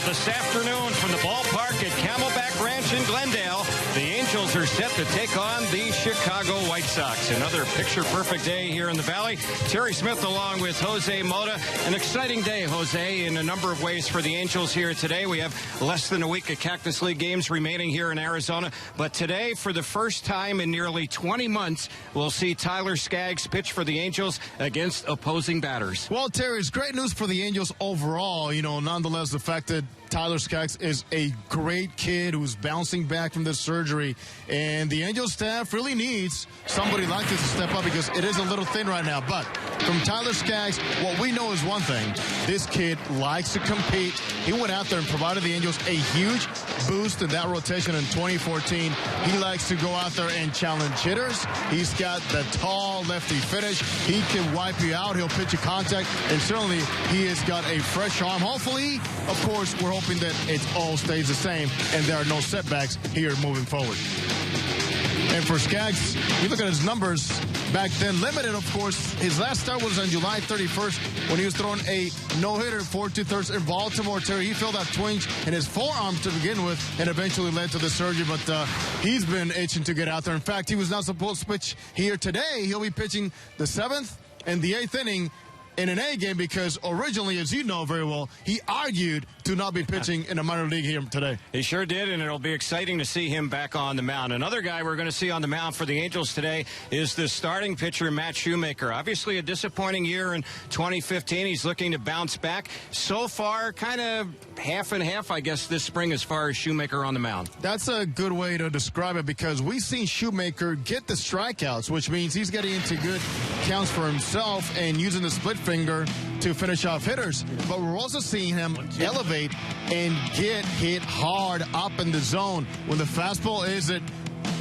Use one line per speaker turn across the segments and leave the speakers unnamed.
this afternoon from the ballpark at Camelback Ranch in Glendale. The Angels are set to take on the Chicago White Sox. Another picture-perfect day here in the Valley. Terry Smith along with Jose Mota. An exciting day, Jose, in a number of ways for the Angels here today. We have less than a week of Cactus League games remaining here in Arizona. But today, for the first time in nearly 20 months, we'll see Tyler Skaggs pitch for the Angels against opposing batters.
Well, Terry, it's great news for the Angels overall. Nonetheless, the fact that Tyler Skaggs is a great kid who's bouncing back from this surgery. And the Angels staff really needs somebody like this to step up because it is a little thin right now. But from Tyler Skaggs, what we know is one thing. This kid likes to compete. He went out there and provided the Angels a huge boost in that rotation in 2014. He likes to go out there and challenge hitters. He's got the tall lefty finish. He can wipe you out. He'll pitch you contact. And certainly he has got a fresh arm. Hopefully, of course, we're hoping that it all stays the same and there are no setbacks here moving forward. And for Skaggs, you look at his numbers back then, limited, of course. His last start was on July 31st when he was throwing a no-hitter 4 2/3 in Baltimore. Terry, he felt that twinge in his forearm to begin with and eventually led to the surgery, but he's been itching to get out there. In fact, he was not supposed to pitch here today. He'll be pitching the 7th and the 8th inning in an A game because originally, as you know very well, he argued to not be pitching in a minor league here today.
He sure did, and it'll be exciting to see him back on the mound. Another guy we're going to see on the mound for the Angels today is the starting pitcher, Matt Shoemaker. Obviously a disappointing year in 2015. He's looking to bounce back. So far, kind of half and half, I guess, this spring as far as Shoemaker on the mound.
That's a good way to describe it because we've seen Shoemaker get the strikeouts, which means he's getting into good counts for himself and using the split finger to finish off hitters. But we're also seeing him elevate and get hit hard up in the zone. When the fastball is at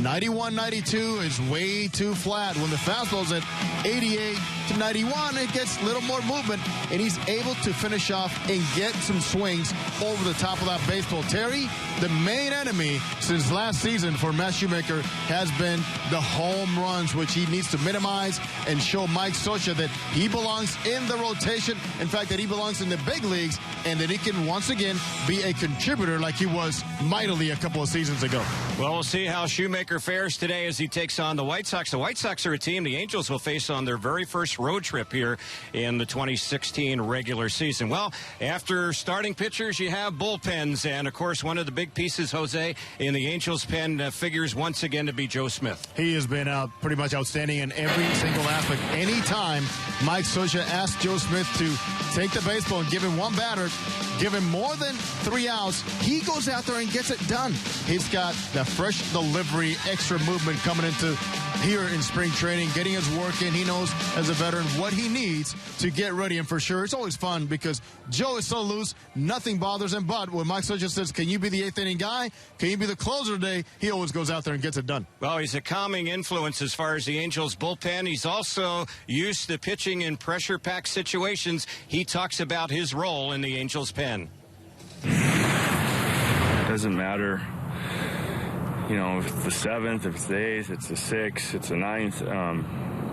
91, 92 is way too flat. When the fastball is at 88 to 91, it gets a little more movement, and he's able to finish off and get some swings over the top of that baseball. Terry, the main enemy since last season for Matt Shoemaker has been the home runs, which he needs to minimize and show Mike Scioscia that he belongs in the rotation. In fact, that he belongs in the big leagues, and that he can once again be a contributor like he was mightily a couple of seasons ago.
Well, we'll see how Shoemaker fares today as he takes on the White Sox. The White Sox are a team the Angels will face on their very first road trip here in the 2016 regular season. Well, after starting pitchers, you have bullpens, and of course, one of the big pieces, Jose, in the Angels pen figures once again to be Joe Smith.
He has been pretty much outstanding in every single aspect. Anytime Mike Scioscia asked Joe Smith to take the baseball and give him one batter, give him more than 3 outs, he goes out there and gets it done. He's got the fresh delivery, extra movement coming into here in spring training, getting his work in. He knows as a veteran what he needs to get ready. And for sure, it's always fun because Joe is so loose, nothing bothers him. But when Mike Scioscia says, can you be the 8th inning guy? Can you be the closer today? He always goes out there and gets it done.
Well, he's a calming influence as far as the Angels bullpen. He's also used to pitching in pressure-packed situations. He talks about his role in the Angels pen.
Doesn't matter. If it's the 7th, if it's the 8th, it's the 6th, it's the 9th.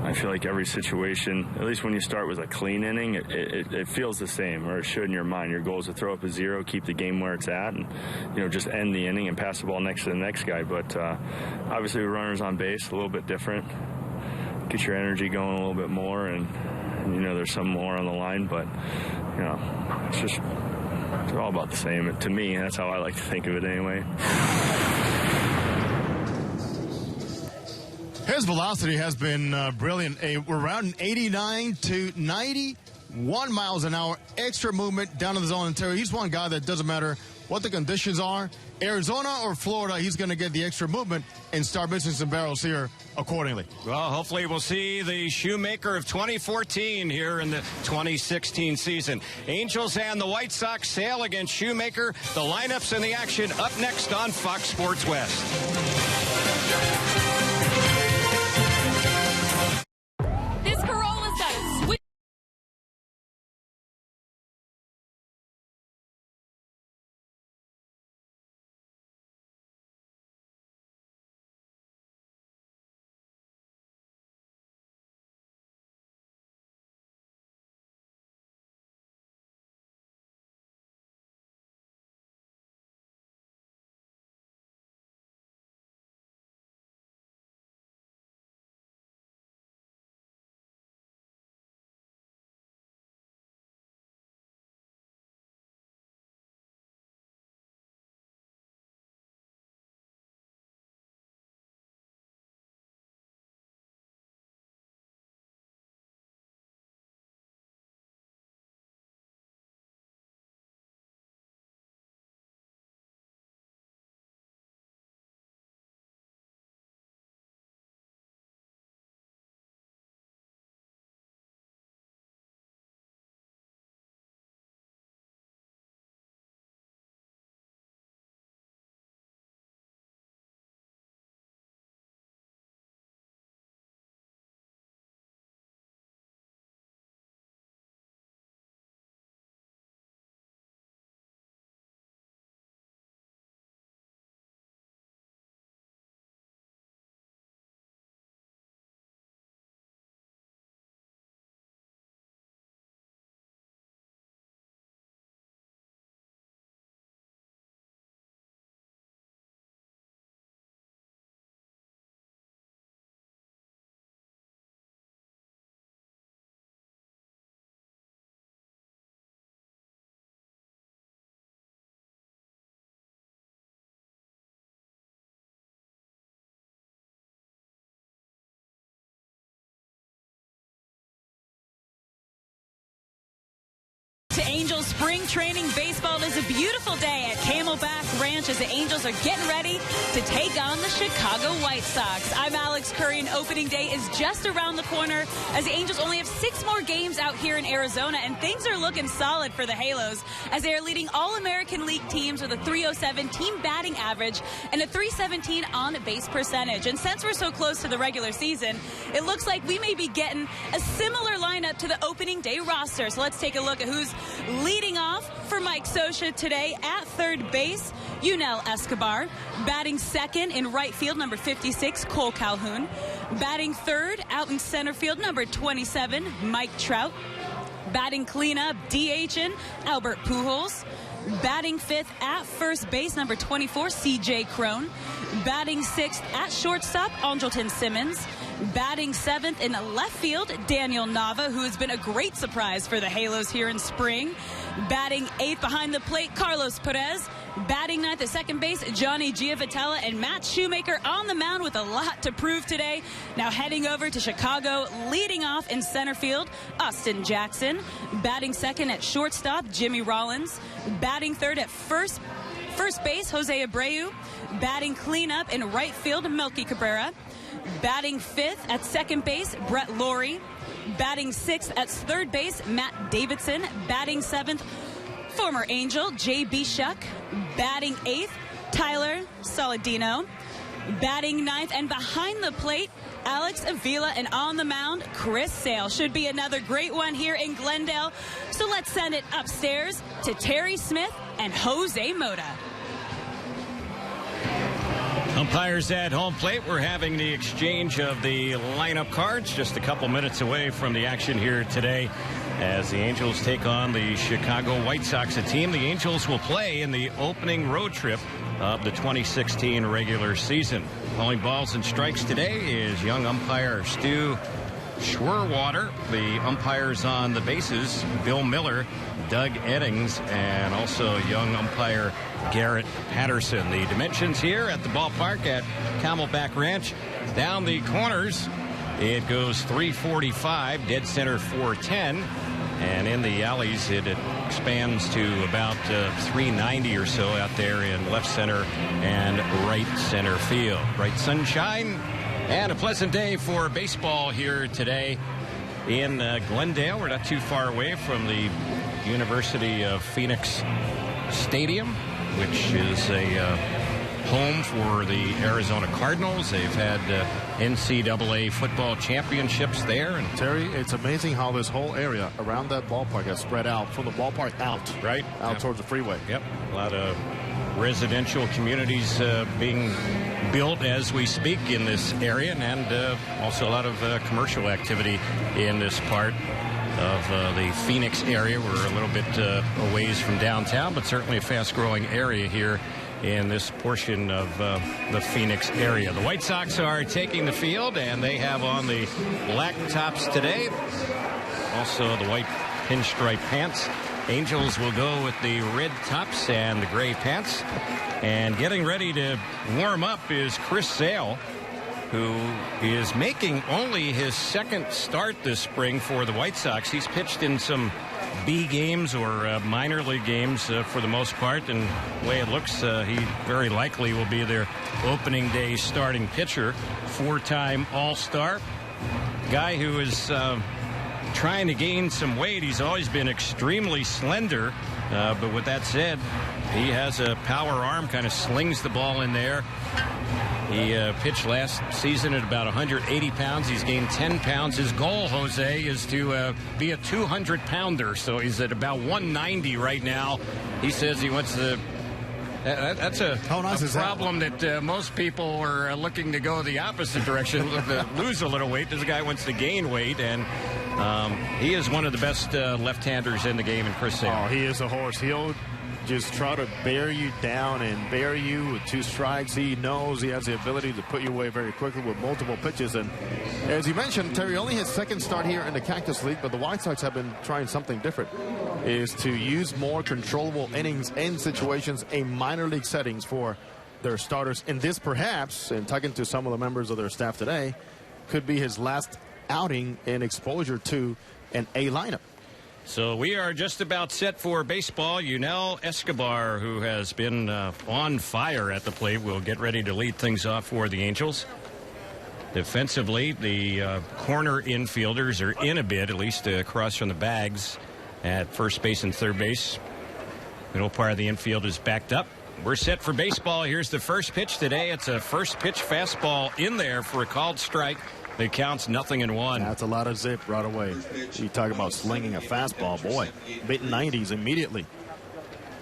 I feel like every situation, at least when you start with a clean inning, it feels the same, or it should in your mind. Your goal is to throw up a 0, keep the game where it's at, and just end the inning and pass the ball next to the next guy. But obviously, with runners on base, a little bit different. Get your energy going a little bit more, and there's some more on the line. But it's just they're all about the same. To me, that's how I like to think of it anyway.
His velocity has been brilliant. We're around 89 to 91 miles an hour. Extra movement down in the zone. And Terry, he's one guy that doesn't matter what the conditions are. Arizona or Florida, he's going to get the extra movement and start missing some barrels here accordingly.
Well, hopefully we'll see the Shoemaker of 2014 here in the 2016 season. Angels and the White Sox sail against Shoemaker. The lineups and the action up next on Fox Sports West.
Angels spring training baseball. It is a beautiful day at Camelback Ranch as the Angels are getting ready to take on the Chicago White Sox. I'm Alex Curry, and opening day is just around the corner as the Angels only have 6 more games out here in Arizona, and things are looking solid for the Halos as they are leading All-American League teams with a .307 team batting average and a .317 on-base percentage. And since we're so close to the regular season, it looks like we may be getting a similar lineup to the opening day roster. So let's take a look at who's leading off for Mike Scioscia today. At third base, Yunel Escobar. Batting second in right field, number 56, Cole Calhoun. Batting third out in center field, number 27, Mike Trout. Batting cleanup, DHing, Albert Pujols. Batting fifth at first base, number 24, C.J. Cron. Batting sixth at shortstop, Andrelton Simmons. Batting seventh in left field, Daniel Nava, who has been a great surprise for the Halos here in spring. Batting eighth behind the plate, Carlos Perez. Batting ninth at second base, Johnny Giavotella, and Matt Shoemaker on the mound with a lot to prove today. Now heading over to Chicago, leading off in center field, Austin Jackson. Batting second at shortstop, Jimmy Rollins. Batting third at first base, Jose Abreu. Batting cleanup in right field, Melky Cabrera. Batting fifth at second base, Brett Lawrie. Batting sixth at third base, Matt Davidson. Batting seventh, former Angel, J.B. Shuck. Batting eighth, Tyler Saladino. Batting ninth and behind the plate, Alex Avila, and on the mound, Chris Sale. Should be another great one here in Glendale. So let's send it upstairs to Terry Smith and Jose Mota.
Umpires at home plate. We're having the exchange of the lineup cards just a couple minutes away from the action here today as the Angels take on the Chicago White Sox, a team the Angels will play in the opening road trip of the 2016 regular season. Calling balls and strikes today is young umpire Stu Schwerwater. The umpires on the bases, Bill Miller, Doug Eddings, and also young umpire Garrett Patterson. The dimensions here at the ballpark at Camelback Ranch. Down the corners, it goes 345, dead center 410. And in the alleys, it expands to about 390 or so out there in left center and right center field. Bright sunshine and a pleasant day for baseball here today in Glendale. We're not too far away from the University of Phoenix Stadium, which is a home for the Arizona Cardinals. They've had NCAA football championships there. And
Terry, it's amazing how this whole area around that ballpark has spread out from the ballpark out.
Right.
Out towards the freeway.
Yep. A lot of residential communities being built as we speak in this area, and also a lot of commercial activity in this part of the Phoenix area. We're a little bit a ways from downtown, but certainly a fast-growing area here in this portion of the Phoenix area. The White Sox are taking the field, and they have on the black tops today, also the white pinstripe pants. Angels will go with the red tops and the gray pants. And getting ready to warm up is Chris Sale, who is making only his second start this spring for the White Sox. He's pitched in some B games or minor league games for the most part, and the way it looks, he very likely will be their opening day starting pitcher. 4-time All-Star, guy who is trying to gain some weight. He's always been extremely slender, but with that said, he has a power arm, kind of slings the ball in there. He pitched last season at about 180 pounds. He's gained 10 pounds. His goal, Jose, is to be a 200-pounder. So he's at about 190 right now. He says he wants to... That's a problem that most people are looking to go the opposite direction, lose a little weight. This guy wants to gain weight, and he is one of the best left-handers in the game in Chris Sale.
Oh, he is a horse. He'll just try to bear you down and bury you with 2 strikes. He knows he has the ability to put you away very quickly with multiple pitches. And as you mentioned, Terry, only his second start here in the Cactus League, but the White Sox have been trying something different, is to use more controllable innings in situations in minor league settings for their starters. And this perhaps, and talking to some of the members of their staff today, could be his last outing in exposure to an A lineup.
So we are just about set for baseball. Yunel Escobar, who has been on fire at the plate, will get ready to lead things off for the Angels. Defensively, the corner infielders are in a bit, at least across from the bags at first base and third base. Middle part of the infield is backed up. We're set for baseball. Here's the first pitch today. It's a first pitch fastball in there for a called strike. It counts 0-1.
That's a lot of zip right away. You talk about slinging a fastball, boy. Mid-90s immediately.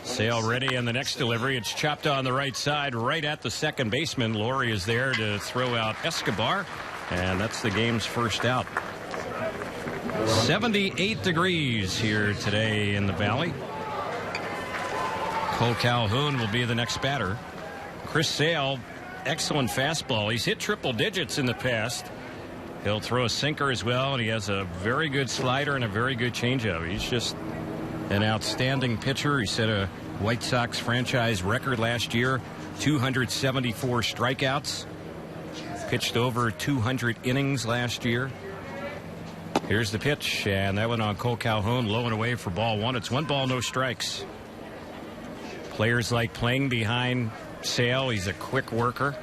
Sale ready on the next delivery. It's chopped on the right side, right at the second baseman. Laurie is there to throw out Escobar, and that's the game's first out. 78 degrees here today in the Valley. Cole Calhoun will be the next batter. Chris Sale, excellent fastball. He's hit triple digits in the past. He'll throw a sinker as well, and he has a very good slider and a very good changeup. He's just an outstanding pitcher. He set a White Sox franchise record last year, 274 strikeouts. Pitched over 200 innings last year. Here's the pitch, and that went on Cole Calhoun, low and away for ball one. It's 1 ball, no strikes. Players like playing behind Sale. He's a quick worker.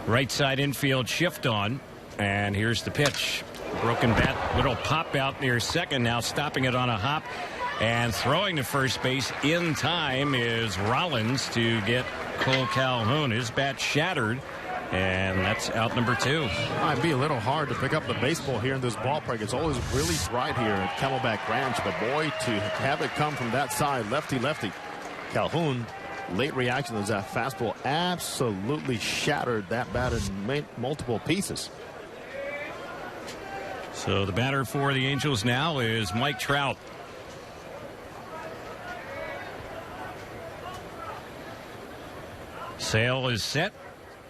Right side infield shift on, and here's the pitch. Broken bat, little pop out near second, now stopping it on a hop and throwing to first base in time is Rollins to get Cole Calhoun. His bat shattered, and that's out number 2.
Might be a little hard to pick up the baseball here in this ballpark. It's always really bright here at Camelback Ranch, but boy, to have it come from that side, lefty. Calhoun, late reaction as that fastball absolutely shattered that bat in multiple pieces.
So the batter for the Angels now is Mike Trout. Sale is set.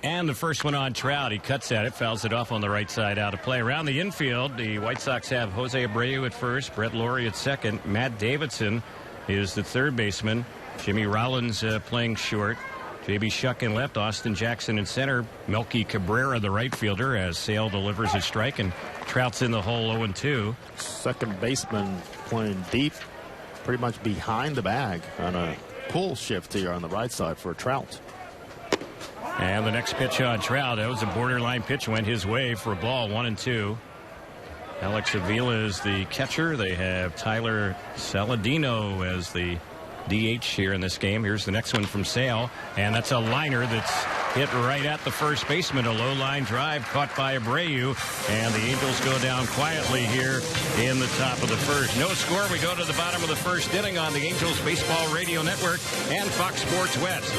And the first one on Trout. He cuts at it, fouls it off on the right side, out of play. Around the infield, the White Sox have Jose Abreu at first, Brett Laurie at second. Matt Davidson is the third baseman. Jimmy Rollins playing short. J.B. Shuck in left, Austin Jackson in center. Melky Cabrera, the right fielder, as Sale delivers a strike, and Trout's in the hole 0-2.
Second baseman playing deep, pretty much behind the bag on a pull shift here on the right side for Trout.
And the next pitch on Trout, that was a borderline pitch, went his way for a ball, 1-2. Alex Avila is the catcher. They have Tyler Saladino as the DH here in this game. Here's the next one from Sale, and that's a liner that's hit right at the first baseman. A low line drive caught by Abreu, and the Angels go down quietly here in the top of the first. No score. We go to the bottom of the first inning on the Angels Baseball Radio Network and Fox Sports West.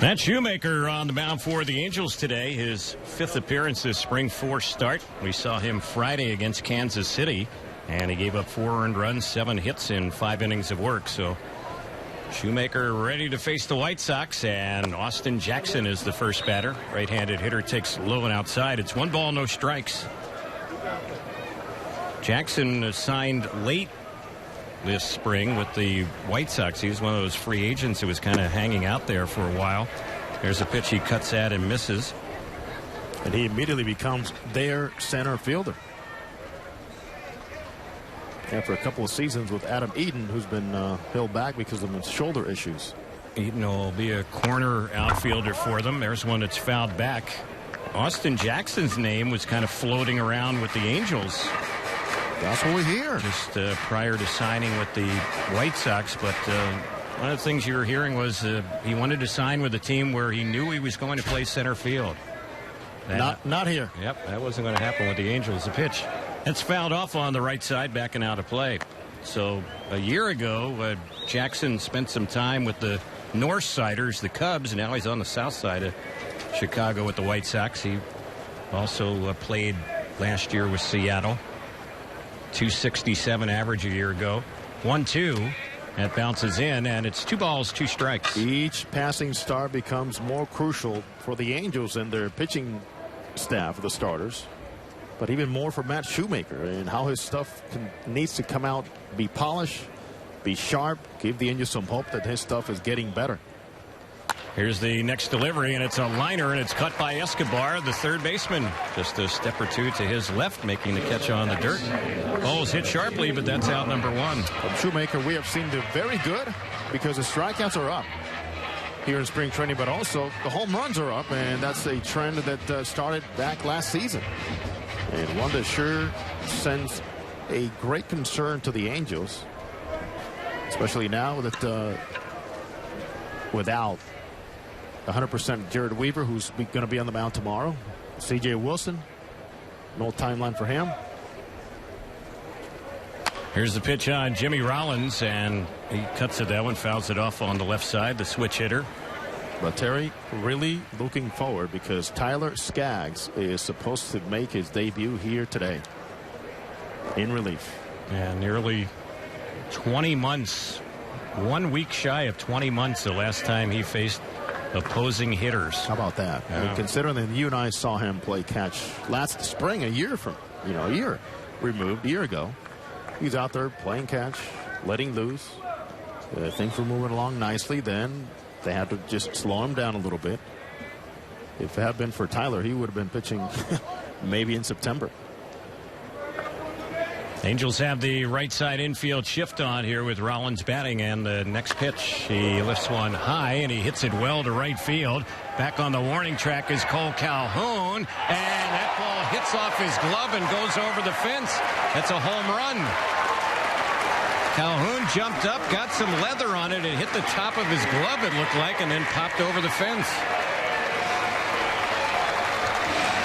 Matt Shoemaker on the mound for the Angels today. His 5th appearance this spring, 4th start. We saw him Friday against Kansas City, and he gave up 4 earned runs, 7 hits in 5 innings of work. So Shoemaker ready to face the White Sox, and Austin Jackson is the first batter. Right-handed hitter takes low and outside. It's 1 ball, no strikes. Jackson signed late this spring with the White Sox. He was one of those free agents who was kind of hanging out there for a while. There's a pitch he cuts at and misses.
And he immediately becomes their center fielder. After a couple of seasons with Adam Eaton, who's been held back because of his shoulder issues.
Eaton will be a corner outfielder for them. There's one that's fouled back. Austin Jackson's name was kind of floating around with the Angels.
That's what we hear.
Just prior to signing with the White Sox. But one of the things you were hearing was he wanted to sign with a team where he knew he was going to play center field.
Not here.
Yep, that wasn't going to happen with the Angels. The pitch. That's fouled off on the right side, backing out of play. So a year ago, Jackson spent some time with the North Siders, the Cubs, and now he's on the south side of Chicago with the White Sox. He also played last year with Seattle. 267 average a year ago. 1-2. That bounces in, and it's 2 balls, 2 strikes.
Each passing start becomes more crucial for the Angels and their pitching staff, the starters. But even more for Matt Shoemaker and how his stuff needs to come out, be polished, be sharp, give the Angels some hope that his stuff is getting better.
Here's the next delivery, and it's a liner, and it's cut by Escobar, the third baseman. Just a step or two to his left, making the catch on the dirt. Ball's hit sharply, but that's out number 1.
From Shoemaker, we have seen the very good because the strikeouts are up here in spring training, but also the home runs are up, and that's a trend that started back last season. And one that sure sends a great concern to the Angels, especially now that without 100% Jared Weaver, who's going to be on the mound tomorrow. C.J. Wilson, no timeline for him.
Here's the pitch on Jimmy Rollins, and he cuts it. That one fouls it off on the left side, the switch hitter.
But Terry, really looking forward because Tyler Skaggs is supposed to make his debut here today in relief.
And nearly 20 months, 1 week shy of 20 months the last time he faced opposing hitters.
How about that?
Yeah.
I mean, considering that you and I saw him play catch last spring, a year removed, a year ago. He's out there playing catch, letting loose. Things were moving along nicely. Then they had to just slow him down a little bit. If it had been for Tyler, he would have been pitching maybe in September.
Angels have the right side infield shift on here with Rollins batting, and the next pitch he lifts one high and he hits it well to right field. Back on the warning track is Cole Calhoun, and that ball hits off his glove and goes over the fence. That's a home run. Calhoun jumped up, got some leather on it, and hit the top of his glove, it looked like, and then popped over the fence.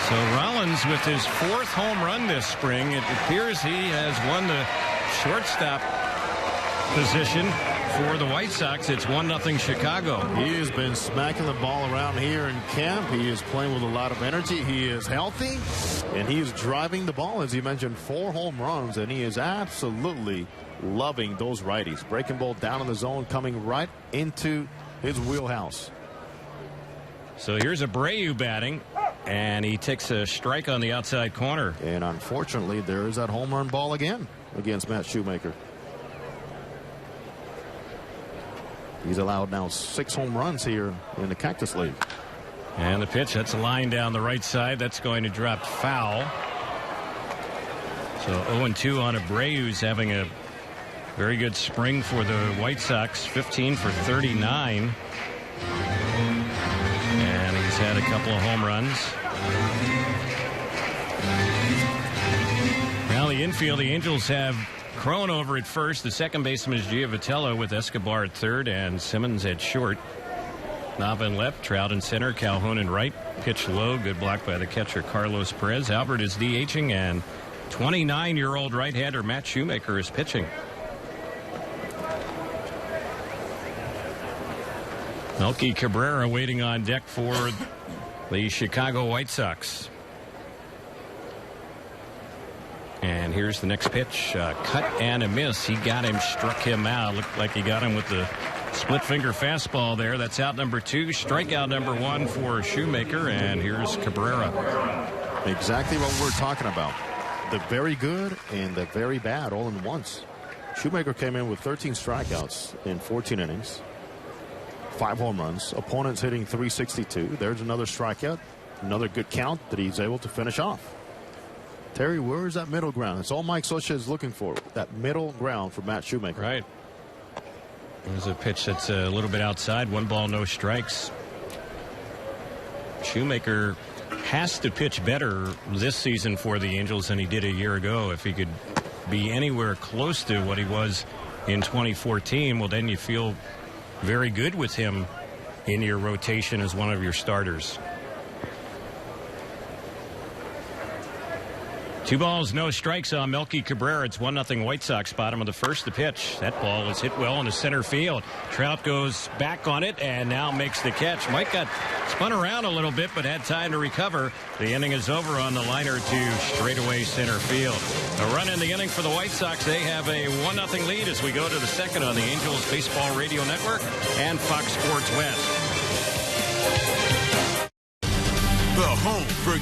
So Rollins with his 4th home run this spring. It appears he has won the shortstop position for the White Sox. It's 1-0 Chicago.
He has been smacking the ball around here in camp. He is playing with a lot of energy. He is healthy, and he is driving the ball. As you mentioned, 4 home runs, and he is absolutely loving those righties. Breaking ball down in the zone, coming right into his wheelhouse.
So here's Abreu batting, and he takes a strike on the outside corner.
And unfortunately, there is that home run ball again against Matt Shoemaker. He's allowed now 6 home runs here in the Cactus League.
And the pitch, that's a line down the right side. That's going to drop foul. So 0-2 on Abreu, who's having a very good spring for the White Sox. 15 for 39. And he's had a couple of home runs. Now the infield, the Angels have Crone over at first. The second baseman is Giovitello with Escobar at third and Simmons at short. Nava in left, Trout in center, Calhoun in right. Pitch low, good block by the catcher Carlos Perez. Albert is DHing, and 29-year-old right-hander Matt Shoemaker is pitching. Melky Cabrera waiting on deck for the Chicago White Sox. And here's the next pitch. Cut and a miss. He got him, struck him out. Looked like he got him with the split finger fastball there. That's out number 2. Strikeout number 1 for Shoemaker. And here's Cabrera.
Exactly what we're talking about. The very good and the very bad all in once. Shoemaker came in with 13 strikeouts in 14 innings. 5 home runs. Opponents hitting .362. There's another strikeout. Another good count that he's able to finish off. Terry, where's that middle ground? It's all Mike Scioscia is looking for. That middle ground for Matt Shoemaker.
Right. There's a pitch that's a little bit outside. 1 ball, no strikes. Shoemaker has to pitch better this season for the Angels than he did a year ago. If he could be anywhere close to what he was in 2014, well, then you feel very good with him in your rotation as one of your starters. 2 balls, no strikes on Melky Cabrera. It's 1-0 White Sox. Bottom of the first. The pitch. That ball is hit well into center field. Trout goes back on it and now makes the catch. Mike got spun around a little bit but had time to recover. The inning is over on the liner to straightaway center field. A run in the inning for the White Sox. They have a 1-0 lead as we go to the second on the Angels Baseball Radio Network and Fox Sports West.
The home for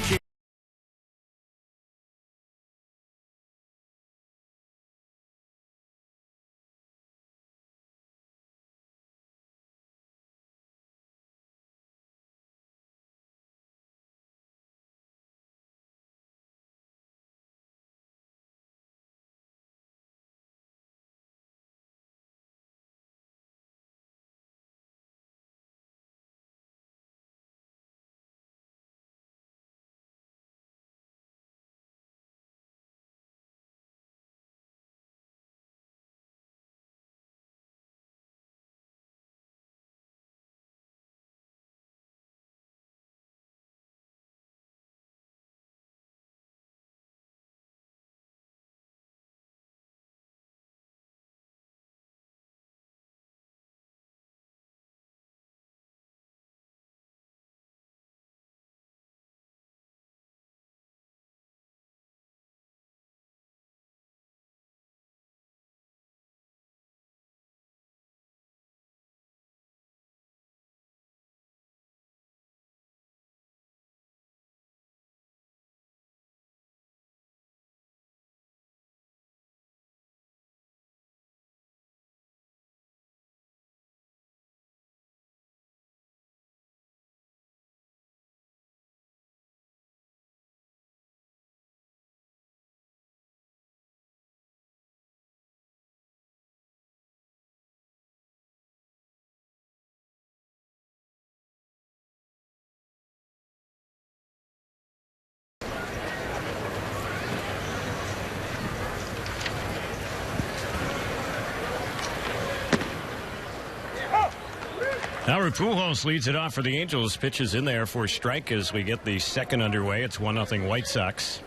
Albert Pujols leads it off for the Angels. Pitches in there for a strike as we get the second underway. It's 1-0 White Sox.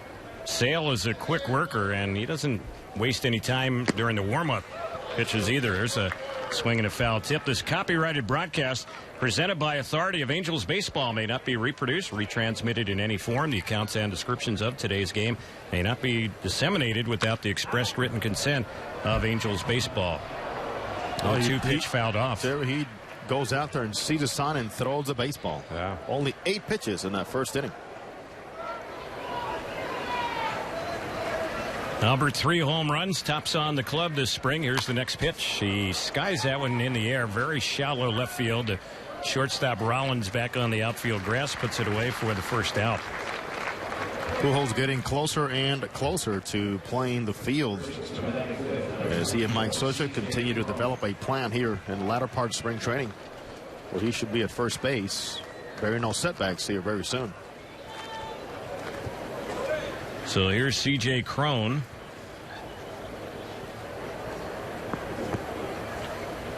Sale is a quick worker, and he doesn't waste any time during the warm-up pitches either. There's a swing and a foul tip. This copyrighted broadcast presented by authority of Angels Baseball may not be reproduced, retransmitted in any form. The accounts and descriptions of today's game may not be disseminated without the expressed written consent of Angels Baseball. Oh, 2-pitch fouled off.
There he goes out there and sees a sign and throws a baseball.
Yeah.
Only 8 pitches in that first inning.
Albert, 3 home runs, tops on the club this spring. Here's the next pitch. He skies that one in the air, very shallow left field. Shortstop Rollins back on the outfield grass, puts it away for the first out.
Pujols getting closer and closer to playing the field as he and Mike Scioscia continue to develop a plan here in the latter part of spring training where he should be at first base. Very no setbacks here very soon.
So here's C.J. Cron.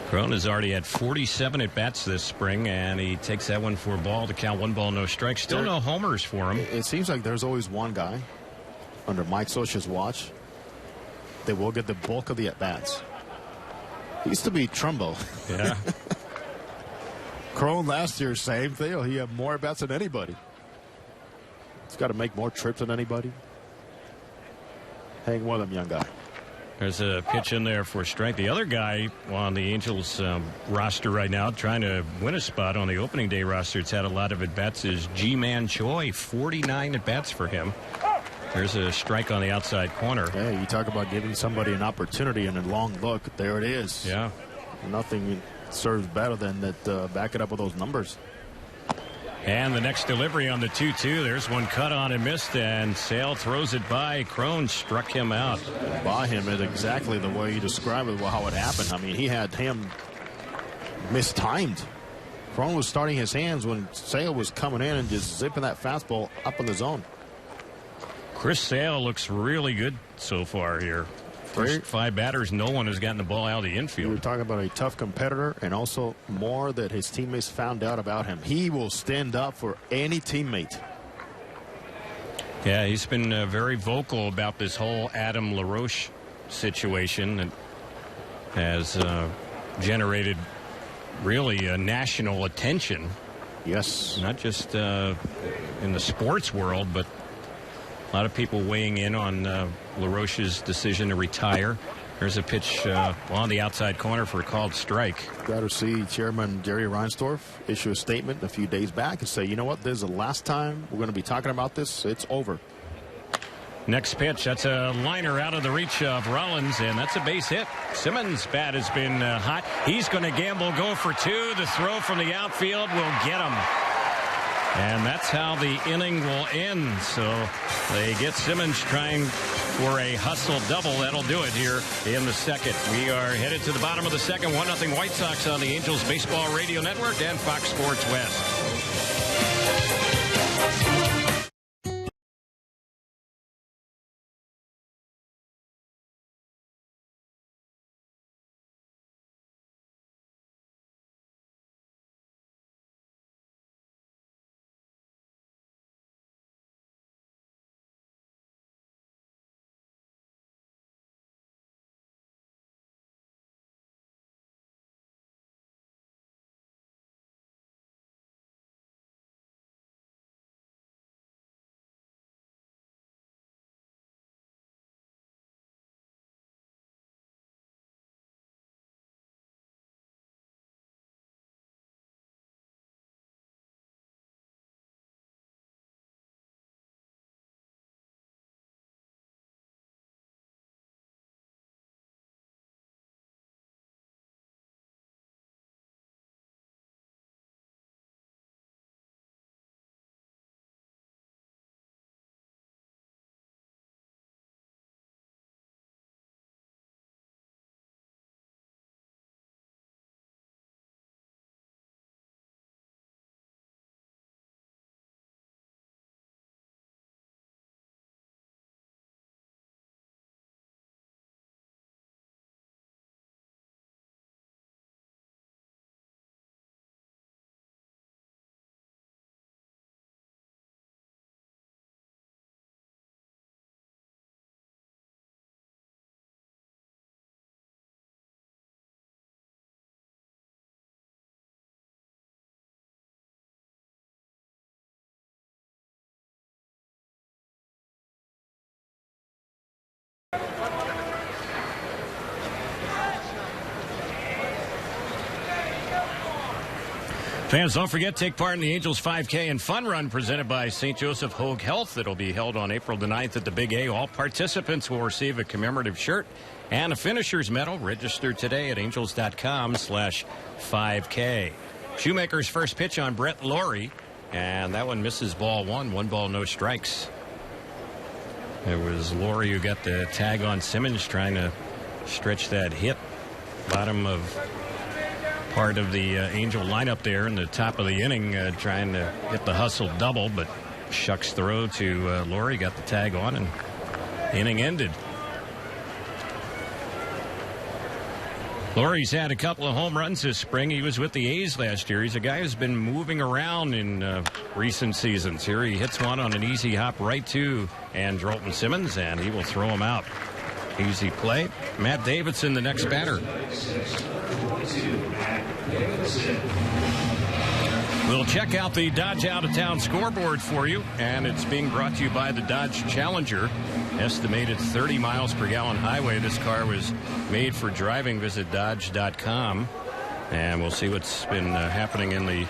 Cron has already had 47 at-bats this spring, and he takes that one for a ball to count 1 ball, no strikes. Still no homers for him.
It seems like there's always one guy under Mike Scioscia's watch that will get the bulk of the at-bats. He used to be Trumbo.
Yeah.
Cron last year, same thing. He had more bets than anybody. He's got to make more trips than anybody. Hang with him, young guy.
There's a pitch in there for strike. The other guy on the Angels roster right now trying to win a spot on the opening day roster, it's had a lot of at-bats, is Ji-Man Choi. 49 at-bats for him. There's a strike on the outside corner.
Yeah, you talk about giving somebody an opportunity and a long look. There it is.
Yeah.
Nothing serves better than that. Back it up with those numbers.
And the next delivery on the 2-2. There's one cut on and missed, and Sale throws it by. Cron struck him out.
By him is exactly the way you describe it, how it happened. I mean, he had him mistimed. Cron was starting his hands when Sale was coming in and just zipping that fastball up in the zone.
Chris Sale looks really good so far here. First 5 batters, no one has gotten the ball out of the infield.
We're talking about a tough competitor, and also more that his teammates found out about him. He will stand up for any teammate.
Yeah, he's been very vocal about this whole Adam LaRoche situation that has generated really national attention.
Yes.
Not just in the sports world, but a lot of people weighing in on LaRoche's decision to retire. There's a pitch on the outside corner for a called strike.
Glad to see Chairman Jerry Reinsdorf issue a statement a few days back and say, you know what, this is the last time we're going to be talking about this. It's over.
Next pitch, that's a liner out of the reach of Rollins, and that's a base hit. Simmons' bat has been hot. He's going to gamble, go for 2. The throw from the outfield will get him. And that's how the inning will end. So they get Simmons trying for a hustle double. That'll do it here in the second. We are headed to the bottom of the second. 1-0 White Sox on the Angels Baseball Radio Network and Fox Sports West. Fans, don't forget, take part in the Angels 5K and Fun Run presented by St. Joseph Hoag Health. It'll be held on April the 9th at the Big A. All participants will receive a commemorative shirt and a finisher's medal. Register today at angels.com/5K. Shoemaker's first pitch on Brett Lawrie, and that one misses ball 1. 1 ball, no strikes. It was Lawrie who got the tag on Simmons trying to stretch that hit. Bottom of part of the Angel lineup there in the top of the inning, trying to hit the hustle double, but Shuck's throw to Lawrie got the tag on, and the inning ended. Laurie's had a couple of home runs this spring. He was with the A's last year. He's a guy who's been moving around in recent seasons. Here he hits one on an easy hop right to Andrelton Simmons, and he will throw him out. Easy play. Matt Davidson, the next batter. We'll check out the Dodge out-of-town scoreboard for you, and it's being brought to you by the Dodge Challenger. Estimated 30 miles per gallon highway. This car was made for driving. Visit Dodge.com, and we'll see what's been happening in the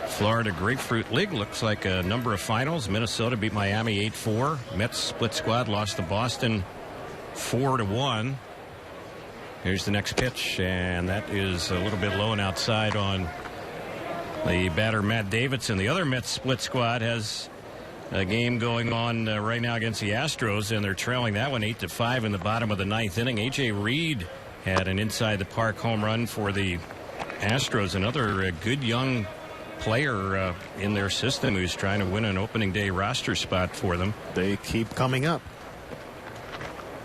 Florida Grapefruit League. Looks like a number of finals. Minnesota beat Miami 8-4. Mets split squad lost to Boston 4-1. Here's the next pitch, and that is a little bit low and outside on the batter, Matt Davidson. The other Mets split squad has a game going on right now against the Astros, and they're trailing that one 8-5 in the bottom of the ninth inning. A.J. Reed had an inside-the-park home run for the Astros, another good young player in their system who's trying to win an opening day roster spot for them.
They keep coming up.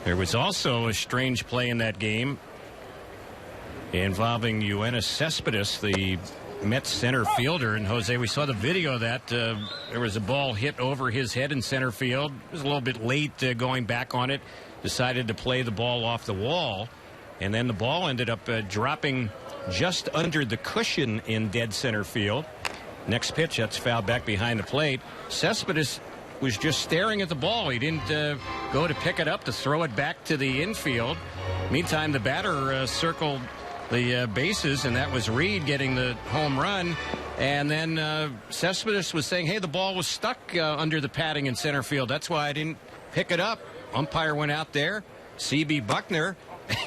There was also a strange play in that game involving Yoenis Cespedes, the Mets center fielder. And Jose, we saw the video of that. There was a ball hit over his head in center field. It was a little bit late going back on it. Decided to play the ball off the wall. And then the ball ended up dropping just under the cushion in dead center field. Next pitch, that's fouled back behind the plate. Cespedes was just staring at the ball. He didn't go to pick it up to throw it back to the infield. Meantime, the batter circled the bases, and that was Reed getting the home run. And then Cespedes was saying, hey, the ball was stuck under the padding in center field. That's why I didn't pick it up. Umpire went out there, C.B. Buckner,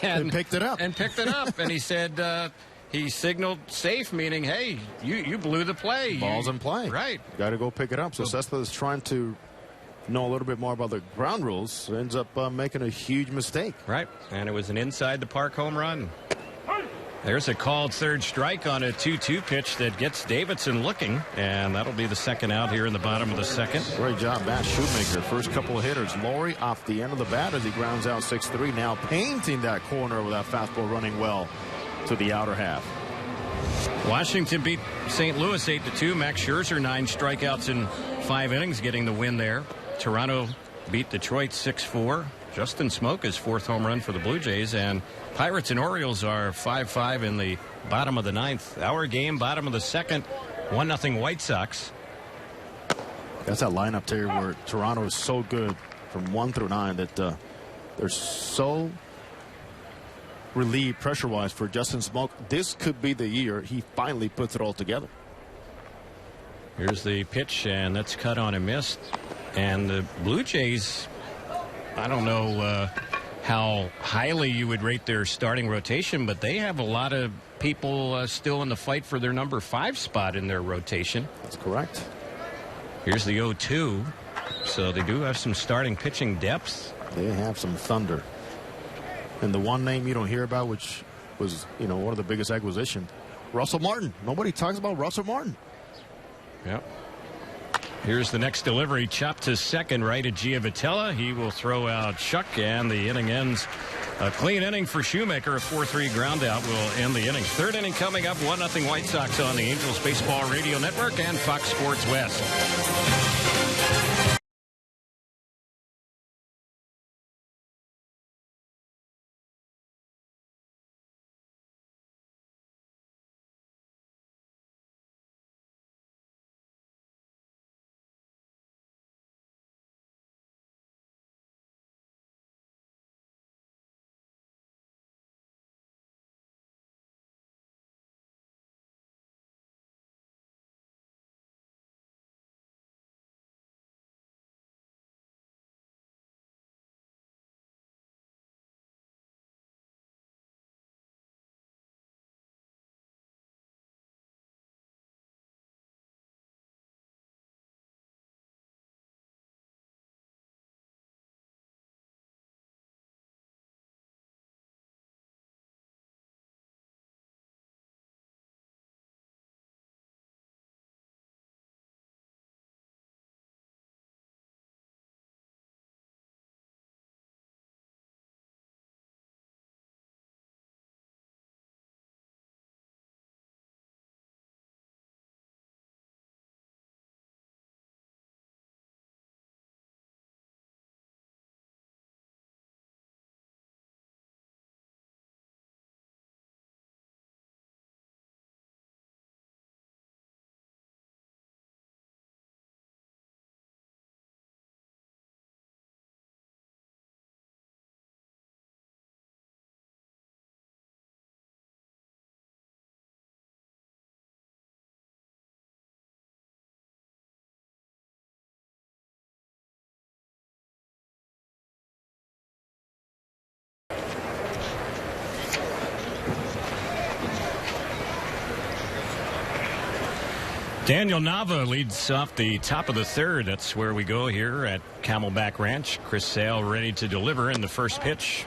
and
picked it up.
And he said he signaled safe, meaning, hey, you blew the play.
Ball's in play.
Right.
Got to go pick it up. So Cespedes is trying to know a little bit more about the ground rules. Ends up making a huge mistake.
Right. And it was an inside-the-park home run. There's a called third strike on a 2-2 pitch that gets Davidson looking, and that'll be the second out here in the bottom of the second.
Great job, Matt Shoemaker. First couple of hitters. Laurie off the end of the bat as he grounds out 6-3. Now painting that corner with that fastball running well to the outer half.
Washington beat St. Louis 8-2. Max Scherzer 9 strikeouts in 5 innings, getting the win there. Toronto beat Detroit 6-4. Justin Smoka's 4th home run for the Blue Jays, and Pirates and Orioles are 5-5 in the bottom of the 9th. Our game, bottom of the 2nd, 1-0 White Sox.
That's that lineup, Terry, where Toronto is so good from 1 through 9 that they're so relieved pressure-wise for Justin Smoke. This could be the year he finally puts it all together.
Here's the pitch, and that's cut on and missed. And the Blue Jays, I don't know how highly you would rate their starting rotation, but they have a lot of people still in the fight for their number 5 spot in their rotation.
That's correct.
Here's the 0-2. So they do have some starting pitching depth.
They have some thunder. And the one name you don't hear about, which was, one of the biggest acquisitions, Russell Martin. Nobody talks about Russell Martin.
Yep. Here's the next delivery, chopped to second, right at Giavitella. He will throw out Shuck, and the inning ends. A clean inning for Shoemaker. A 4-3 ground out will end the inning. 3rd inning coming up, 1-0 White Sox on the Angels Baseball Radio Network and Fox Sports West. Daniel Nava leads off the top of the third. That's where we go here at Camelback Ranch. Chris Sale ready to deliver in the first pitch.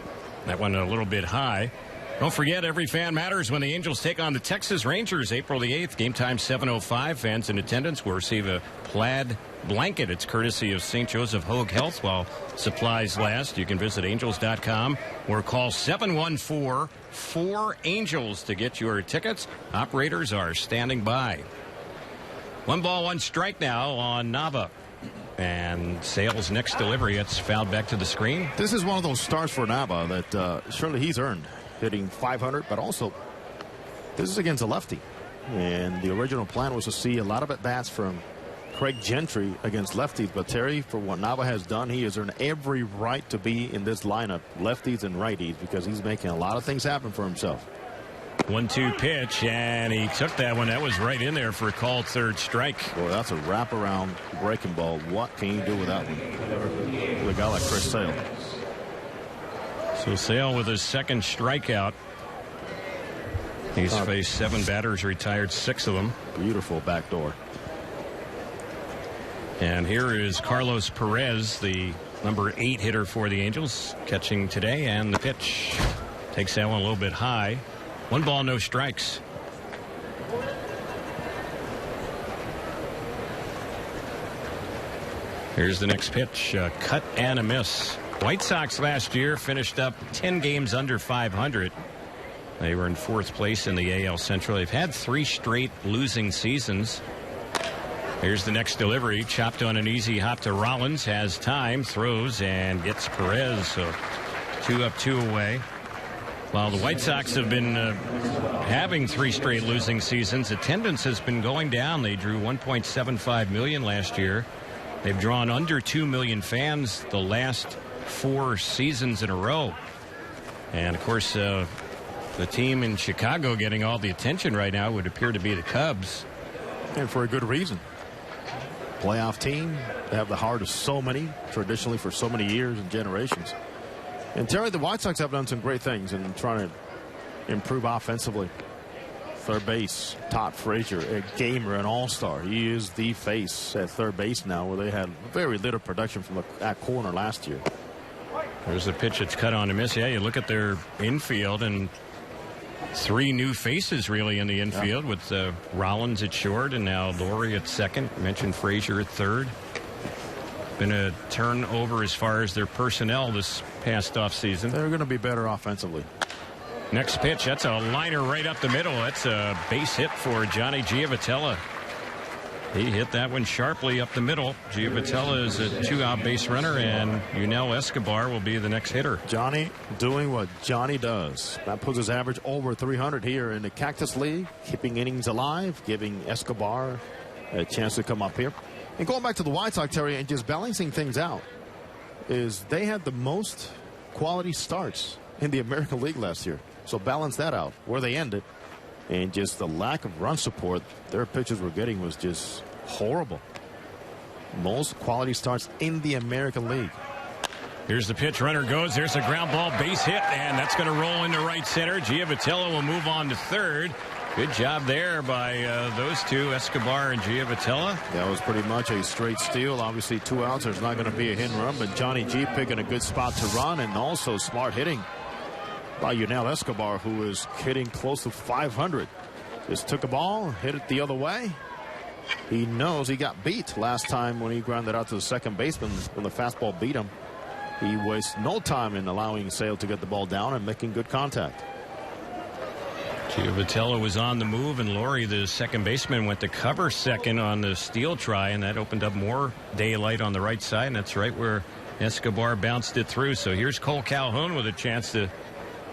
That one a little bit high. Don't forget, every fan matters when the Angels take on the Texas Rangers April the 8th. Game time 7:05. Fans in attendance will receive a plaid blanket. It's courtesy of St. Joseph Hoag Health while supplies last. You can visit angels.com or call 714-4ANGELS to get your tickets. Operators are standing by. 1-1 strike now on Nava. And Sale's next delivery, it's fouled back to the screen.
This is one of those starts for Nava that surely he's earned. Hitting .500, but also this is against a lefty. And the original plan was to see a lot of at-bats from Craig Gentry against lefties. But Terry, for what Nava has done, he has earned every right to be in this lineup, lefties and righties, because he's making a lot of things happen for himself.
1-2 pitch, and he took that one. That was right in there for a called third strike.
Boy, that's a wraparound breaking ball. What can you do with that one? With a guy like Chris Sale.
So Sale with his second strikeout. He's faced 7 batters, retired 6 of them.
Beautiful backdoor.
And here is Carlos Perez, the number 8 hitter for the Angels, catching today. And the pitch takes that one a little bit high. 1 ball, no strikes. Here's the next pitch. Cut and a miss. White Sox last year finished up 10 games under 500. They were in 4th place in the AL Central. They've had 3 straight losing seasons. Here's the next delivery. Chopped on an easy hop to Rollins. Has time. Throws and gets Perez. So 2 up, 2 away. While the White Sox have been having 3 straight losing seasons, attendance has been going down. They drew 1.75 million last year. They've drawn under 2 million fans the last 4 seasons in a row. And, of course, the team in Chicago getting all the attention right now would appear to be the Cubs.
And for a good reason. Playoff team. They have the heart of so many, traditionally for so many years and generations. And Terry, the White Sox have done some great things in trying to improve offensively. Third base, Todd Frazier, a gamer, an all-star. He is the face at third base now, where they had very little production from that corner last year.
There's a pitch that's cut on a miss. Yeah, you look at their infield, and 3 new faces really in the infield, with Rollins at short and now Laurie at second. I mentioned Frazier at third. Been a turnover as far as their personnel this past offseason.
They're going to be better offensively.
Next pitch, that's a liner right up the middle. That's a base hit for Johnny Giavotella. He hit that one sharply up the middle. Giavotella is a 2-out base runner, and Yunel Escobar will be the next hitter.
Johnny doing what Johnny does. That puts his average over 300 here in the Cactus League, keeping innings alive, giving Escobar a chance to come up here. And going back to the White Sox, Terry, and just balancing things out, is they had the most quality starts in the American League last year. So balance that out, where they ended. And just the lack of run support their pitchers were getting was just horrible. Most quality starts in the American League.
Here's the pitch. Runner goes. There's a ground ball base hit, and that's going to roll into right center. Giavotella will move on to third. Good job there by those two, Escobar and Giavotella.
That was pretty much a straight steal. Obviously 2 outs. There's not going to be a hit and run, but Johnny G picking a good spot to run, and also smart hitting by Yunel Escobar, who is hitting close to 500. Just took a ball, hit it the other way. He knows he got beat last time when he grounded out to the second baseman when the fastball beat him. He wastes no time in allowing Sale to get the ball down and making good contact.
Giavotella was on the move, and Laurie, the second baseman, went to cover second on the steal try, and that opened up more daylight on the right side, and that's right where Escobar bounced it through. So here's Cole Calhoun with a chance to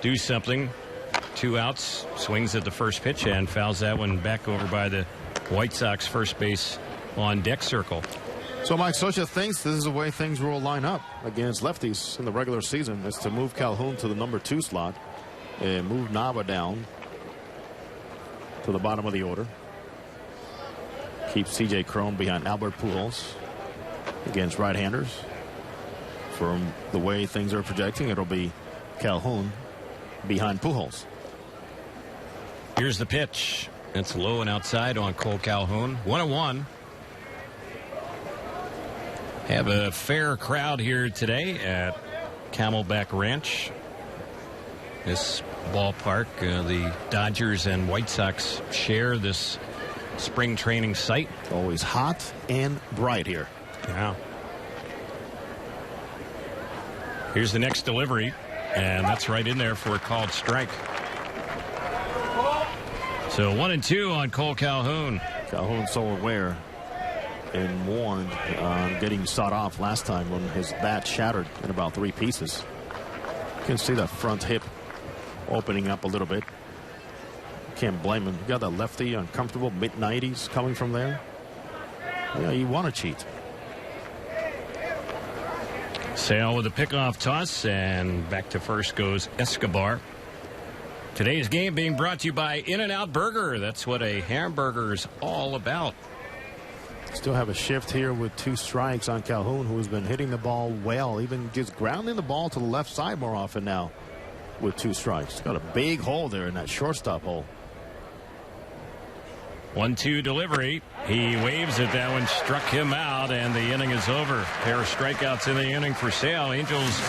do something. 2 outs, swings at the first pitch and fouls that one back over by the White Sox first base on deck circle.
So Mike Scioscia thinks this is the way things will line up against lefties in the regular season, is to move Calhoun to the number 2 slot and move Nava down to the bottom of the order. Keep C.J. Cron behind Albert Pujols against right-handers. From the way things are projecting, it'll be Calhoun behind Pujols.
Here's the pitch. That's low and outside on Cole Calhoun. 1-1. Have a fair crowd here today at Camelback Ranch. This ballpark, the Dodgers and White Sox share this spring training site.
Always hot and bright here.
Yeah. Here's the next delivery, and that's right in there for a called strike. So 1-2 on Cole Calhoun.
Calhoun so aware and warned on getting sawed off last time when his bat shattered in about 3 pieces. You can see that front hip opening up a little bit. Can't blame him. You got that lefty, uncomfortable, mid-90s coming from there. Yeah, you want to cheat.
Sale with a pickoff toss, and back to first goes Escobar. Today's game being brought to you by In-N-Out Burger. That's what a hamburger's all about.
Still have a shift here with 2 strikes on Calhoun, who has been hitting the ball well, even just grounding the ball to the left side more often now with 2 strikes. Got a big hole there in that shortstop hole.
1-2 delivery. He waves at that one, struck him out, and the inning is over. Pair of strikeouts in the inning for Sale. Angels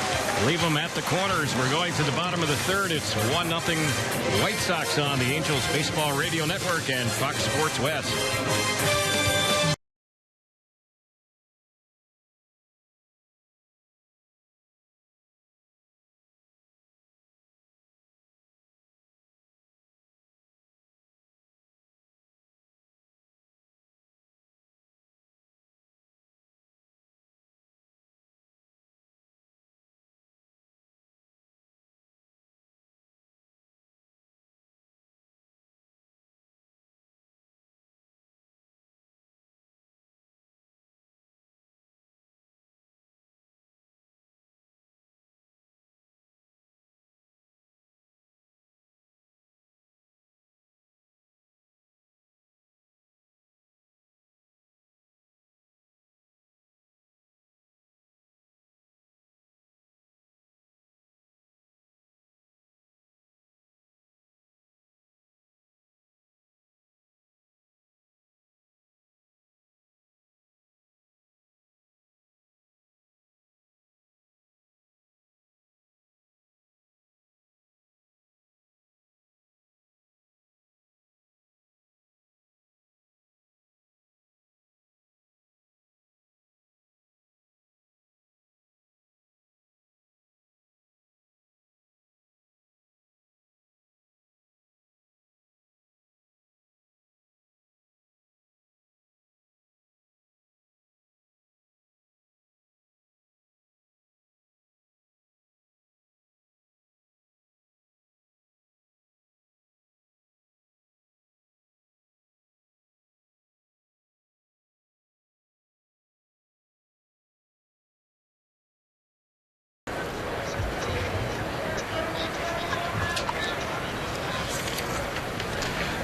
leave them at the corners. We're going to the bottom of the third. It's 1-0 White Sox on the Angels Baseball Radio Network and Fox Sports West.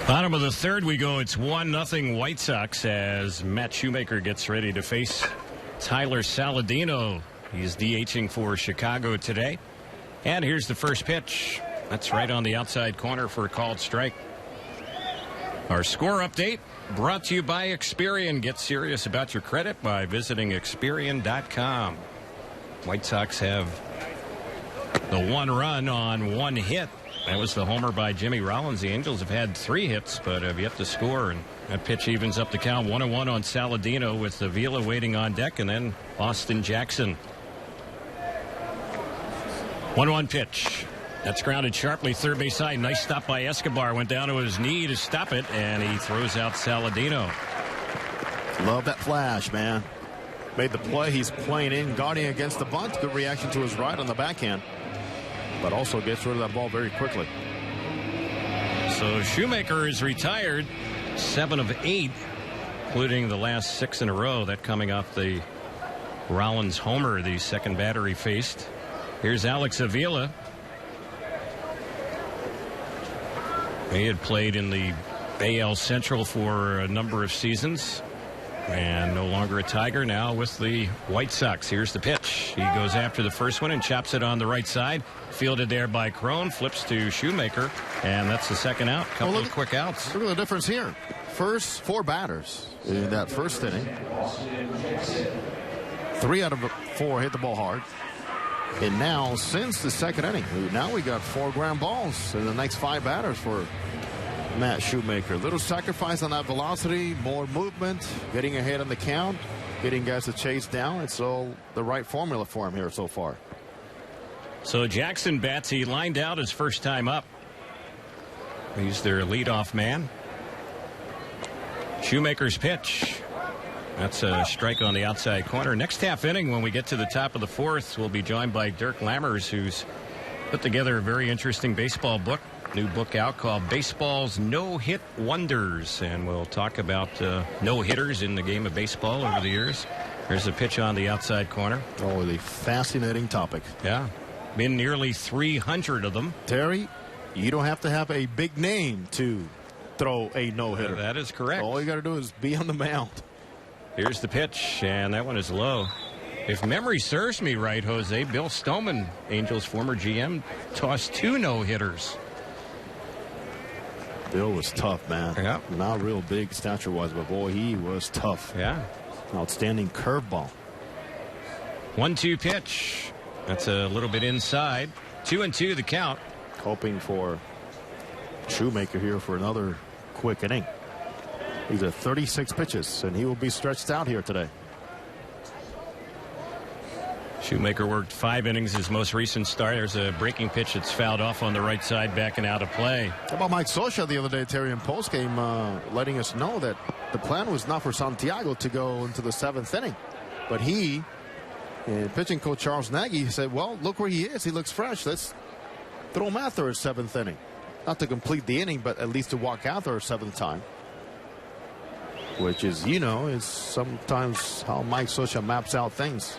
Bottom of the third we go. It's 1-0 White Sox as Matt Shoemaker gets ready to face Tyler Saladino. He's DHing for Chicago today. And here's the first pitch. That's right on the outside corner for a called strike. Our score update brought to you by Experian. Get serious about your credit by visiting Experian.com. White Sox have the 1 run on 1 hit. That was the homer by Jimmy Rollins. The Angels have had 3 hits, but have yet to score. And that pitch evens up the count. 1-1 on Saladino with Avila waiting on deck, and then Austin Jackson. 1-1 pitch. That's grounded sharply third base side. Nice stop by Escobar. Went down to his knee to stop it, and he throws out Saladino.
Love that flash, man. Made the play. He's playing in, guarding against the bunt. Good reaction to his right on the backhand. But also gets rid of that ball very quickly.
So Shoemaker is retired, 7 of 8, including the last 6 in a row. That coming off the Rollins homer, the second batter he faced. Here's Alex Avila. He had played in the AL Central for a number of seasons. And no longer a Tiger, now with the White Sox. Here's the pitch. He goes after the first one and chops it on the right side. Fielded there by Crone. Flips to Shoemaker. And that's the second out. Couple of quick outs.
Look at the difference here. First 4 batters in that first inning. 3 out of 4 hit the ball hard. And now, since the second inning, now we got 4 ground balls in the next 5 batters for Matt Shoemaker. Little sacrifice on that velocity, more movement, getting ahead on the count, getting guys to chase down. It's all the right formula for him here so far.
So Jackson bats. He lined out his first time up. He's their leadoff man. Shoemaker's pitch. That's a strike on the outside corner. Next half inning, when we get to the top of the 4th, we'll be joined by Dirk Lammers, who's put together a very interesting baseball book. New book out called Baseball's No-Hit Wonders. And we'll talk about no-hitters in the game of baseball over the years. There's a pitch on the outside corner.
Oh, the fascinating topic.
Yeah. Been nearly 300 of them.
Terry, you don't have to have a big name to throw a no-hitter.
That is correct.
All you got to do is be on the mound.
Here's the pitch, and that one is low. If memory serves me right, Jose, Bill Stoneman, Angels' former GM, tossed 2 no-hitters.
Bill was tough, man.
Yeah.
Not real big stature-wise, but boy, he was tough.
Yeah.
Outstanding curveball.
1-2 pitch. That's a little bit inside. 2-2 the count.
Hoping for Shoemaker here for another quick inning. He's at 36 pitches, and he will be stretched out here today.
Shoemaker worked 5 innings his most recent start. There's a breaking pitch that's fouled off on the right side, backing out of play.
How about Mike Scioscia the other day, Terry, in postgame, letting us know that the plan was not for Santiago to go into the 7th inning. But he, and pitching coach Charles Nagy, said, well, look where he is. He looks fresh. Let's throw him out there at 7th inning. Not to complete the inning, but at least to walk out there a 7th time. Which is, you know, is sometimes how Mike Scioscia maps out things.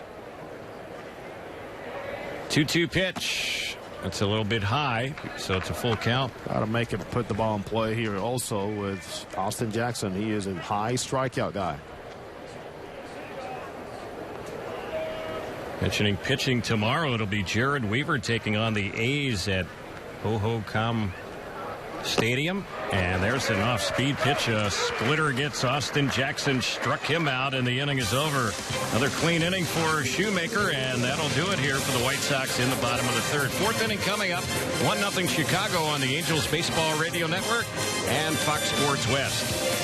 2-2 pitch. That's a little bit high, so it's a full count.
Got to make him put the ball in play here also with Austin Jackson. He is a high strikeout guy.
Mentioning pitching tomorrow, it'll be Jared Weaver taking on the A's at Ho-Ho-Kam Stadium. And there's an off-speed pitch. A splitter gets Austin Jackson. Struck him out, and the inning is over. Another clean inning for Shoemaker, and that'll do it here for the White Sox in the bottom of the 3rd. 4th inning coming up. 1-0 Chicago on the Angels Baseball Radio Network and Fox Sports West.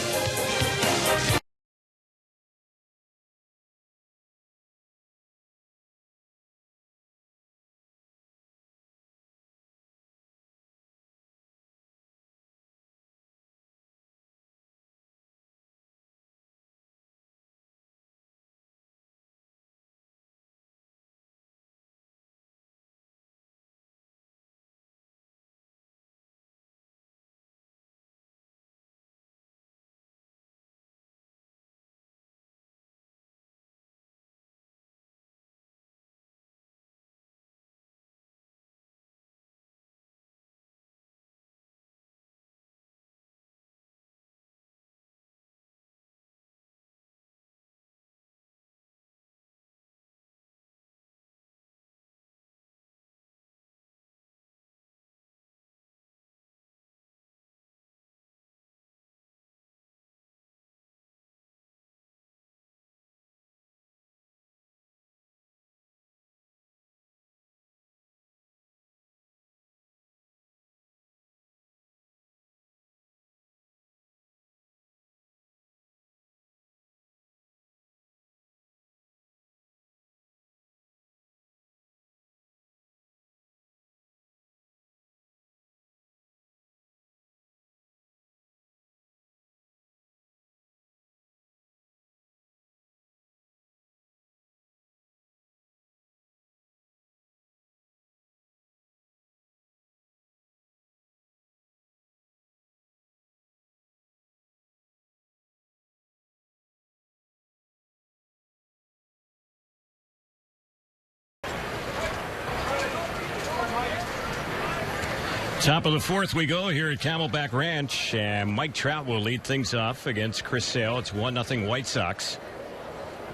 Top of the fourth we go here at Camelback Ranch, and Mike Trout will lead things off against Chris Sale. It's 1-0 White Sox.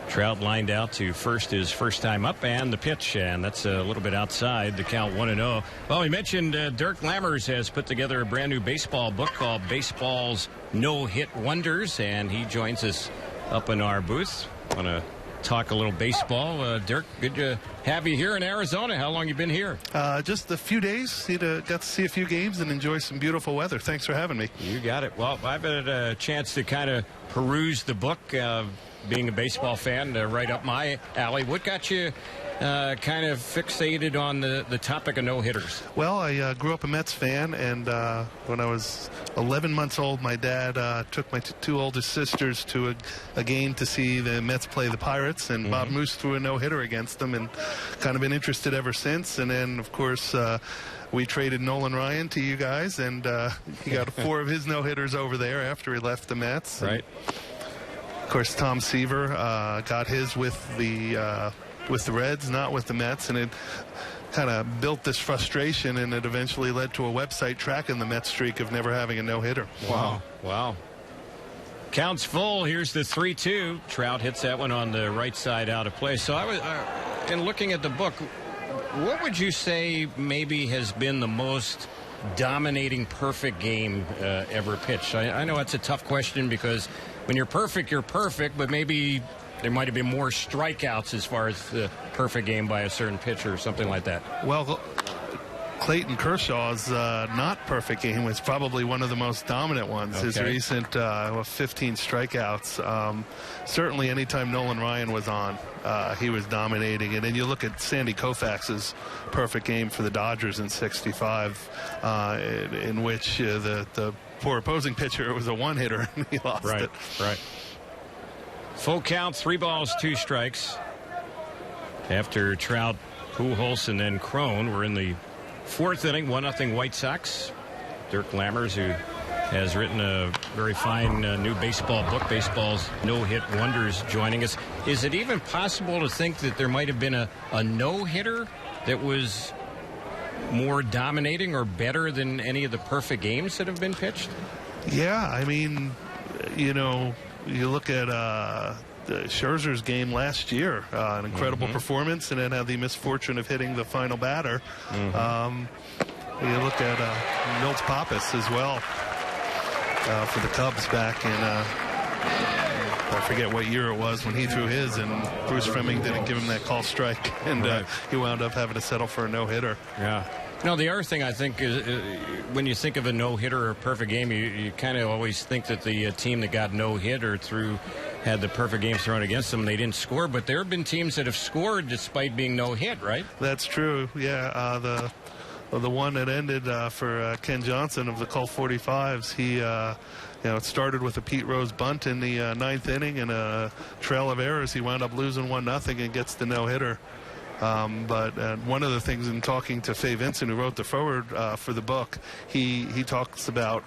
Trout lined out to first his first time up, and the pitch, and that's a little bit outside the count, 1-0. Well, we mentioned Dirk Lammers has put together a brand new baseball book called Baseball's No-Hit Wonders, and he joins us up in our booth. Want to talk a little baseball. Dirk, good to have you here in Arizona. How long you been here?
Just a few days. Got to see a few games and enjoy some beautiful weather. Thanks for having me.
You got it. Well, I've had a chance to kind of peruse the book, being a baseball fan, right up my alley. What got you kind of fixated on the topic of no-hitters?
Well, I grew up a Mets fan, and when I was 11 months old, my dad took my two oldest sisters to a game to see the Mets play the Pirates, and Bob Moose threw a no-hitter against them, and kind of been interested ever since. And then, of course, we traded Nolan Ryan to you guys, and he got 4 of his no-hitters over there after he left the Mets.
Right.
Of course, Tom Seaver got his with the Reds, not with the Mets, and it kind of built this frustration, and it eventually led to a website tracking the Mets streak of never having a no-hitter.
Wow. Count's full. Here's the 3-2. Trout hits that one on the right side out of play. So I was, in looking at the book, what would you say maybe has been the most dominating perfect game ever pitched? I know that's a tough question because when you're perfect, but maybe there might have been more strikeouts as far as the perfect game by a certain pitcher or something like that.
Well, Clayton Kershaw's not perfect game was probably one of the most dominant ones. Okay. His recent 15 strikeouts. Certainly anytime Nolan Ryan was on, he was dominating. And then you look at Sandy Koufax's perfect game for the Dodgers in '65, in which the poor opposing pitcher was a one-hitter and he lost it.
Right. Full count, 3 balls, 2 strikes. After Trout, Pujols, and then Crone, we're in the 4th inning, 1-0 White Sox. Dirk Lammers, who has written a very fine new baseball book, Baseball's No-Hit Wonders, joining us. Is it even possible to think that there might have been a no-hitter that was more dominating or better than any of the perfect games that have been pitched?
Yeah, I mean, you look at Scherzer's game last year, an incredible performance, and then had the misfortune of hitting the final batter. You look at Milt Pappas as well for the Cubs back in, I forget what year it was when he threw his, and Bruce Fleming didn't give him that call strike, and he wound up having to settle for a no-hitter.
Yeah. No, the other thing I think is when you think of a no-hitter or a perfect game, you kind of always think that the team that got no-hit or had the perfect game thrown against them, they didn't score. But there have been teams that have scored despite being no-hit, right?
That's true. Yeah, the one that ended for Ken Johnson of the Colt 45s, he it started with a Pete Rose bunt in the 9th inning and a trail of errors. He wound up losing 1-0 and gets the no-hitter. But one of the things in talking to Fay Vincent, who wrote the foreword for the book, he talks about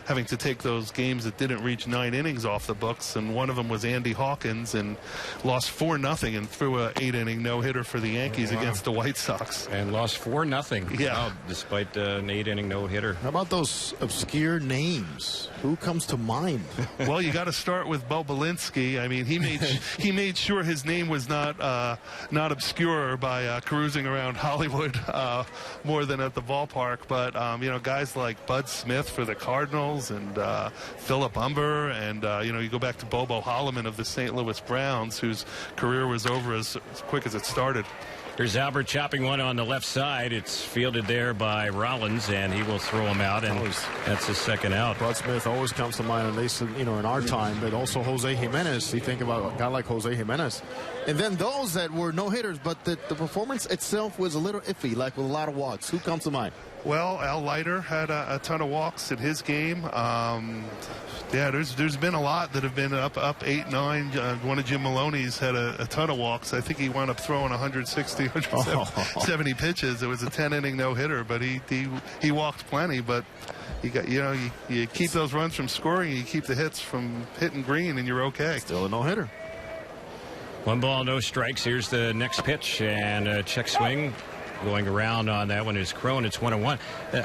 having to take those games that didn't reach 9 innings off the books, and one of them was Andy Hawkins, and lost 4-0 and threw a 8-inning no-hitter for the Yankees against the White Sox.
And lost 4-0.
Yeah.
Wow, despite an 8-inning no-hitter.
How about those obscure names? Who comes to mind?
Well, you got to start with Bo Belinsky. I mean, he made sure his name was not obscure by cruising around Hollywood more than at the ballpark. But guys like Bud Smith for the Cardinals and Philip Humber, and you go back to Bobo Holloman of the St. Louis Browns, whose career was over as quick as it started.
Here's Albert chopping one on the left side. It's fielded there by Rollins, and he will throw him out, and that's his second out.
Bud Smith always comes to mind, at least in our time, but also Jose Jimenez. You think about a guy like Jose Jimenez.
And then those that were no-hitters, but the performance itself was a little iffy, like with a lot of walks. Who comes to mind?
Well, Al Leiter had a ton of walks in his game. There's been a lot that have been up 8-9. One of Jim Maloney's had a ton of walks. I think he wound up throwing 160, 170 pitches. It was a 10-inning no-hitter, but he walked plenty. But you keep those runs from scoring, you keep the hits from hitting green, and you're okay.
Still a no-hitter.
1 ball, no strikes. Here's the next pitch, and a check swing. going around on that one is Crone. It's 1-1.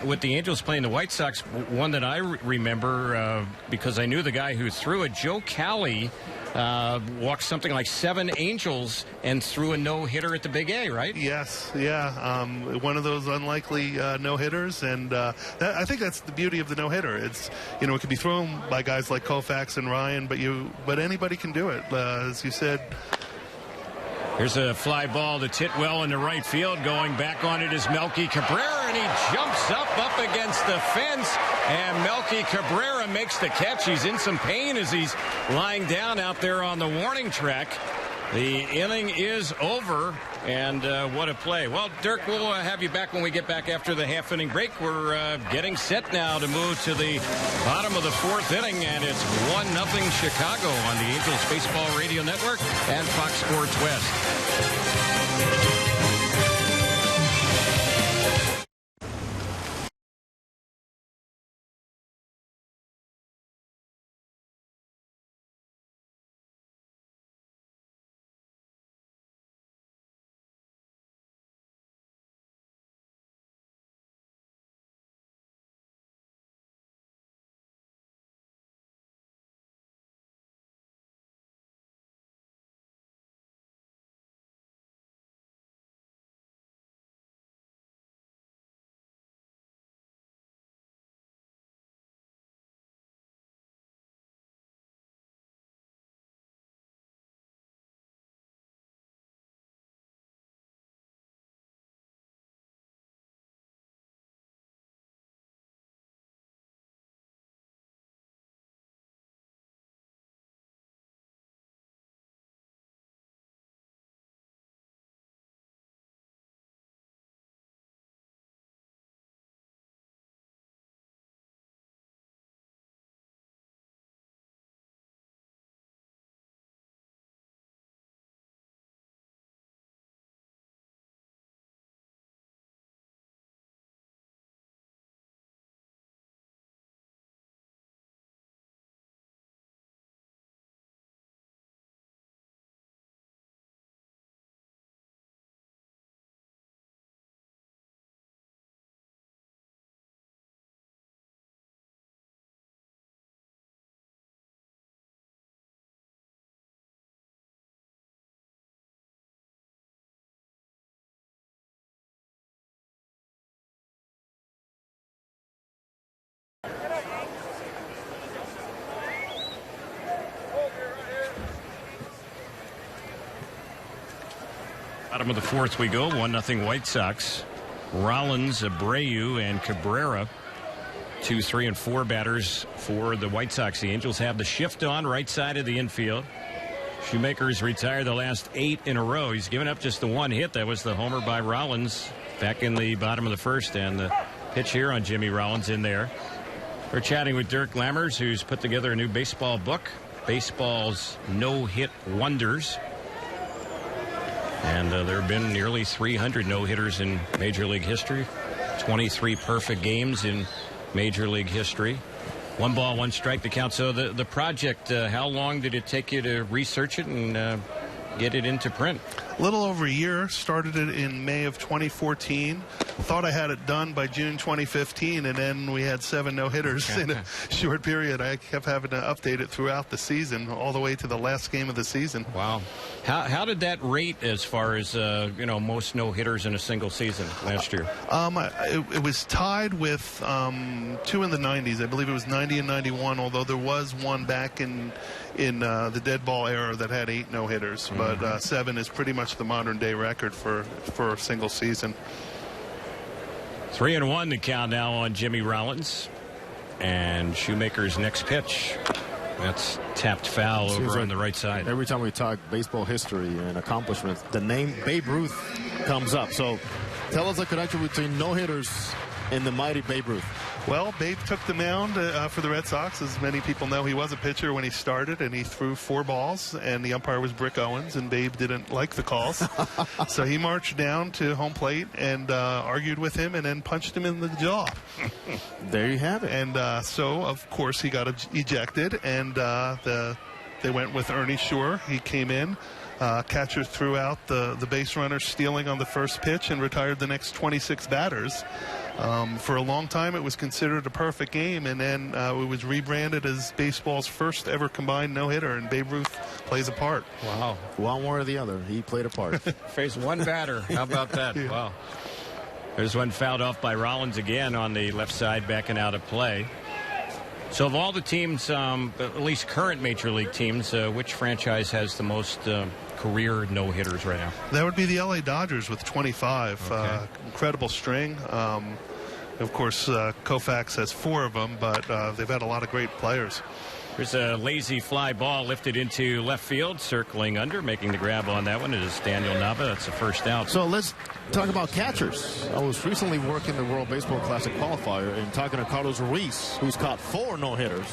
With the Angels playing the White Sox, one that I remember because I knew the guy who threw it, Joe Cowley, walked something like 7 Angels and threw a no-hitter at the Big A, right?
Yes, yeah. One of those unlikely no-hitters, and I think that's the beauty of the no-hitter. It's, it can be thrown by guys like Koufax and Ryan, but anybody can do it, as you said.
Here's a fly ball that's hit well into right field. Going back on it is Melky Cabrera, and he jumps up against the fence, and Melky Cabrera makes the catch. He's in some pain as he's lying down out there on the warning track. The inning is over, and what a play. Well, Dirk, we'll have you back when we get back after the half-inning break. We're getting set now to move to the bottom of the 4th inning, and it's 1-0 Chicago on the Angels Baseball Radio Network and Fox Sports West. Bottom of the 4th we go. 1-0 White Sox. Rollins, Abreu, and Cabrera. 2, 3, and 4 batters for the White Sox. The Angels have the shift on right side of the infield. Shoemaker's retired the last 8 in a row. He's given up just the 1 hit. That was the homer by Rollins back in the bottom of the 1st. And the pitch here on Jimmy Rollins in there. We're chatting with Dirk Lammers, who's put together a new baseball book, Baseball's No-Hit Wonders. And there have been nearly 300 no-hitters in Major League history, 23 perfect games in Major League history. 1 ball, 1 strike to count. So the project, how long did it take you to research it and get it into print?
A little over a year. Started it in May of 2014. Thought I had it done by June 2015, and then we had 7 no-hitters in a short period. I kept having to update it throughout the season, all the way to the last game of the season.
Wow. How did that rate as far as, most no-hitters in a single season last year?
It was tied with 2 in the 90s. I believe it was 90 and 91, although there was one back in the dead ball era that had 8 no-hitters. Mm-hmm. But 7 is pretty much the modern-day record for a single season.
3-1 to count now on Jimmy Rollins. And Shoemaker's next pitch. That's tapped foul over on the right side.
Every time we talk baseball history and accomplishments, the name Babe Ruth comes up. So tell us the connection between no-hitters and the mighty Babe Ruth.
Well, Babe took the mound for the Red Sox. As many people know, he was a pitcher when he started, and he threw 4 balls, and the umpire was Brick Owens, and Babe didn't like the calls. So he marched down to home plate and argued with him and then punched him in the jaw.
There you have it.
And so, of course, he got ejected, and they went with Ernie Shore. He came in. Catcher threw out the base runner stealing on the first pitch and retired the next 26 batters. For a long time, it was considered a perfect game, and then it was rebranded as baseball's first ever combined no-hitter, and Babe Ruth plays a part.
Wow.
One way or the other, he played a part.
Faced one batter. How about that?
Yeah.
Wow. There's one fouled off by Rollins again on the left side, backing out of play. So of all the teams, at least current Major League teams, which franchise has the most career no-hitters right now?
That would be the LA Dodgers with 25.
Okay.
Incredible string. Of course, Koufax has 4 of them, but they've had a lot of great players.
There's a lazy fly ball lifted into left field, circling under, making the grab on that one is Daniel Nava. That's the first out.
So let's talk about catchers. I was recently working the World Baseball Classic qualifier and talking to Carlos Ruiz, who's caught 4 no-hitters,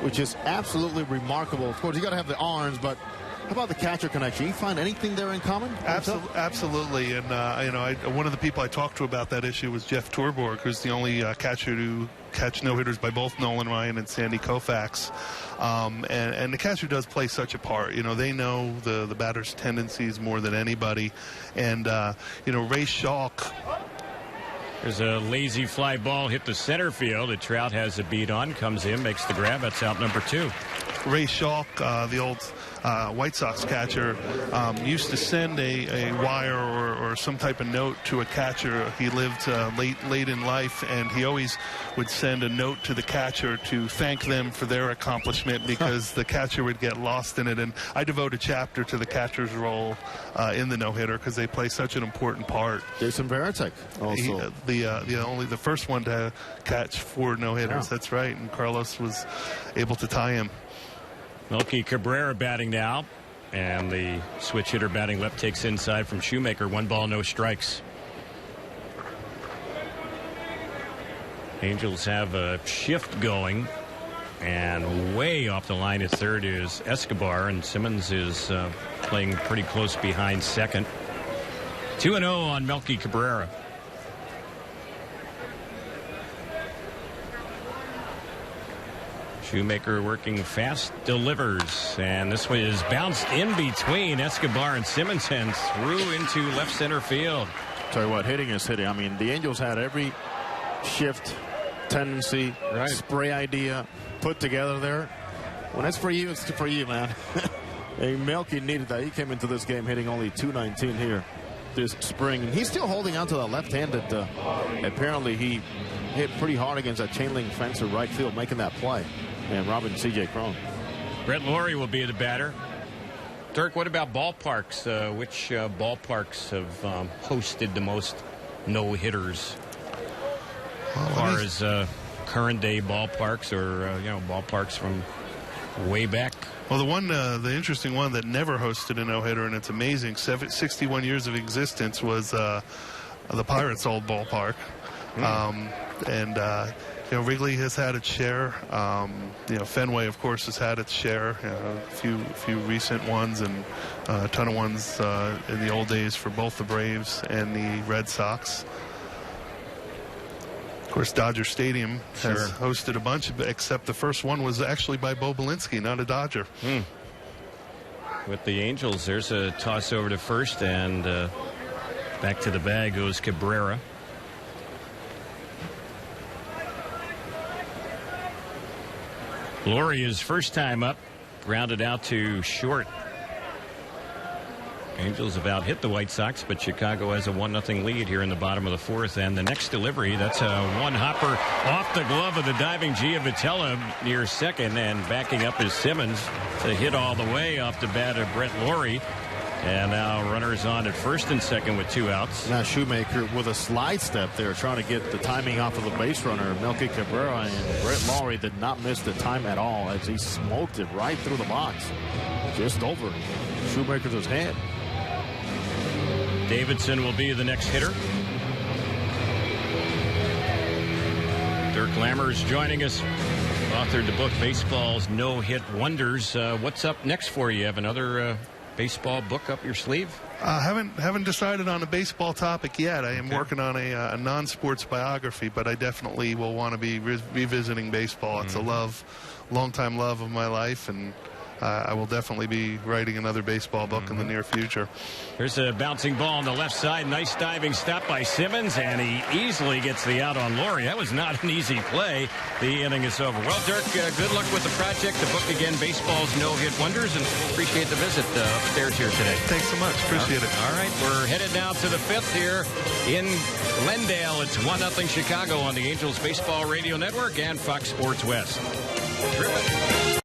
which is absolutely remarkable. Of course, you got to have the arms, but how about the catcher connection? You find anything there in common?
Absolutely. And, one of the people I talked to about that issue was Jeff Torborg, who's the only catcher to catch no-hitters by both Nolan Ryan and Sandy Koufax. And the catcher does play such a part. They know the batter's tendencies more than anybody. And, Ray Schalk.
There's a lazy fly ball hit the center field. The Trout has a beat on, comes in, makes the grab. That's out number 2.
Ray Schalk, the old White Sox catcher, used to send a wire or some type of note to a catcher. He lived late in life, and he always would send a note to the catcher to thank them for their accomplishment, because the catcher would get lost in it. And I devote a chapter to the catcher's role in the no-hitter, because they play such an important part.
Jason Varitek also.
The first one to catch 4 no-hitters.
Yeah.
That's right, and Carlos was able to tie him.
Melky Cabrera batting now, and the switch hitter batting left takes inside from Shoemaker. 1 ball, no strikes. Angels have a shift going, and way off the line at third is Escobar, and Simmons is playing pretty close behind second. 2-0 on Melky Cabrera. Shoemaker working fast, delivers, and this one is bounced in between Escobar and Simmons and through into left center field.
Tell you what, hitting is hitting. I mean, the Angels had every shift tendency, spray idea put together there. When it's for you, it's for you, man. Melky needed that. He came into this game hitting only .219 here this spring, and he's still holding on to that left-handed. Apparently, he hit pretty hard against that chain link fence to right field, making that play. And Robin C.J. Crone.
Brett Laurie will be the batter. Dirk, what about ballparks? Which ballparks have hosted the most no-hitters? As far as current day ballparks, or ballparks from way back?
Well, the interesting one that never hosted a no-hitter, and it's amazing, 61 years of existence, was the Pirates' old ballpark. Wrigley has had its share. Fenway, of course, has had its share. A few recent ones, and a ton of ones in the old days for both the Braves and the Red Sox. Of course, Dodger Stadium has hosted a bunch, except the first one was actually by Bo Belinsky, not a Dodger.
With the Angels, there's a toss over to first, and back to the bag goes Cabrera. Laurie is first time up, grounded out to short. Angels have out hit the White Sox, but Chicago has a 1-0 lead here in the bottom of the 4th. And the next delivery, that's a one-hopper off the glove of the diving Giavotella near second, and backing up is Simmons to hit all the way off the bat of Brett Laurie. And now runners on at first and second with 2 outs.
Now Shoemaker with a slide step there, trying to get the timing off of the base runner, Melky Cabrera, and Brett Laurie did not miss the time at all as he smoked it right through the box. Just over Shoemaker's head.
Davidson will be the next hitter. Dirk Lammers joining us. Authored the book Baseball's No-Hit Wonders. What's up next for you? Have another baseball book up your sleeve?
Haven't decided on a baseball topic yet. I am working on a non-sports biography, but I definitely will want to be revisiting baseball. It's a longtime love of my life, and I will definitely be writing another baseball book in the near future.
Here's a bouncing ball on the left side. Nice diving stop by Simmons, and he easily gets the out on Laurie. That was not an easy play. The inning is over. Well, Dirk, good luck with the project. The book again, Baseball's No-Hit Wonders, and appreciate the visit upstairs here today.
Thanks so much. Appreciate it.
All right, we're headed now to the fifth here in Glendale. It's 1-0 Chicago on the Angels Baseball Radio Network and Fox Sports West. Terrific.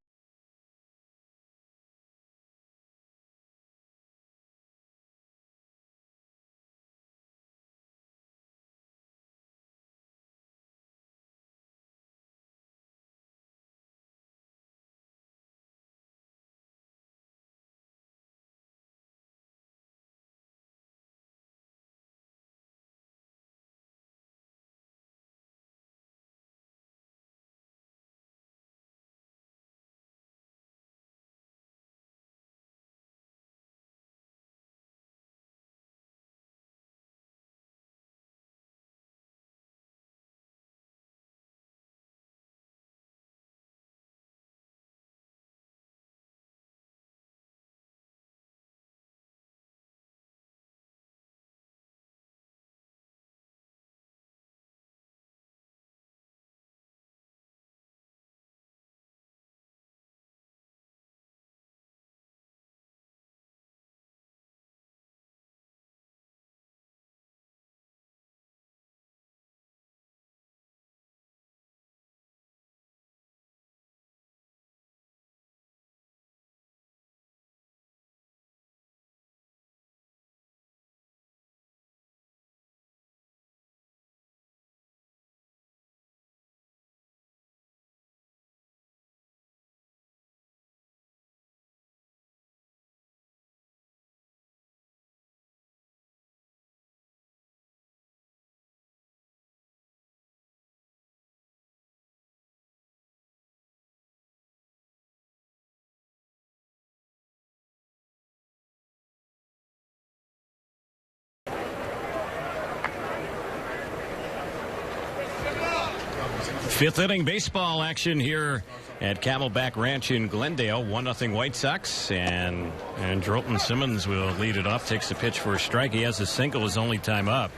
Fifth inning baseball action here at Camelback Ranch in Glendale. 1-0 White Sox, and Andrelton Simmons will lead it off. Takes the pitch for a strike. He has a single his only time up.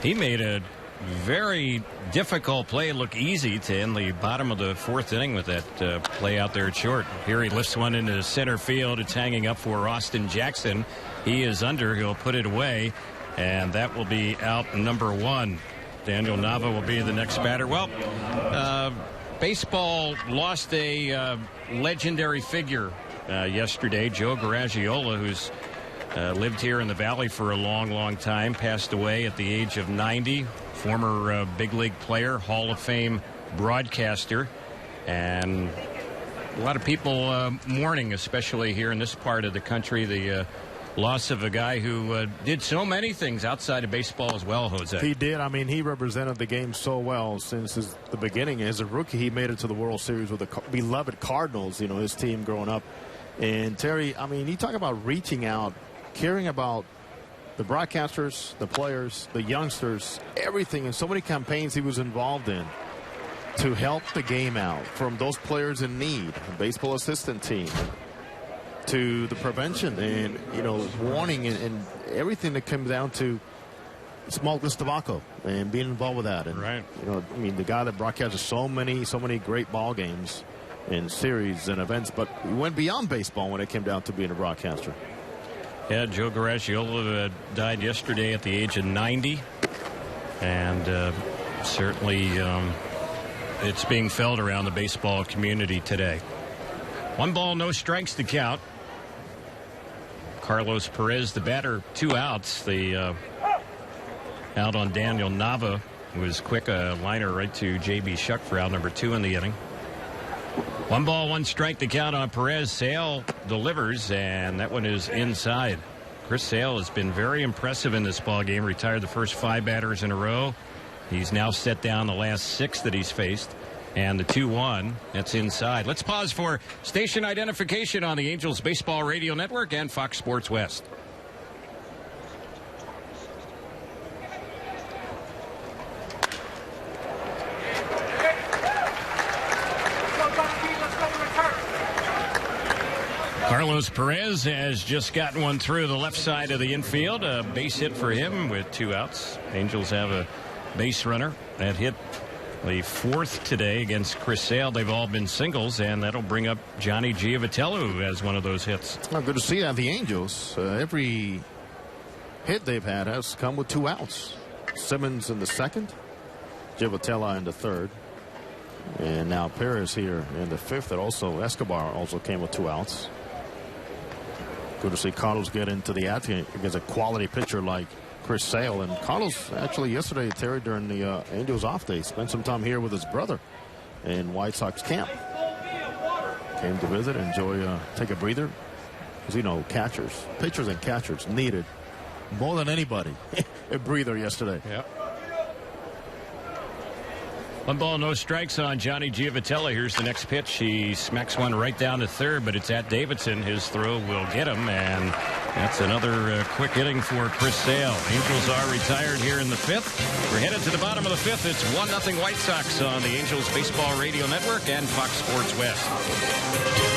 He made a very difficult play look easy to end the bottom of the fourth inning with that play out there at short. Here he lifts one into center field. It's hanging up for Austin Jackson. He is under. He'll put it away, and that will be out number one. Daniel Nava will be the next batter. Well, baseball lost a legendary figure yesterday. Joe Garagiola, who's lived here in the Valley for a long, long time, passed away at the age of 90. Former big league player, Hall of Fame broadcaster, and a lot of people mourning, especially here in this part of the country, the loss of a guy who did so many things outside of baseball as well, Jose.
He did. I mean, he represented the game so well since the beginning. As a rookie, he made it to the World Series with the beloved Cardinals, you know, his team growing up. And Terry, I mean, you talk about reaching out, caring about the broadcasters, the players, the youngsters, everything, and so many campaigns he was involved in to help the game out, from those players in need, the baseball assistant team, to the prevention and, you know, warning and everything that comes down to smokeless tobacco and being involved with that. And,
right.
You know, I mean, the guy that broadcasted so many great ball games and series and events, but we went beyond baseball when it came down to being a broadcaster.
Yeah, Joe Garagiola died yesterday at the age of 90, and certainly it's being felt around the baseball community today. 1 ball, no strikes to count. Carlos Perez, the batter, 2 outs. The out on Daniel Nava was quick, a liner right to J.B. Shuck for out number 2 in the inning. 1 ball, 1 strike to count on Perez. Sale delivers, and that one is inside. Chris Sale has been very impressive in this ball game. Retired the first 5 batters in a row. He's now set down the last 6 that he's faced. And the 2-1, that's inside. Let's pause for station identification on the Angels Baseball Radio Network and Fox Sports West. Carlos Perez has just gotten one through the left side of the infield. A base hit for him with 2 outs. Angels have a base runner that hit the 4th today against Chris Sale. They've all been singles, and that'll bring up Johnny Giavitello, who has one of those hits.
Oh, good to see that. The Angels, every hit they've had has come with 2 outs. Simmons in the 2nd, Giavitello in the 3rd, and now Perez here in the 5th. That also Escobar also came with 2 outs. Good to see Carlos get into the action against a quality pitcher like Chris Sale. And Carlos actually yesterday, Terry, during the Angels off day, spent some time here with his brother in White Sox camp. Came to visit, enjoy, take a breather. Because, you know, pitchers and catchers needed more than anybody a breather yesterday.
Yep. 1 ball, no strikes on Johnny Giavitello. Here's the next pitch. He smacks one right down to 3rd, but it's at Davidson. His throw will get him, and that's another quick inning for Chris Sale. Angels are retired here in the 5th. We're headed to the bottom of the 5th. It's 1-0 White Sox on the Angels Baseball Radio Network and Fox Sports West.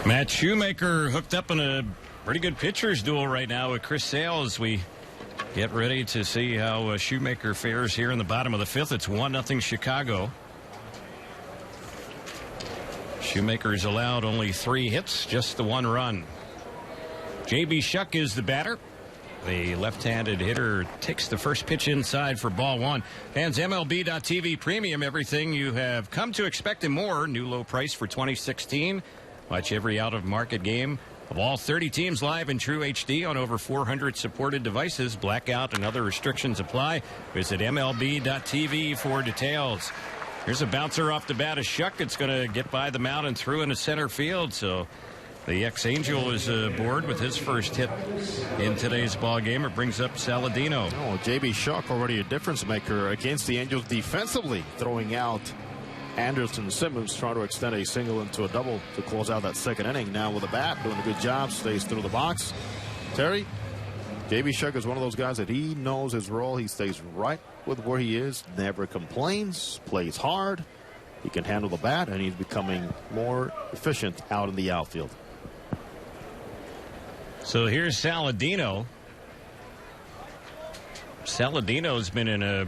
Matt Shoemaker hooked up in a pretty good pitcher's duel right now with Chris Sale as we get ready to see how Shoemaker fares here in the bottom of the 5th. It's 1-0 Chicago. Shoemaker's allowed only 3 hits, just the 1 run. J.B. Shuck is the batter. The left-handed hitter takes the first pitch inside for ball 1. Fans, MLB.TV Premium, everything you have come to expect and more. New low price for 2016. Watch every out-of-market game of all 30 teams live in true HD on over 400 supported devices. Blackout and other restrictions apply. Visit MLB.TV for details. Here's a bouncer off the bat of Shuck. It's going to get by the mound and through into center field. So the ex-Angel is aboard with his first hit in today's ball game. It brings up Saladino.
Oh, J.B. Shuck already a difference maker against the Angels defensively, throwing out Anderson Simmons, trying to extend a single into a double to close out that 2nd inning. Now with a bat, doing a good job, stays through the box. Terry, J.B. Shuck is one of those guys that he knows his role. He stays right with where he is, never complains, plays hard. He can handle the bat, and he's becoming more efficient out in the outfield.
So here's Saladino. Saladino's been in a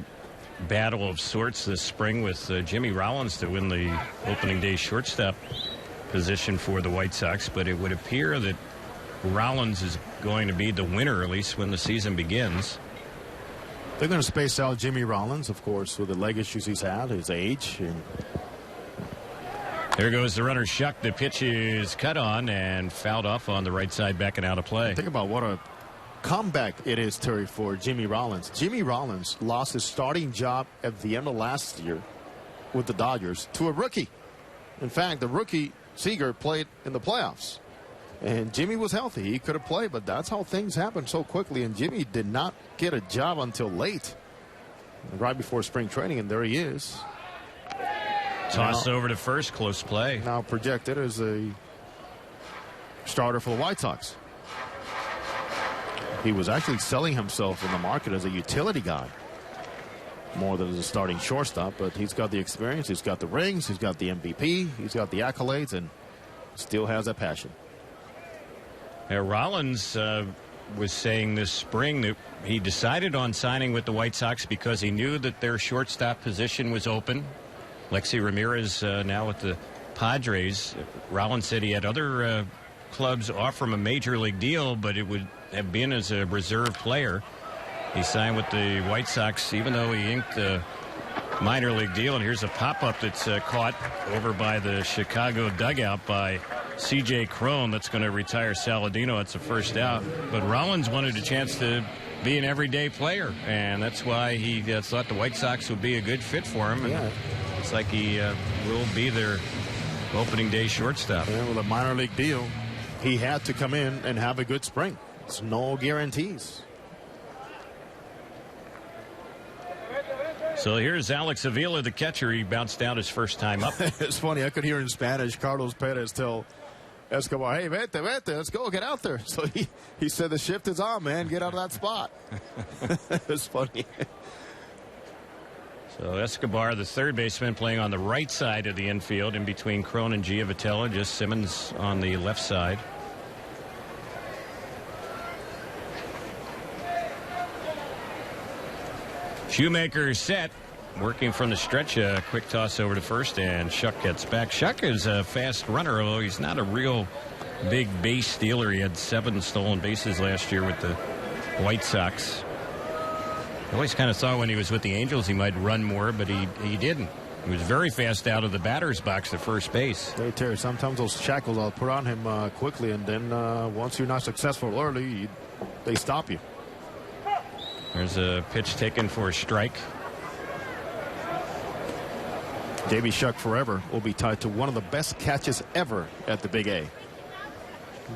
battle of sorts this spring with Jimmy Rollins to win the opening day shortstop position for the White Sox, but it would appear that Rollins is going to be the winner, at least when the season begins.
They're going to space out Jimmy Rollins, of course, with the leg issues he's had, his age. And
There goes the runner Shuck. The pitch is cut on and fouled off on the right side, backing out of play.
Think about what a comeback it is, Terry, for Jimmy Rollins. Jimmy Rollins lost his starting job at the end of last year with the Dodgers to a rookie. In fact, the rookie Seager played in the playoffs. And Jimmy was healthy. He could have played, but that's how things happen so quickly. And Jimmy did not get a job until late, right before spring training, and there he is.
Toss over to first, close play.
Now projected as a starter for the White Sox. He was actually selling himself in the market as a utility guy more than as a starting shortstop, but he's got the experience, he's got the rings, he's got the MVP, he's got the accolades, and still has that passion.
Rollins was saying this spring that he decided on signing with the White Sox because he knew that their shortstop position was open. Lexi Ramirez now with the Padres. Rollins said he had other clubs offer him a major league deal, but it would have been as a reserve player. He signed with the White Sox even though he inked a minor league deal. And here's a pop-up that's caught over by the Chicago dugout by C.J. Cron. That's going to retire Saladino. That's the first out. But Rollins wanted a chance to be an everyday player, and that's why he thought the White Sox would be a good fit for him. And it's like he will be their opening day shortstop.
And with a minor league deal, he had to come in and have a good spring. It's no guarantees.
So here's Alex Avila, the catcher. He bounced out his first time up.
It's funny. I could hear in Spanish Carlos Perez tell Escobar, hey, vete, let's go, get out there. So he said the shift is on, man. Get out of that spot. It's funny.
So Escobar, the third baseman, playing on the right side of the infield in between Cron and Giavotella. Just Simmons on the left side. Shoemaker set, working from the stretch. A quick toss over to first, and Shuck gets back. Shuck is a fast runner, although he's not a real big base stealer. He had 7 stolen bases last year with the White Sox. I always kind of thought when he was with the Angels he might run more, but he didn't. He was very fast out of the batter's box at first base.
Hey, Terry, sometimes those shackles I'll put on him quickly, and then once you're not successful early, they stop you.
There's a pitch taken for a strike.
J.B. Shuck forever will be tied to one of the best catches ever at the Big A.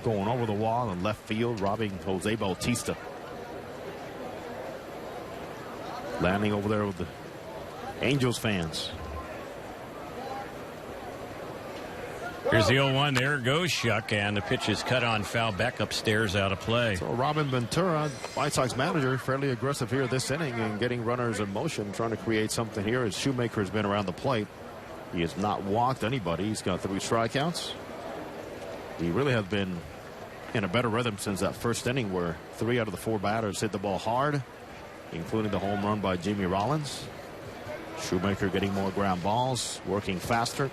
Going over the wall in left field, robbing Jose Bautista. Landing over there with the Angels fans.
Here's the 0-1. There goes Shuck, and the pitch is cut on foul back upstairs out of play.
So Robin Ventura, White Sox manager, fairly aggressive here this inning and getting runners in motion, trying to create something here as Shoemaker has been around the plate. He has not walked anybody. He's got 3 strikeouts. He really has been in a better rhythm since that first inning where 3 out of the 4 batters hit the ball hard, including the home run by Jimmy Rollins. Shoemaker getting more ground balls, working faster.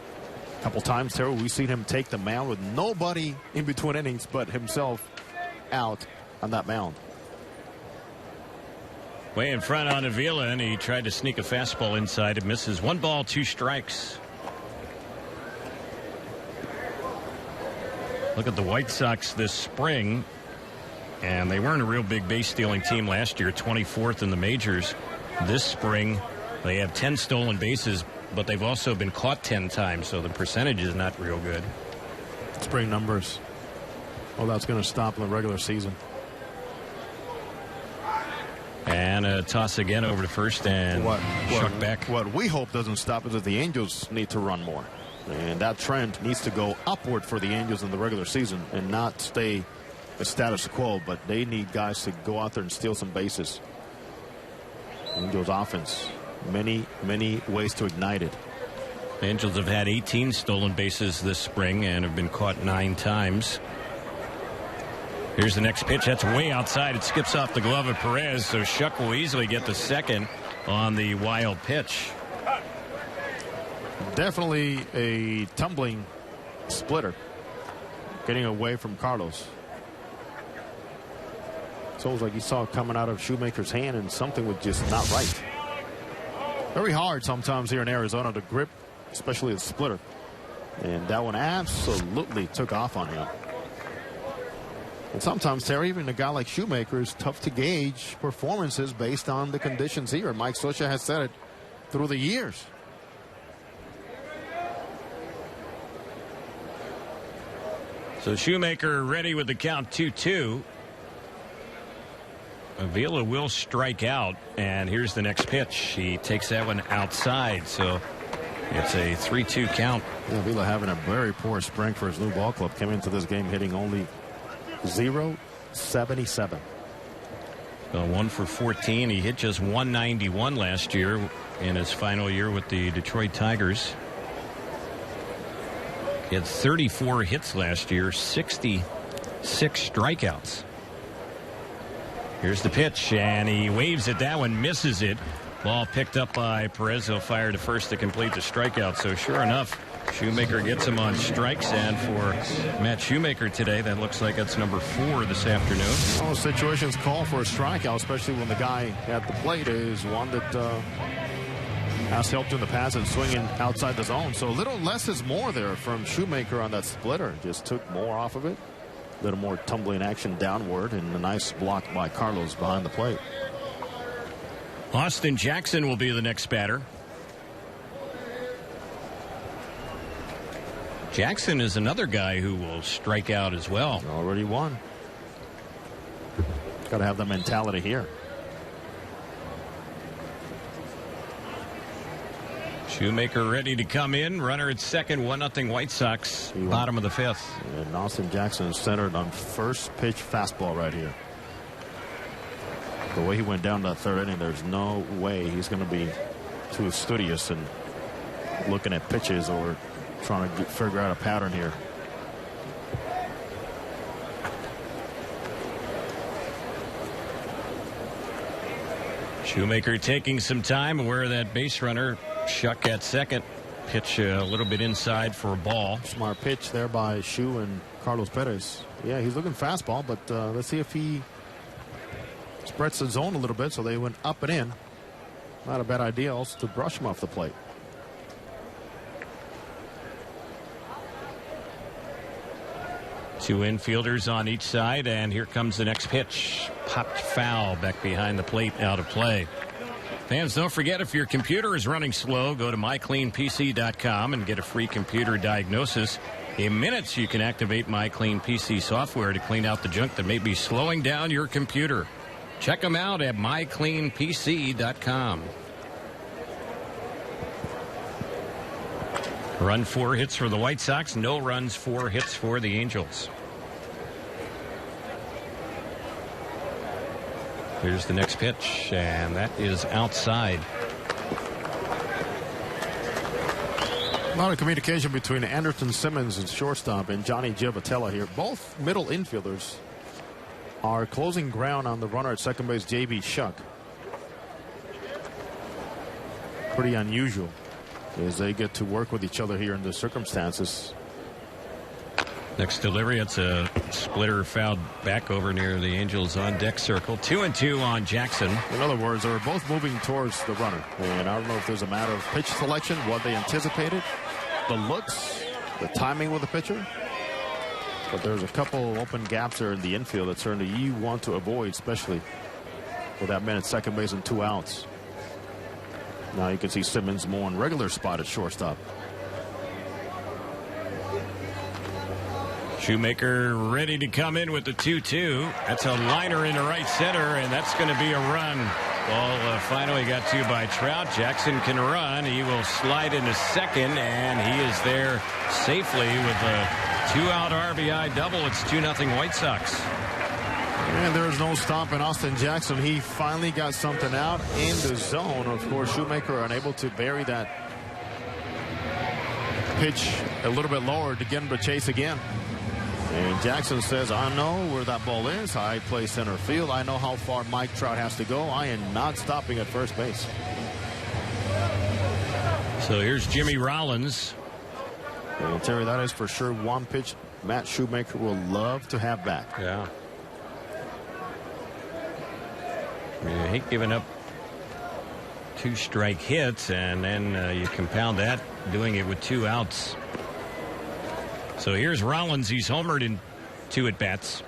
A couple times, Terry, we've seen him take the mound with nobody in between innings but himself out on that mound.
Way in front on Avila, and he tried to sneak a fastball inside. It misses. 1 ball, 2 strikes. Look at the White Sox this spring, and they weren't a real big base stealing team last year, 24th in the majors. This spring, they have 10 stolen bases, but they've also been caught 10 times, so the percentage is not real good.
Spring numbers. Well, that's going to stop in the regular season.
And a toss again over to first, and Shuck back.
What we hope doesn't stop is that the Angels need to run more. And that trend needs to go upward for the Angels in the regular season and not stay the status quo, but they need guys to go out there and steal some bases. Angels offense. Many ways to ignite it.
The Angels have had 18 stolen bases this spring and have been caught 9 times. Here's the next pitch. That's way outside. It skips off the glove of Perez, so Shuck will easily get the second on the wild pitch.
Definitely a tumbling splitter. Getting away from Carlos. It's almost like you saw it coming out of Shoemaker's hand and something was just not right. Very hard sometimes here in Arizona to grip, especially a splitter. And that one absolutely took off on him. And sometimes, Terry, even a guy like Shoemaker is tough to gauge performances based on the conditions here. Mike Scioscia has said it through the years.
So Shoemaker ready with the count 2-2. Avila will strike out, and here's the next pitch. He takes that one outside, so it's a 3-2 count.
Yeah, Avila having a very poor spring for his new ball club. Came into this game hitting only .077.
1 for 14. He hit just 191 last year in his final year with the Detroit Tigers. He had 34 hits last year, 66 strikeouts. Here's the pitch, and he waves at that one, misses it. Ball picked up by Perez. He'll fire to first to complete the strikeout. So sure enough, Shoemaker gets him on strikes, and for Matt Shoemaker today, that looks like it's number 4 this afternoon.
Well, situations call for a strikeout, especially when the guy at the plate is one that has helped in the past and swinging outside the zone. So a little less is more there from Shoemaker on that splitter. Just took more off of it. A little more tumbling action downward, and a nice block by Carlos behind the plate.
Austin Jackson will be the next batter. Jackson is another guy who will strike out as well.
Already won. Got to have the mentality here.
Shoemaker ready to come in. Runner at second. 1-0 White Sox. Bottom of the 5th.
And Austin Jackson is centered on first pitch fastball right here. The way he went down that third inning, there's no way he's going to be too studious and looking at pitches or trying to figure out a pattern here.
Shoemaker taking some time where that base runner Shuck at second. Pitch a little bit inside for a ball.
Smart pitch there by Shu and Carlos Perez. Yeah, he's looking fastball, but let's see if he spreads the zone a little bit so they went up and in. Not a bad idea also to brush him off the plate.
Two infielders on each side, and here comes the next pitch. Popped foul back behind the plate, out of play. Fans, don't forget, if your computer is running slow, go to mycleanpc.com and get a free computer diagnosis. In minutes, you can activate MyCleanPC software to clean out the junk that may be slowing down your computer. Check them out at mycleanpc.com. Run 4 hits for the White Sox. No runs, 4 hits for the Angels. Here's the next pitch, and that is outside.
A lot of communication between Anderson Simmons and shortstop and Johnny Giavotella here. Both middle infielders are closing ground on the runner at second base, J.B. Shuck. Pretty unusual as they get to work with each other here in the circumstances.
Next delivery, it's a splitter fouled back over near the Angels on deck circle. 2-2 on Jackson.
In other words, they're both moving towards the runner. And I don't know if there's a matter of pitch selection, what they anticipated, the looks, the timing with the pitcher. But there's a couple open gaps there in the infield that certainly you want to avoid, especially with that man at second base and 2 outs. Now you can see Simmons more in regular spot at shortstop.
Shoemaker ready to come in with the 2-2. That's a liner into right center, and that's going to be a run. Ball finally got to by Trout. Jackson can run. He will slide into second, and he is there safely with a 2-out RBI double. It's 2-0 White Sox.
And there's no stopping Austin Jackson. He finally got something out in the zone. Of course, Shoemaker unable to bury that pitch a little bit lower to get him to chase again. And Jackson says, I know where that ball is. I play center field. I know how far Mike Trout has to go. I am not stopping at first base.
So here's Jimmy Rollins.
And Terry, that is for sure one pitch Matt Shoemaker will love to have back.
Yeah. You hate giving up 2 strike hits, and then you compound that doing it with 2 outs. So here's Rollins. He's homered in 2 at-bats.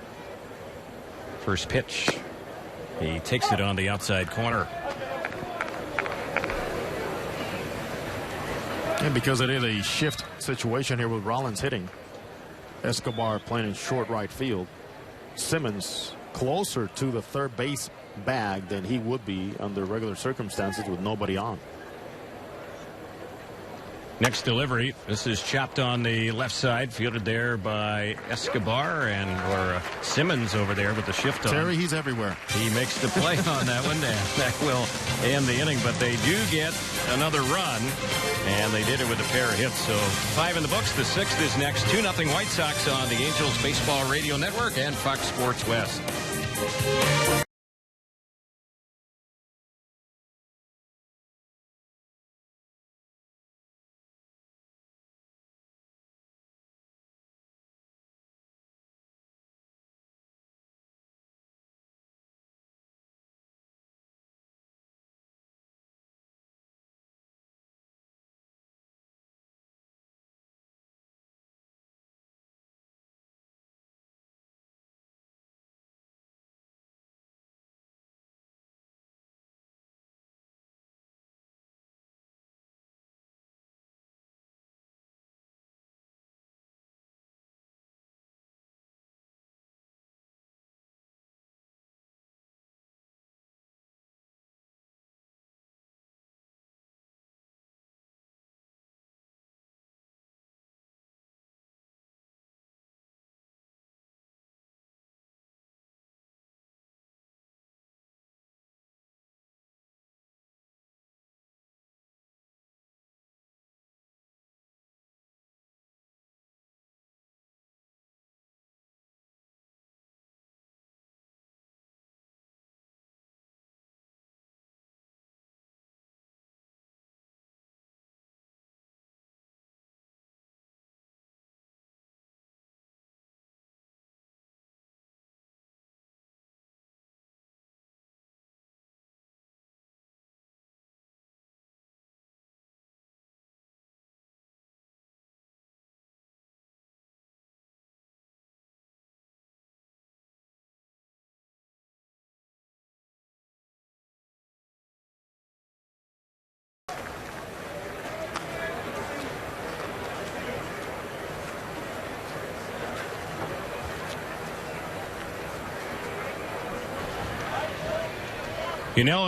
First pitch. He takes it on the outside corner.
And because it is a shift situation here with Rollins hitting, Escobar playing in short right field, Simmons closer to the third base bag than he would be under regular circumstances with nobody on.
Next delivery. This is chopped on the left side, fielded there by Escobar or Simmons over there with the shift on.
Terry, he's everywhere.
He makes the play on that one, and that will end the inning. But they do get another run, and they did it with a pair of hits. So 5 in the books. The 6th is next. 2-0 White Sox on the Angels Baseball Radio Network and Fox Sports West.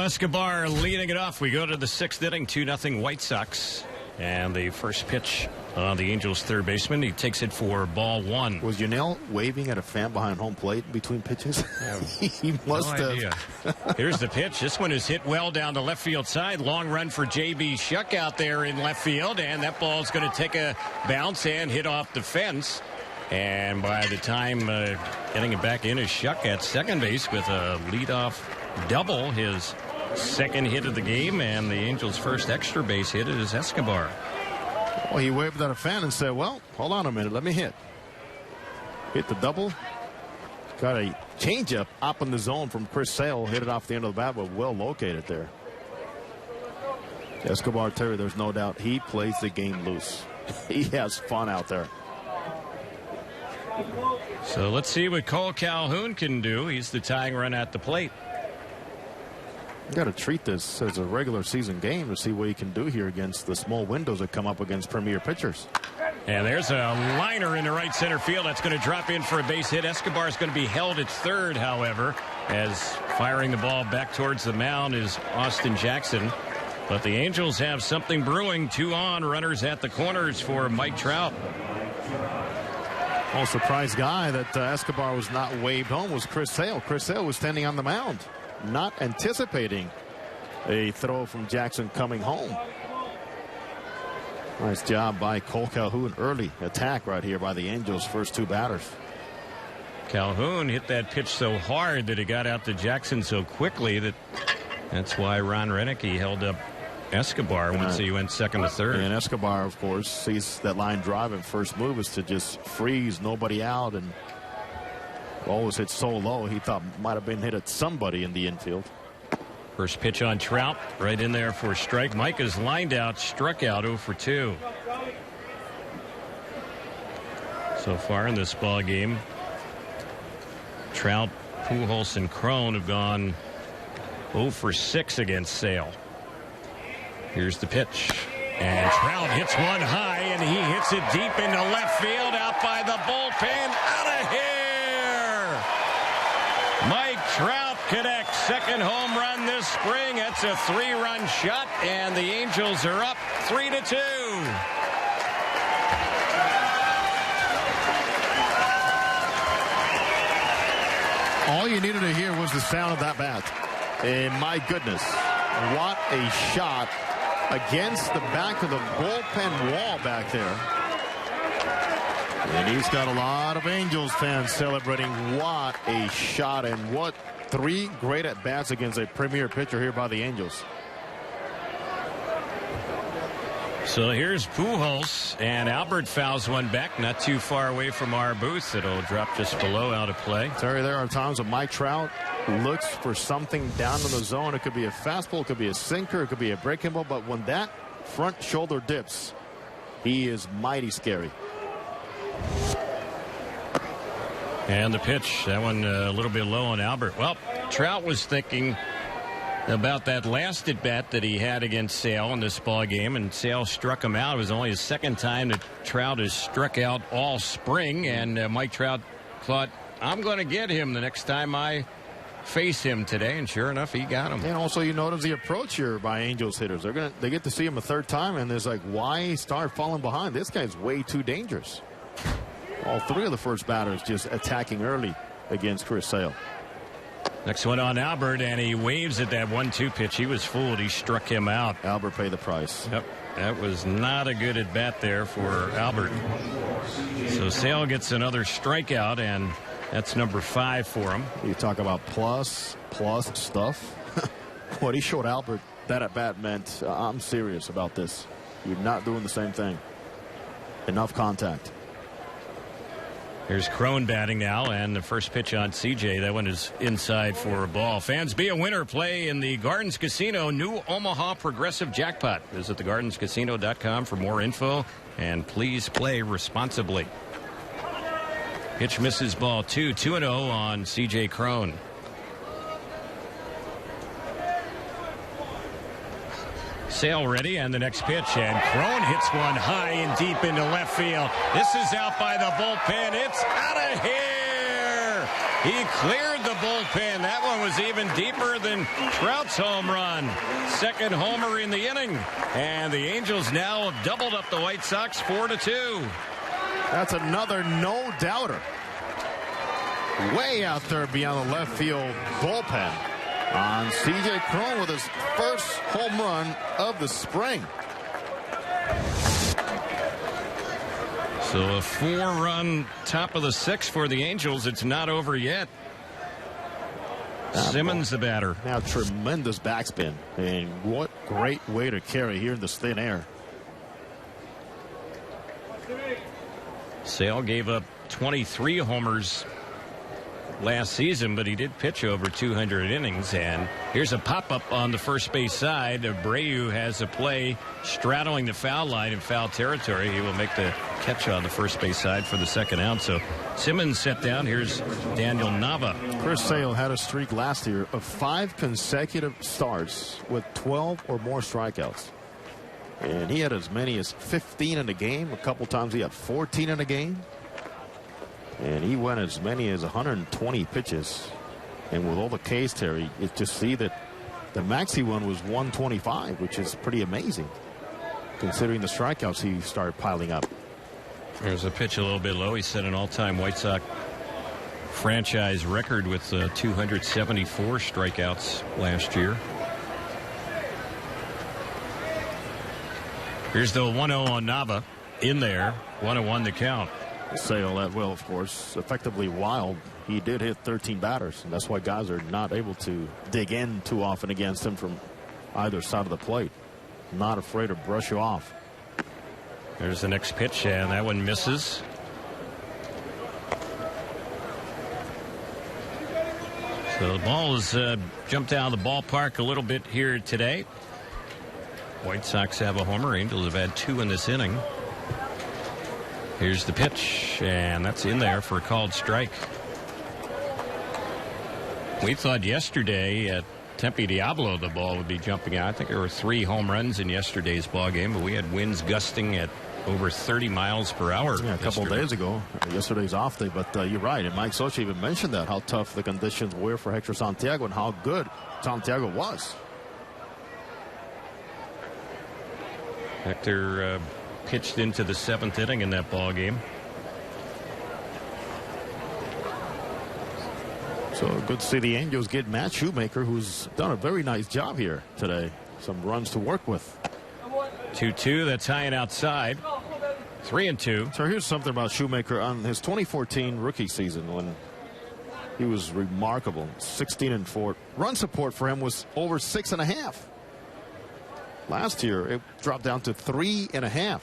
Escobar leading it off. We go to the 6th inning, 2-0 White Sox. And the first pitch on the Angels' third baseman. He takes it for ball 1.
Was Yunel waving at a fan behind home plate between pitches? He must have.
Here's the pitch. This one is hit well down the left field side. Long run for J.B. Shuck out there in left field. And that ball is going to take a bounce and hit off the fence. And by the time getting it back in is Shuck at second base with a leadoff double, his second hit of the game, and the Angels' first extra base hit is Escobar.
Well, he waved at a fan and said, well, hold on a minute, let me hit. Hit the double. Got a changeup up in the zone from Chris Sale. Hit it off the end of the bat, but well located there. Escobar, Terry, there's no doubt he plays the game loose. He has fun out there.
So let's see what Cole Calhoun can do. He's the tying run at the plate.
You got to treat this as a regular season game to see what he can do here against the small windows that come up against premier pitchers.
And there's a liner in the right center field. That's going to drop in for a base hit. Escobar is going to be held at third, however, as firing the ball back towards the mound is Austin Jackson. But the Angels have something brewing. 2 on, runners at the corners for Mike Trout.
Most surprised guy that Escobar was not waved home was Chris Sale. Chris Sale was standing on the mound, not anticipating a throw from Jackson coming home. Nice job by Cole Calhoun. Early attack right here by the Angels' first 2 batters.
Calhoun hit that pitch so hard that it got out to Jackson so quickly that's why Ron Renicky held up Escobar once he went second to third.
And Escobar, of course, sees that line drive, and first move is to just freeze nobody out, and ball was hit so low he thought might have been hit at somebody in the infield.
First pitch on Trout, right in there for a strike. Mike is lined out, struck out 0 for 2. so far in this ball game. Trout, Pujols, and Cron have gone 0 for 6 against Sale. Here's the pitch. And Trout hits one high, and he hits it deep into left field, out by the bullpen, out of here. Mike Trout connects, second home run this spring. It's a 3-run shot, and the Angels are up 3-2.
All you needed to hear was the sound of that bat. And my goodness, what a shot against the back of the bullpen wall back there. And he's got a lot of Angels fans celebrating. What a shot, and what 3 great at-bats against a premier pitcher here by the Angels.
So here's Pujols, and Albert fouls one back, not too far away from our booth. It'll drop just below, out of play.
Terry, there are times when Mike Trout looks for something down in the zone. It could be a fastball, it could be a sinker, it could be a breaking ball, but when that front shoulder dips, he is mighty scary.
And the pitch, that one a little bit low on Albert. Well, Trout was thinking about that last at bat that he had against Sale in this ball game, and Sale struck him out. It was only his second time that Trout has struck out all spring, and Mike Trout thought, I'm going to get him the next time I face him today, and sure enough, he got him.
And also, you notice the approach here by Angels hitters. They get to see him a third time, and there's like, why start falling behind? This guy's way too dangerous. All 3 of the first batters just attacking early against Chris Sale.
Next one on Albert, and he waves at that 1-2 pitch. He was fooled. He struck him out.
Albert paid the price.
Yep, that was not a good at bat there for Albert. So Sale gets another strikeout, and that's number 5 for him.
You talk about plus stuff. What he showed Albert, that at bat meant, I'm serious about this. You're not doing the same thing. Enough contact.
Here's Cron batting now, and the first pitch on CJ. That one is inside for a ball. Fans, be a winner. Play in the Gardens Casino new Omaha Progressive Jackpot. Visit thegardenscasino.com for more info, and please play responsibly. Pitch misses, ball 2. 2-0 on CJ Cron. Sale ready, and the next pitch, and Cron hits one high and deep into left field. This is out by the bullpen. It's out of here. He cleared the bullpen. That one was even deeper than Trout's home run. Second homer in the inning, and the Angels now have doubled up the White Sox 4-2.
That's another no-doubter. Way out there beyond the left field bullpen. On CJ Cron with his first home run of the spring.
So a 4-run top of the 6th for the Angels. It's not over yet. Simmons the batter.
Now tremendous backspin, and what great way to carry here in this thin air.
Sale gave up 23 homers last season, but he did pitch over 200 innings. And here's a pop-up on the first base side. Abreu has a play straddling the foul line in foul territory. He will make the catch on the first base side for the second out. So Simmons set down. Here's Daniel Nava.
Chris Sale had a streak last year of 5 consecutive starts with 12 or more strikeouts. And he had as many as 15 in a game. A couple times he had 14 in a game. And he went as many as 120 pitches. And with all the Ks, Terry, you just see that the max he won was 125, which is pretty amazing, considering the strikeouts he started piling up.
There's a pitch a little bit low. He set an all-time White Sox franchise record with 274 strikeouts last year. Here's the 1-0 on Nava. In there, 1-1 the count.
Sale that will, of course, effectively wild. He did hit 13 batters, and that's why guys are not able to dig in too often against him from either side of the plate. Not afraid to brush you off.
There's the next pitch, and that one misses. So the ball has jumped out of the ballpark a little bit here today. White Sox have a homer. Angels have had 2 in this inning. Here's the pitch, and that's in there for a called strike. We thought yesterday at Tempe Diablo the ball would be jumping out. I think there were 3 home runs in yesterday's ball game, but we had winds gusting at over 30 miles per hour.
Yeah, a couple of days ago. Yesterday's off day, but you're right. And Mike Socha even mentioned that, how tough the conditions were for Hector Santiago and how good Santiago was.
Hector pitched into the 7th inning in that ball game.
So good to see the Angels get Matt Shoemaker, who's done a very nice job here today. Some runs to work with.
2-2. That's high and outside. 3-2.
So here's something about Shoemaker on his 2014 rookie season when he was remarkable. 16-4. Run support for him was over 6.5. Last year it dropped down to 3.5.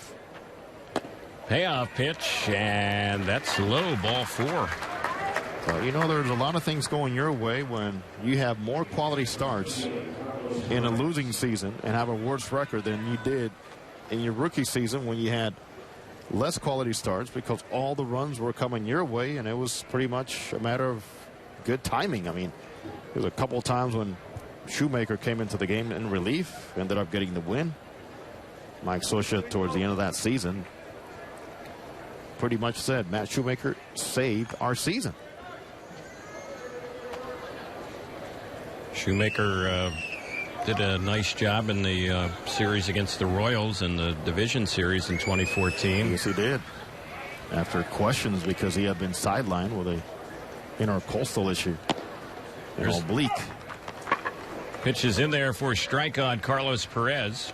Payoff pitch, and that's low, ball 4.
You know, there's a lot of things going your way when you have more quality starts in a losing season and have a worse record than you did in your rookie season when you had less quality starts because all the runs were coming your way and it was pretty much a matter of good timing. I mean, there was a couple of times when Shoemaker came into the game in relief, ended up getting the win. Mike Socha towards the end of that season pretty much said Matt Shoemaker saved our season.
Shoemaker did a nice job in the series against the Royals in the division series in 2014.
Yes, he did. After questions because he had been sidelined with a intercostal issue. An oblique.
Pitch is in there for a strike on Carlos Perez.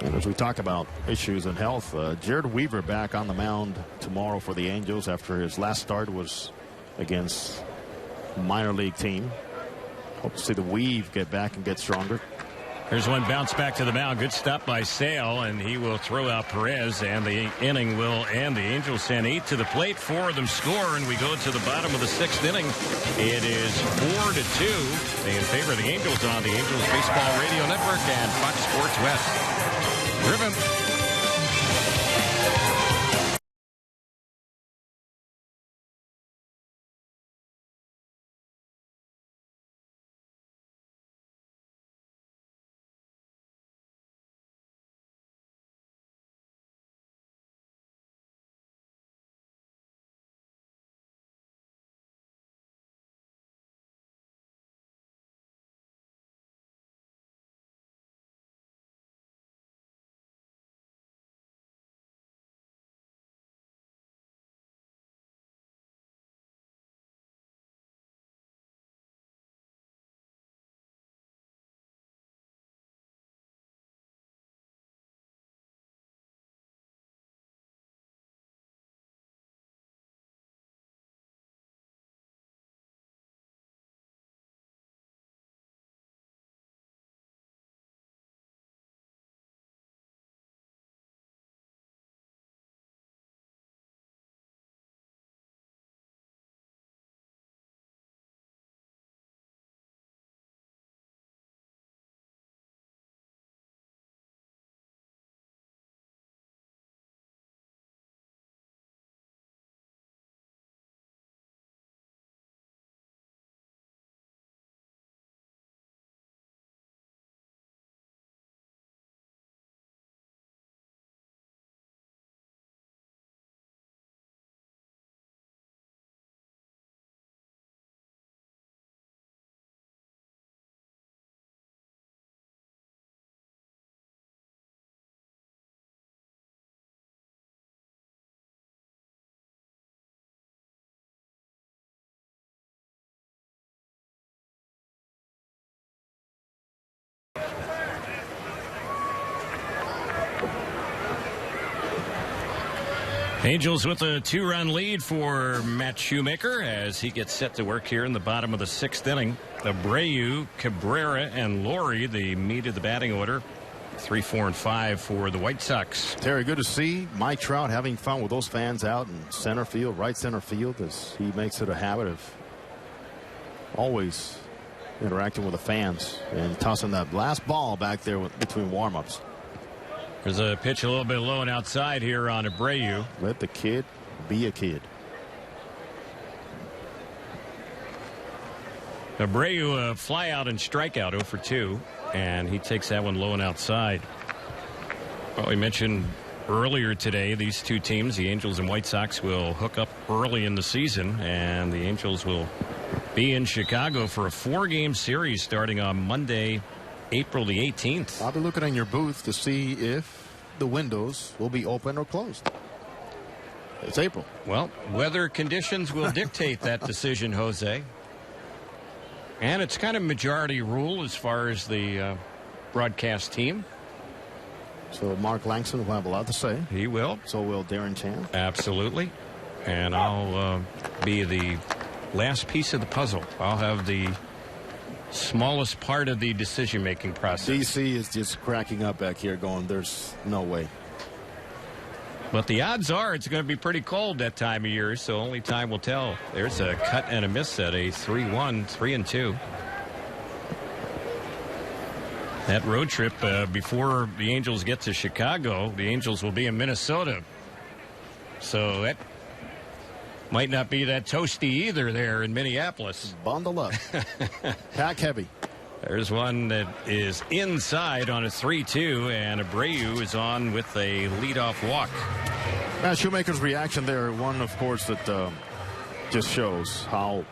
And as we talk about issues in health, Jared Weaver back on the mound tomorrow for the Angels after his last start was against a minor league team. Hope to see the Weave get back and get stronger.
Here's one bounce back to the mound. Good stop by Sale, and he will throw out Perez, and the inning will end. The Angels send 8 to the plate. 4 of them score, and we go to the bottom of the 6th inning. It is 4-2 in favor of the Angels on the Angels Baseball Radio Network and Fox Sports West. Driven. Angels with a 2-run lead for Matt Shoemaker as he gets set to work here in the bottom of the 6th inning. Abreu, Cabrera, and Laurie, the meat of the batting order. 3, 4, and 5 for the White Sox.
Terry, good to see Mike Trout having fun with those fans out in center field, right center field, as he makes it a habit of always interacting with the fans and tossing that last ball back there between warm-ups.
There's a pitch a little bit low and outside here on Abreu.
Let the kid be a kid.
Abreu, fly out and strikeout 0 for 2, and he takes that one low and outside. Well, we mentioned earlier today these two teams, the Angels and White Sox, will hook up early in the season, and the Angels will be in Chicago for a 4-game series starting on Monday, April the 18th.
I'll be looking in your booth to see if the windows will be open or closed. It's April.
Well, weather conditions will dictate that decision, Jose. And it's kind of majority rule as far as the broadcast team.
So Mark Langston will have a lot to say.
He will.
So will Darren Chan.
Absolutely. And I'll be the last piece of the puzzle. I'll have the smallest part of the decision-making process.
DC is just cracking up back here going, there's no way.
But the odds are it's going to be pretty cold that time of year, so only time will tell. There's a cut and a miss at a 3-1, 3-2. That road trip before the Angels get to Chicago, the Angels will be in Minnesota. So that might not be that toasty either there in Minneapolis.
Bundle up. Pack heavy.
There's one that is inside on a 3-2, and Abreu is on with a leadoff walk.
Matt Shoemaker's reaction there, one, of course, that just shows how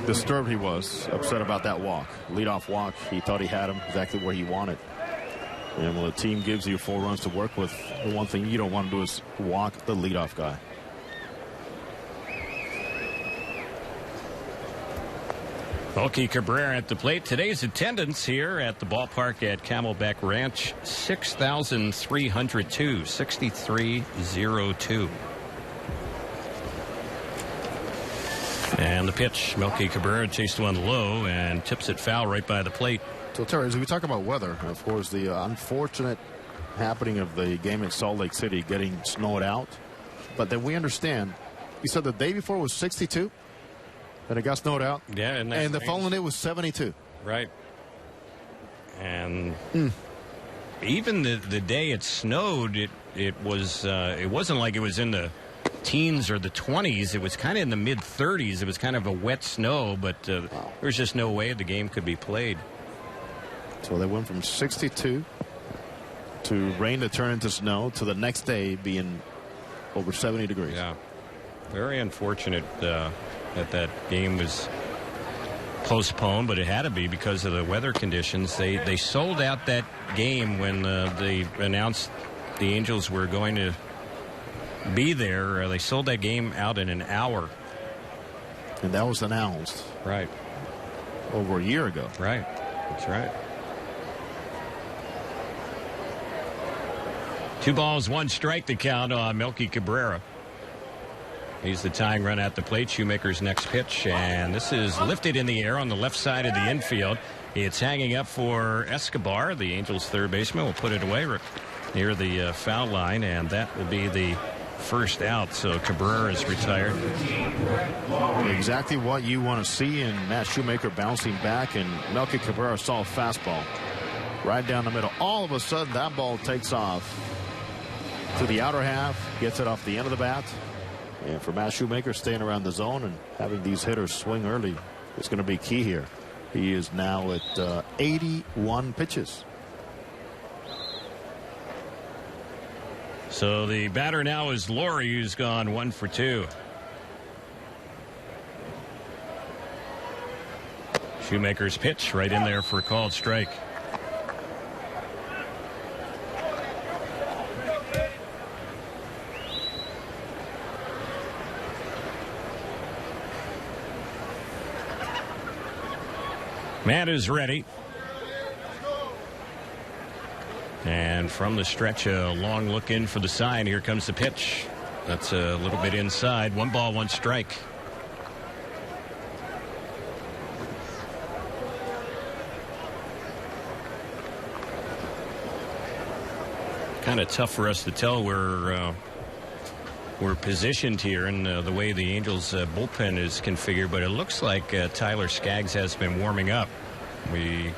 disturbed he was, upset about that walk. Leadoff walk, he thought he had him exactly where he wanted. And when the team gives you 4 runs to work with, the one thing you don't want to do is walk the leadoff guy.
Melky Cabrera at the plate. Today's attendance here at the ballpark at Camelback Ranch, 6,302, 6,302. And the pitch, Melky Cabrera chased one low and tips it foul right by the plate.
So, Terry, as we talk about weather, of course, the unfortunate happening of the game at Salt Lake City getting snowed out. But then we understand, you said the day before was 62? And it got snowed out.
Yeah, and
the following day was 72.
Right. And even the day it snowed, it wasn't like it was in the teens or the 20s. It was kind of in the mid 30s. It was kind of a wet snow, but there was just no way the game could be played.
So they went from 62 to rain to turn into snow to the next day being over 70 degrees.
Yeah. Very unfortunate that game was postponed, but it had to be because of the weather conditions. They sold out that game when they announced the Angels were going to be there. They sold that game out in an hour.
And that was announced.
Right.
Over a year ago.
Right. That's right. 2 balls, 1 strike to count on Melky Cabrera. He's the tying run at the plate. Shoemaker's next pitch, and this is lifted in the air on the left side of the infield. It's hanging up for Escobar. The Angels' third baseman will put it away near the foul line, and that will be the first out. So Cabrera is retired.
Exactly what you want to see in Matt Shoemaker bouncing back, and Melky Cabrera saw a fastball right down the middle. All of a sudden, that ball takes off to the outer half, gets it off the end of the bat. And for Matt Shoemaker, staying around the zone and having these hitters swing early is going to be key here. He is now at 81 pitches.
So the batter now is Laurie, who's gone 1 for 2. Shoemaker's pitch right in there for a called strike. Matt is ready. And from the stretch, a long look in for the sign. Here comes the pitch. That's a little bit inside. 1 ball, 1 strike. Kind of tough for us to tell where we're positioned here and the way the Angels bullpen is configured, but it looks like Tyler Skaggs has been warming up. We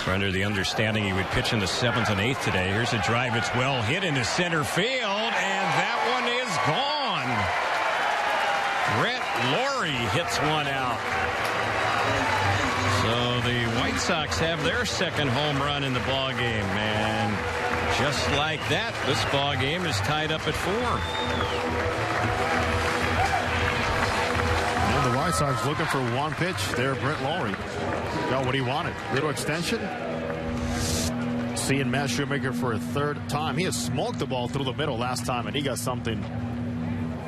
We're under the understanding he would pitch in the 7th and 8th today. Here's a drive. It's well hit into center field, and that one is gone. Brett Lawrie hits one out. So the White Sox have their second home run in the ball game, and just like that, this ball game is tied up at 4.
And the White Sox looking for one pitch there. Brett Lawrie got what he wanted. Little extension. Seeing Matt Shoemaker for a third time. He has smoked the ball through the middle last time, and he got something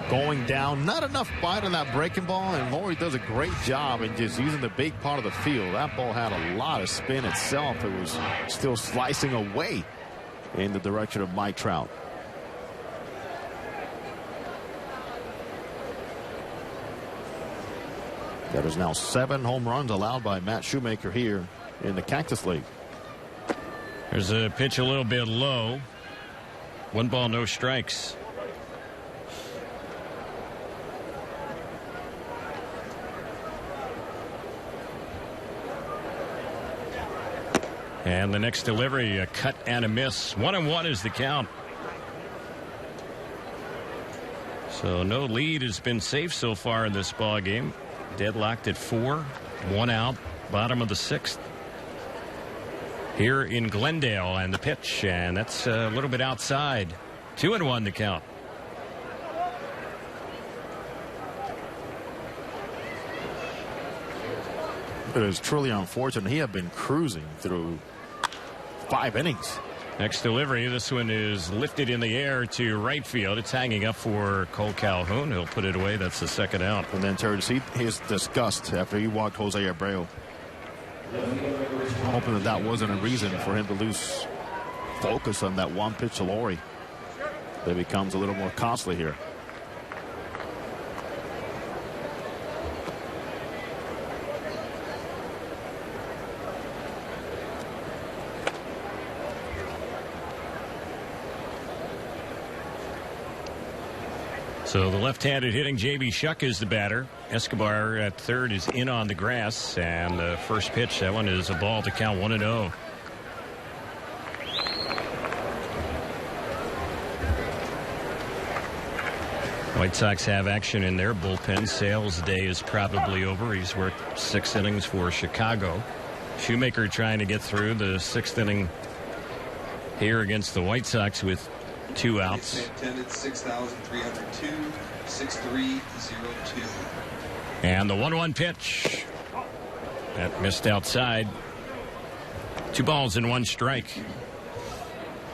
going down. Not enough bite on that breaking ball, and Lawrie does a great job in just using the big part of the field. That ball had a lot of spin itself. It was still slicing away in the direction of Mike Trout. That is now 7 home runs allowed by Matt Shoemaker here in the Cactus League.
There's a pitch a little bit low. 1 ball, no strikes. And the next delivery, a cut and a miss. 1-1 is the count. So no lead has been safe so far in this ball game. Deadlocked at 4. 1 out. Bottom of the 6th. Here in Glendale, and the pitch, and that's a little bit outside. 2-1 the count.
It is truly unfortunate. He had been cruising through 5 innings.
Next delivery, this one is lifted in the air to right field. It's hanging up for Cole Calhoun. He'll put it away. That's the second out.
And then Terry, to see his disgust after he walked Jose Abreu, hoping that wasn't a reason for him to lose focus on that one pitch to Lawrie. That becomes a little more costly here.
So the left-handed hitting J.B. Shuck is the batter. Escobar at third is in on the grass. And the first pitch, that one is a ball to count 1-0. White Sox have action in their bullpen. Sale's day is probably over. He's worked 6 innings for Chicago. Shoemaker trying to get through the 6th inning here against the White Sox with 2 outs.
6,302, 6,302.
And the 1-1 pitch. That missed outside. 2 balls and 1 strike.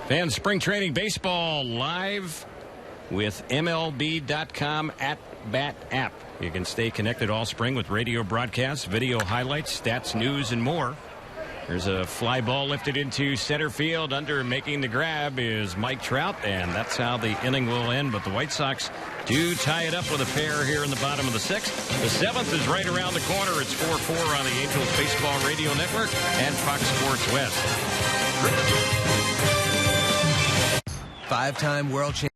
Fans, spring training baseball live with MLB.com @BAT app. You can stay connected all spring with radio broadcasts, video highlights, stats, news, and more. There's a fly ball lifted into center field. Under making the grab is Mike Trout, and that's how the inning will end. But the White Sox do tie it up with a pair here in the bottom of the 6th. The 7th is right around the corner. It's 4-4 on the Angels Baseball Radio Network and Fox Sports West.
5-time world champion.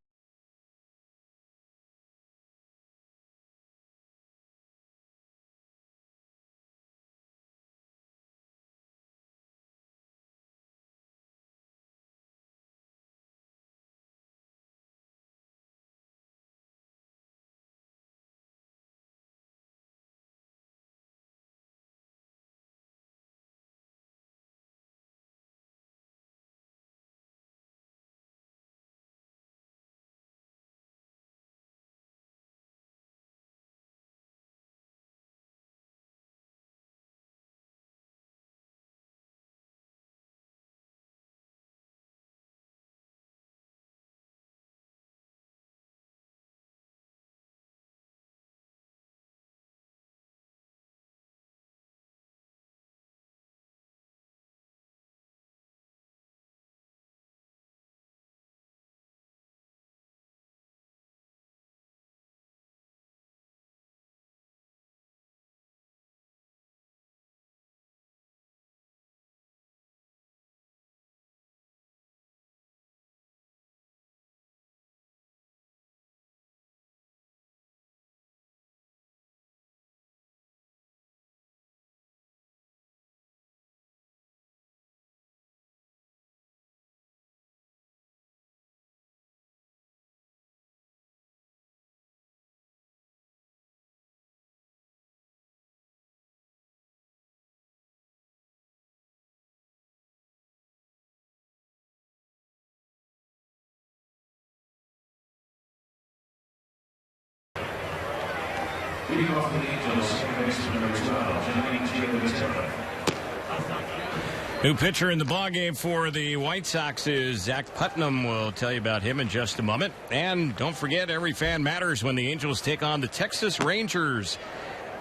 New pitcher in the ballgame for the White Sox is Zach Putnam. We'll tell you about him in just a moment. And don't forget, every fan matters when the Angels take on the Texas Rangers.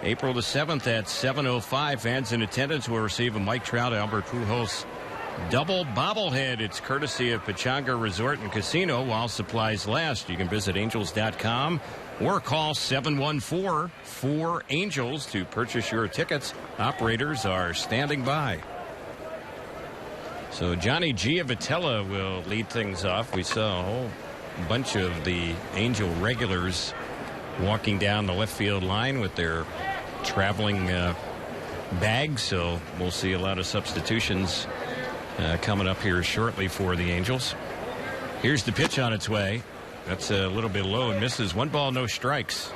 April the 7th at 7:05. Fans in attendance will receive a Mike Trout, Albert Pujols double bobblehead. It's courtesy of Pechanga Resort and Casino while supplies last. You can visit angels.com or call 714-4-ANGELS to purchase your tickets. Operators are standing by. So Johnny Giavotella will lead things off. We saw a whole bunch of the Angel regulars walking down the left field line with their traveling bags. So we'll see a lot of substitutions coming up here shortly for the Angels. Here's the pitch on its way. That's a little bit low and misses. 1 ball, no strikes.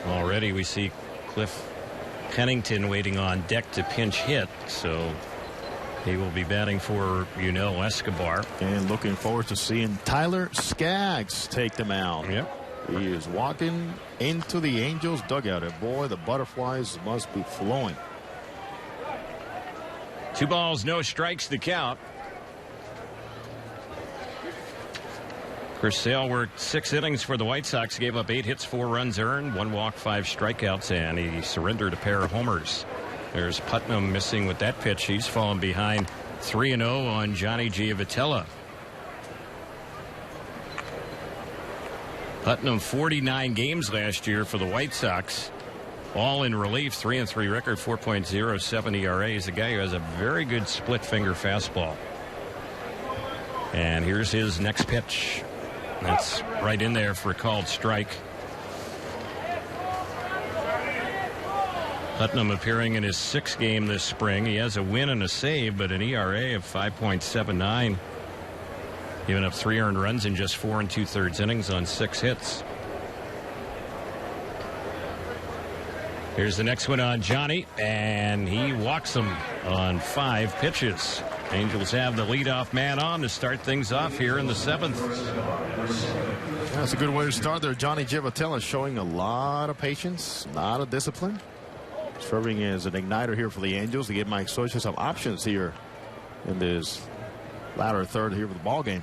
Already we see Cliff Pennington waiting on deck to pinch hit, so he will be batting for Escobar.
And looking forward to seeing Tyler Skaggs take them out.
Yep.
He is walking into the Angels dugout, and boy, the butterflies must be flowing.
2 balls, no strikes, the count. Chris Sale worked 6 innings for the White Sox, gave up 8 hits, 4 runs earned, 1 walk, 5 strikeouts, and he surrendered a pair of homers. There's Putnam missing with that pitch. He's fallen behind 3-0 on Johnny Giavotella. Putnam 49 games last year for the White Sox, all in relief. 3-3 record, 4.07 ERA. He's a guy who has a very good split finger fastball. And here's his next pitch. That's right in there for a called strike. Putnam appearing in his 6th game this spring. He has a win and a save, but an ERA of 5.79. Giving up 3 earned runs in just 4 2/3 innings on 6 hits. Here's the next one on Johnny, and he walks him on 5 pitches. Angels have the leadoff man on to start things off here in the 7th.
That's a good way to start there. Johnny Giavotella showing a lot of patience, a lot of discipline. Serving as an igniter here for the Angels to give Mike Scioscia some options here in this latter third here for the ball game.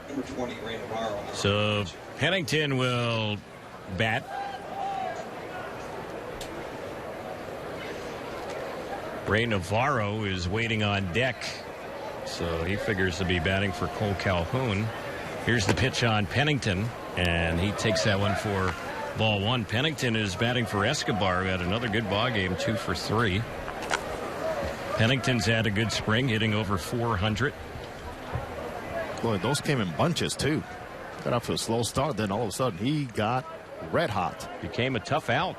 Number 20, Ray Navarro.
So Pennington will bat. Ray Navarro is waiting on deck, so he figures to be batting for Cole Calhoun. Here's the pitch on Pennington, and he takes that one for ball 1. Pennington is batting for Escobar, who had another good ball game, 2 for 3. Pennington's had a good spring, hitting over 400.
Boy, those came in bunches too. Got off to a slow start, then all of a sudden he got red hot.
Became a tough out.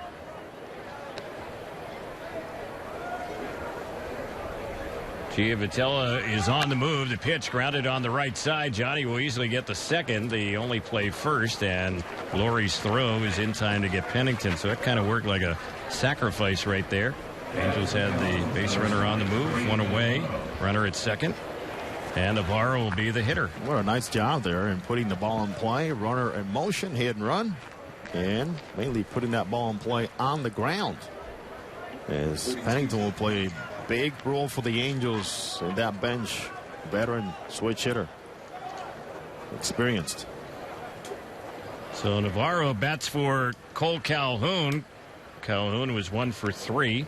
Giavotella is on the move. The pitch grounded on the right side. Johnny will easily get the second. They only play first, and Lowry's throw is in time to get Pennington. So it kind of worked like a sacrifice right there. Angels had the base runner on the move, 1 away, runner at second, and Navarro will be the hitter.
What a nice job there in putting the ball in play, runner in motion, hit and run, and mainly putting that ball in play on the ground. As Pennington will play a big role for the Angels in that bench. Veteran switch hitter, experienced.
So Navarro bats for Cole Calhoun. Calhoun was 1 for 3.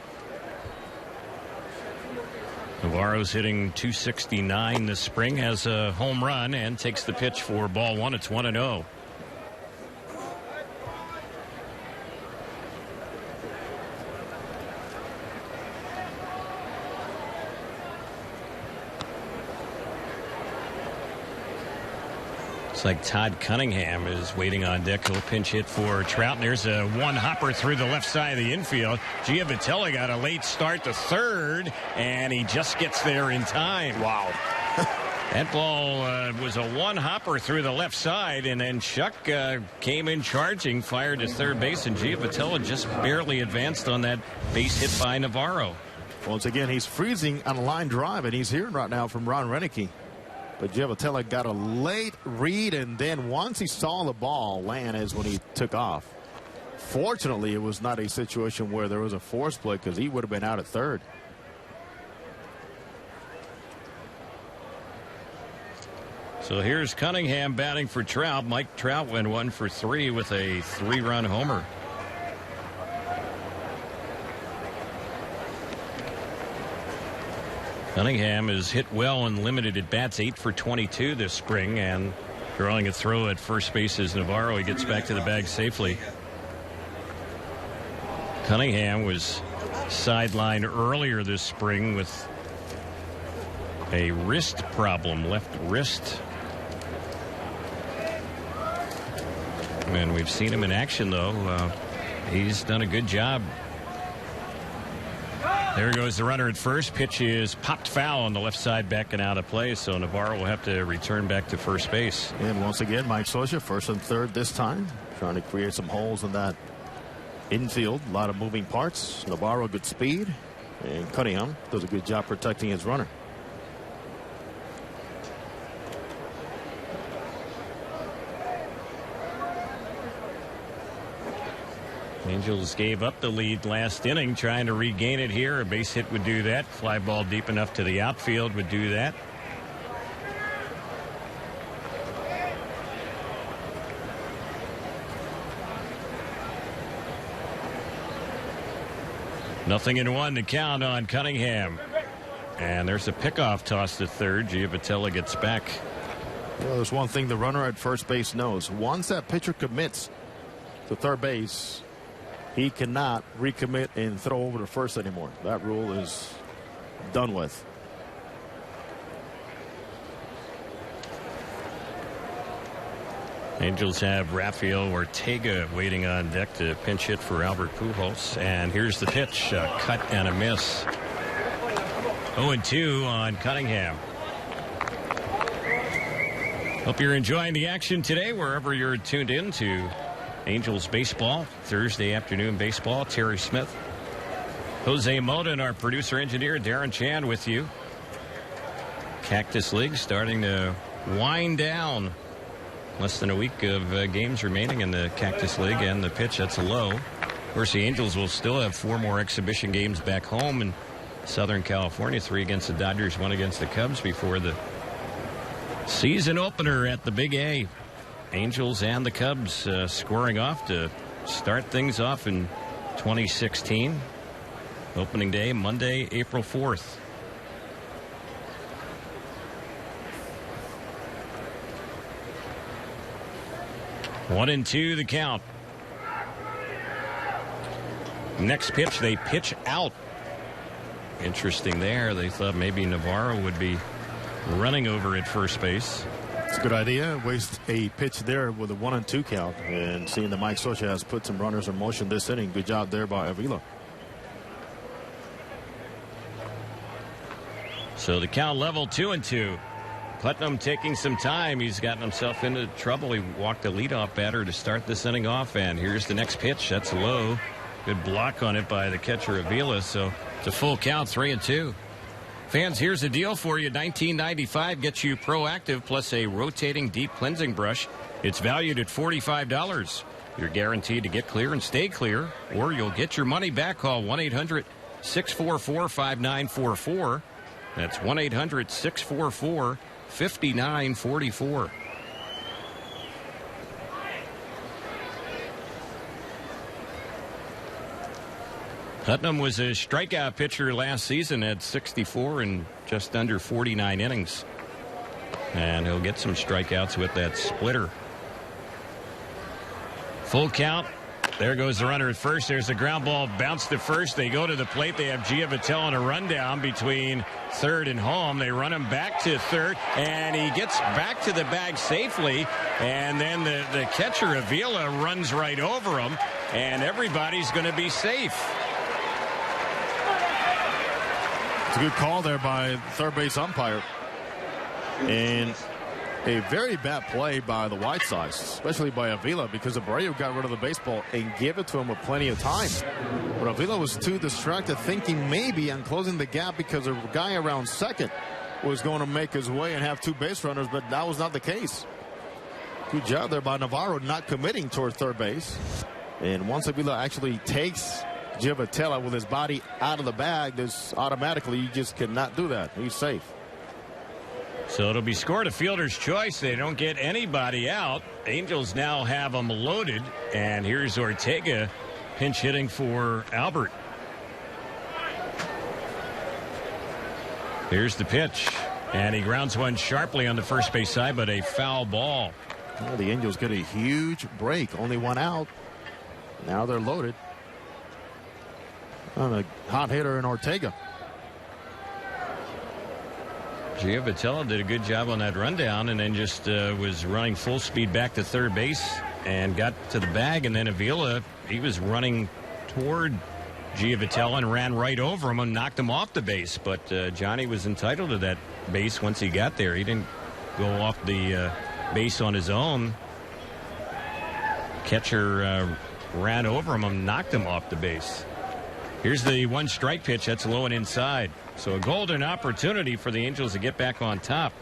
Navarro's hitting .269 this spring, has a home run, and takes the pitch for ball 1. It's 1-0. Looks like Todd Cunningham is waiting on deck. He'll pinch hit for Trout. And there's a 1-hopper through the left side of the infield. Giavotella got a late start to third, and he just gets there in time.
Wow.
That ball was a 1-hopper through the left side, and then Shuck came in charging, fired to third base, and Giavotella just barely advanced on that base hit by Navarro.
Once again, he's freezing on a line drive, and he's hearing right now from Ron Renicky. But Giavotella got a late read, and then once he saw the ball land is when he took off. Fortunately, it was not a situation where there was a force play, because he would have been out at third.
So here's Cunningham batting for Trout. Mike Trout went 1 for 3 with a 3-run homer. Cunningham has hit well in limited at bats, 8 for 22 this spring, and drawing a throw at first base is Navarro. He gets back to the bag safely. Cunningham was sidelined earlier this spring with a wrist problem, left wrist. And we've seen him in action, though. He's done a good job. There goes the runner at first. Pitch is popped foul on the left side, backing out of play. So Navarro will have to return back to first base.
And once again, Mike Scioscia, first and third this time, trying to create some holes in that infield. A lot of moving parts. Navarro, good speed. And Cunningham does a good job protecting his runner.
Angels gave up the lead last inning, trying to regain it here. A base hit would do that. Fly ball deep enough to the outfield would do that. Nothing in one to count on Cunningham. And there's a pickoff toss to third. Giavotella gets back.
Well, there's one thing the runner at first base knows. Once that pitcher commits to third base, he cannot recommit and throw over to first anymore. That rule is done with.
Angels have Rafael Ortega waiting on deck to pinch hit for Albert Pujols. And here's the pitch, a cut and a miss. 0-2 on Cunningham. Hope you're enjoying the action today wherever you're tuned in to Angels baseball, Thursday afternoon baseball. Terry Smith, Jose Mota, and our producer engineer Darren Chan with you. Cactus League starting to wind down. Less than a week of games remaining in the Cactus League, and the pitch, that's a low. Of course, the Angels will still have 4 more exhibition games back home in Southern California, 3 against the Dodgers, 1 against the Cubs before the season opener at the Big A. Angels and the Cubs scoring off to start things off in 2016. Opening day, Monday, April 4th. One and two, the count. Next pitch, they pitch out. Interesting there. They thought maybe Navarro would be running over at first base.
It's a good idea. Waste a pitch there with a 1-2 count. And seeing that Mike Scioscia has put some runners in motion this inning. Good job there by Avila.
So the count level 2-2. Putnam taking some time. He's gotten himself into trouble. He walked the leadoff batter to start this inning off. And here's the next pitch. That's low. Good block on it by the catcher Avila. So it's a full count, 3-2. Fans, here's the deal for you. $19.95 gets you Proactive plus a rotating deep cleansing brush. It's valued at $45. You're guaranteed to get clear and stay clear, or you'll get your money back. Call 1-800-644-5944. That's 1-800-644-5944. Putnam was a strikeout pitcher last season at 64 and just under 49 innings. And he'll get some strikeouts with that splitter. Full count. There goes the runner at first. There's a ground ball bounced to first. They go to the plate. They have Giavotella on a rundown between third and home. They run him back to third, and he gets back to the bag safely. And then the catcher Avila runs right over him, and everybody's going to be safe.
It's a good call there by third base umpire. And a very bad play by the White Sox, especially by Avila, because Abreu got rid of the baseball and gave it to him with plenty of time. But Avila was too distracted, thinking maybe on closing the gap because of a guy around second. was going to make his way and have 2 base runners, but that was not the case. Good job there by Navarro not committing toward third base. And once Avila actually takes Giovitella with his body out of the bag, this automatically you just cannot do that. He's safe.
So it'll be scored a fielder's choice. They don't get anybody out. Angels now have them loaded. And here's Ortega pinch hitting for Albert. Here's the pitch. And he grounds one sharply on the first base side, but a foul ball.
Well, the Angels get a huge break. Only 1 out. Now they're loaded on a hot hitter in Ortega.
Giovitella did a good job on that rundown and then just was running full speed back to third base and got to the bag. And then Avila, he was running toward Giovitella and ran right over him and knocked him off the base. But Johnny was entitled to that base once he got there. He didn't go off the base on his own. Catcher ran over him and knocked him off the base. Here's the 1 strike pitch. That's low and inside. So a golden opportunity for the Angels to get back on top.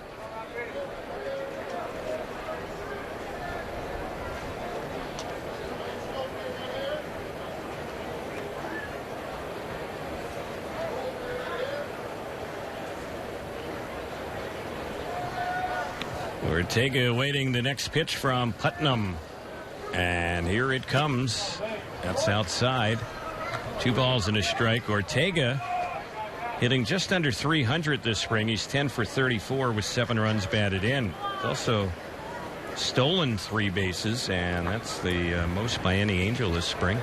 Ortega awaiting the next pitch from Putnam. And here it comes. That's outside. 2 balls and a strike. Ortega hitting just under 300 this spring. He's 10 for 34 with 7 runs batted in. He's also stolen 3 bases, and that's the most by any Angel this spring.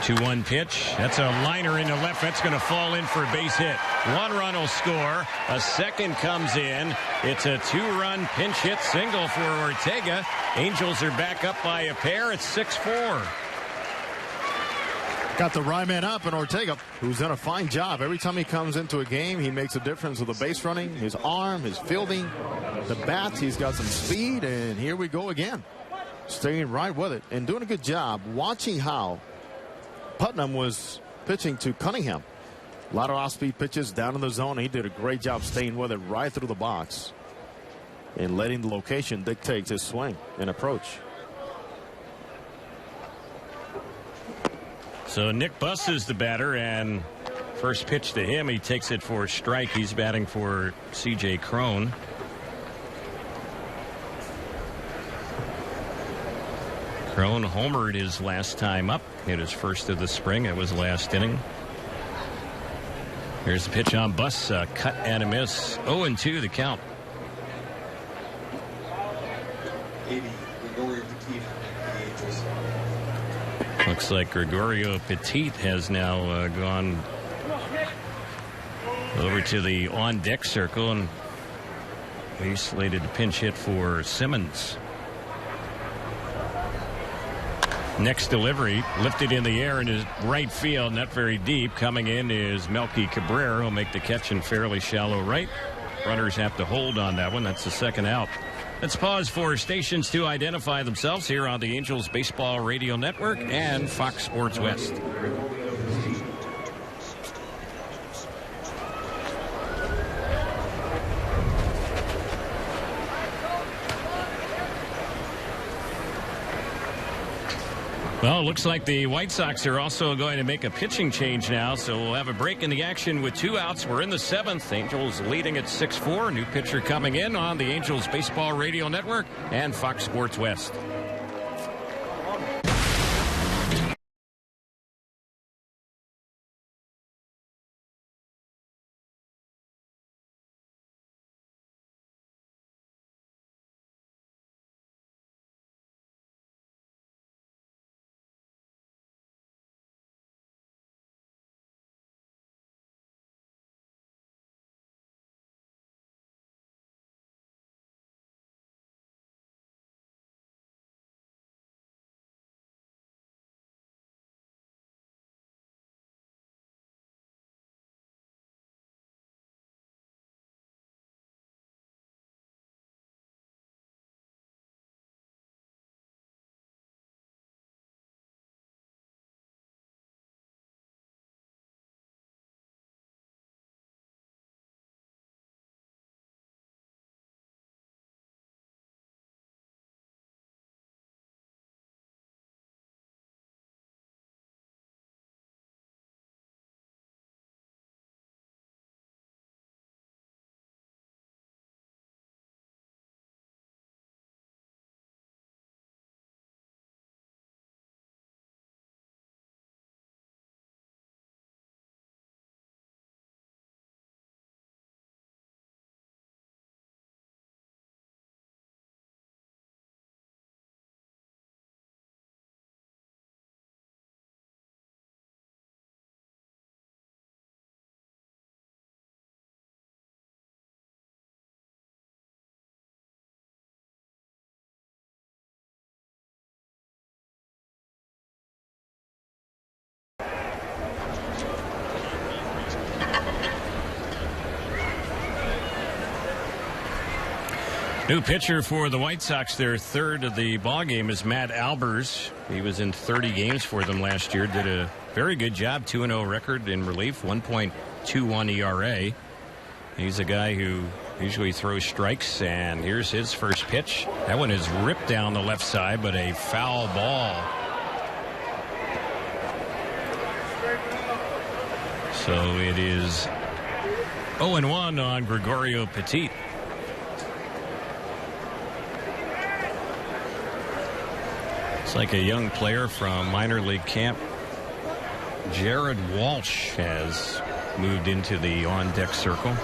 2-1 pitch. That's a liner into left. That's going to fall in for a base hit. 1 run will score. A second comes in. It's a 2-run pinch hit single for Ortega. Angels are back up by a pair. It's 6-4.
Got the Ryman up, and Ortega, who's done a fine job. Every time he comes into a game, he makes a difference with the base running, his arm, his fielding, the bats. He's got some speed, and here we go again. Staying right with it and doing a good job watching how Putnam was pitching to Cunningham. A lot of off-speed pitches down in the zone. He did a great job staying with it right through the box and letting the location dictate his swing and approach.
So Nick Buss is the batter, and first pitch to him, he takes it for a strike. He's batting for C.J. Cron. Cron homered his last time up. Hit his first of the spring. It was last inning. Here's the pitch on Buss. Cut and a miss. 0-2 the count. Looks like Gregorio Petit has now gone over to the on-deck circle, and he's slated to pinch hit for Simmons. Next delivery, lifted in the air in his right field, not very deep. Coming in is Melky Cabrera. He'll make the catch in fairly shallow right. Runners have to hold on that one. That's the second out. Let's pause for stations to identify themselves here on the Angels Baseball Radio Network and Fox Sports West. Well, it looks like the White Sox are also going to make a pitching change now, so we'll have a break in the action with 2 outs. We're in the 7th. Angels leading at 6-4. New pitcher coming in on the Angels Baseball Radio Network and Fox Sports West. New pitcher for the White Sox, their third of the ball game, is Matt Albers. He was in 30 games for them last year. Did a very good job. 2-0 record in relief. 1.21 ERA. He's a guy who usually throws strikes, and here's his first pitch. That one is ripped down the left side, but a foul ball. So it is 0-1 on Gregorio Petit. It's like a young player from minor league camp. Jared Walsh has moved into the on-deck circle.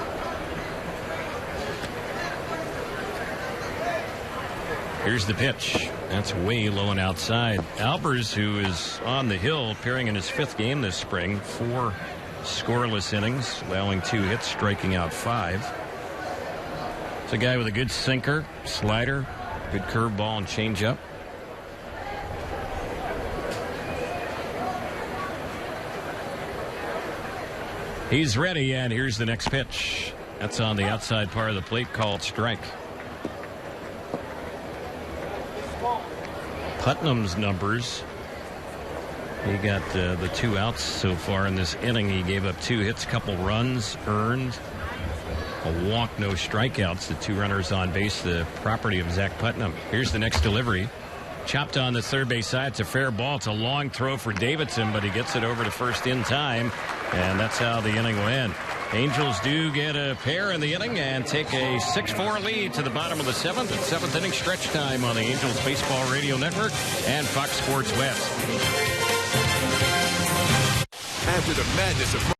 Here's the pitch. That's way low and outside. Albers, who is on the hill, appearing in his 5th game this spring. 4 scoreless innings, allowing 2 hits, striking out 5. It's a guy with a good sinker, slider, good curveball and changeup. He's ready, and here's the next pitch. That's on the outside part of the plate, called strike. Putnam's numbers. He got the 2 outs so far in this inning. He gave up 2 hits, couple runs earned, a walk, no strikeouts. The 2 runners on base, the property of Zach Putnam. Here's the next delivery. Chopped on the third base side. It's a fair ball. It's a long throw for Davidson, but he gets it over to first in time, and that's how the inning will end. Angels do get a pair in the inning and take a 6-4 lead to the bottom of the 7th. It's 7th inning stretch time on the Angels Baseball Radio Network and Fox Sports West.
After the madness of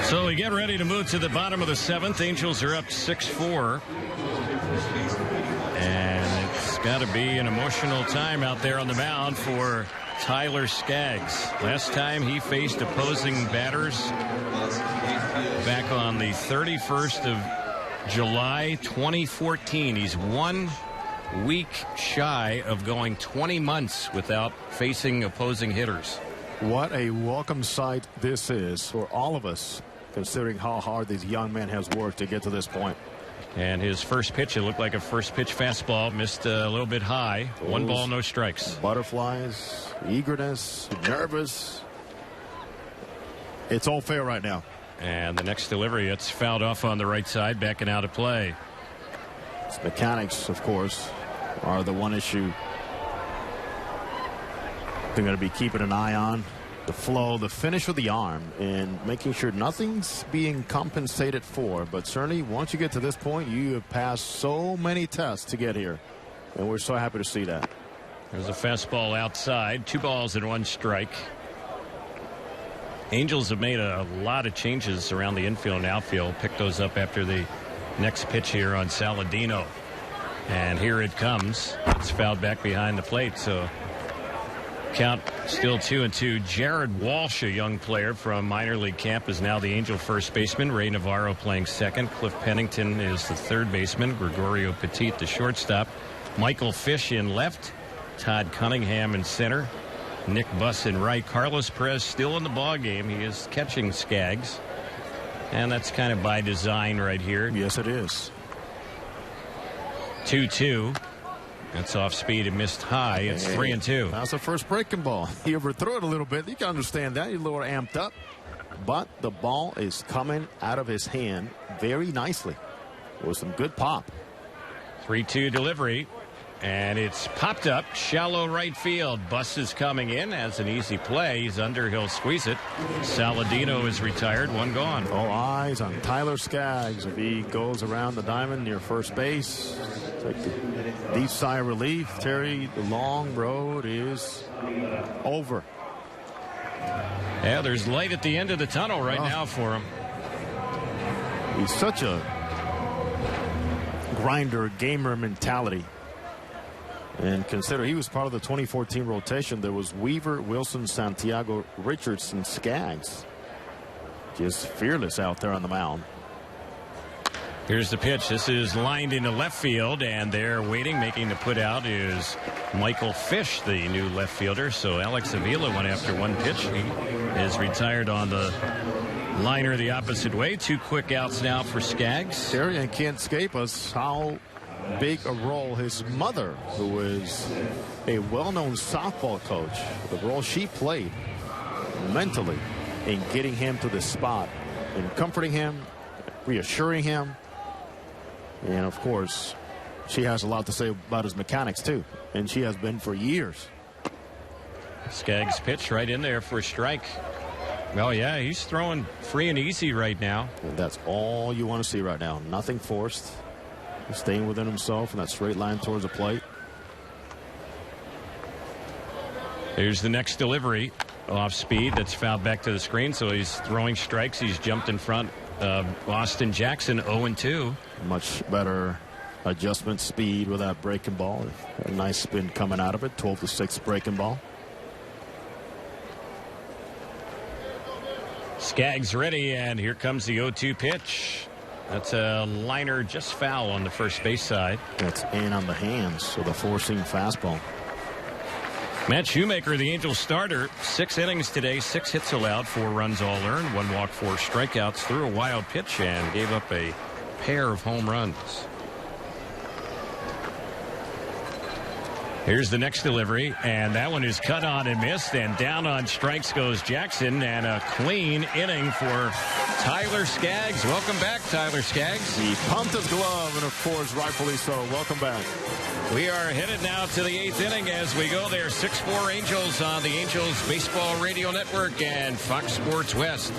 So we get ready to move to the bottom of the 7th. Angels are up 6-4. And it's got to be an emotional time out there on the mound for Tyler Skaggs. Last time he faced opposing batters back on the 31st of July 2014. He's 1 week shy of going 20 months without facing opposing hitters.
What a welcome sight this is for all of us, considering how hard this young man has worked to get to this point.
And his first pitch, it looked like a first pitch fastball, missed a little bit high. 1 ball, no strikes.
Butterflies, eagerness, nervous. It's all fair right now.
And the next delivery, it's fouled off on the right side, backing out of play.
It's mechanics, of course, are the one issue they're going to be keeping an eye on. The flow, the finish with the arm, and making sure nothing's being compensated for. But certainly, once you get to this point, you have passed so many tests to get here. And we're so happy to see that.
There's a fastball outside. 2 balls and 1 strike. Angels have made a lot of changes around the infield and outfield. Pick those up after the next pitch here on Saladino. And here it comes. It's fouled back behind the plate. So count still 2-2. Jared Walsh, a young player from minor league camp, is now the Angel first baseman. Ray Navarro playing second. Cliff Pennington is the third baseman. Gregorio Petit, the shortstop. Michael Fish in left. Todd Cunningham in center. Nick Buss in right. Carlos Perez still in the ball game. He is catching Skaggs. And that's kind of by design right here.
Yes, it is.
2-2. That's off speed and missed high. It's 3-2.
That's the first breaking ball. He overthrew it a little bit. You can understand that. He's a little amped up. But the ball is coming out of his hand very nicely. With some good pop.
3-2 delivery. And it's popped up. Shallow right field. Buss is coming in. Has an easy play. He's under. He'll squeeze it. Saladino is retired. 1 gone.
All eyes on Tyler Skaggs. If he goes around the diamond near first base, take the deep sigh of relief. Terry, the long road is over.
Yeah, there's light at the end of the tunnel right now for him.
He's such a grinder, gamer mentality. And consider he was part of the 2014 rotation. There was Weaver, Wilson, Santiago, Richardson, Skaggs. Just fearless out there on the mound.
Here's the pitch. This is lined into left field, and they're waiting. Making the put out is Michael Fish, the new left fielder. So Alex Avila went after 1 pitch. He is retired on the liner the opposite way. 2 quick outs now for Skaggs.
Terry, and can't escape us how big a role his mother, who is a well-known softball coach, the role she played mentally in getting him to this spot, in comforting him, reassuring him. And of course, she has a lot to say about his mechanics too, and she has been for years.
Skaggs pitch right in there for a strike. Oh yeah, he's throwing free and easy right now.
And that's all you want to see right now. Nothing forced. Staying within himself in that straight line towards the plate.
Here's the next delivery. Off speed. That's fouled back to the screen. So he's throwing strikes. He's jumped in front of Austin Jackson, 0-2.
Much better adjustment speed with that breaking ball. A nice spin coming out of it. 12-6 breaking ball.
Skaggs ready, and here comes the 0-2 pitch. That's a liner just foul on the first base side.
That's in on the hands, so the four-seam fastball.
Matt Shoemaker, the Angels starter, 6 innings today, 6 hits allowed, 4 runs all earned, 1 walk, 4 strikeouts, threw a wild pitch and gave up a pair of home runs. Here's the next delivery, and that one is cut on and missed, and down on strikes goes Jackson, and a clean inning for Tyler Skaggs. Welcome back, Tyler Skaggs.
He pumped his glove, and of course, rightfully so. Welcome back.
We are headed now to the 8th inning as we go there. 6-4 Angels on the Angels Baseball Radio Network and Fox Sports West.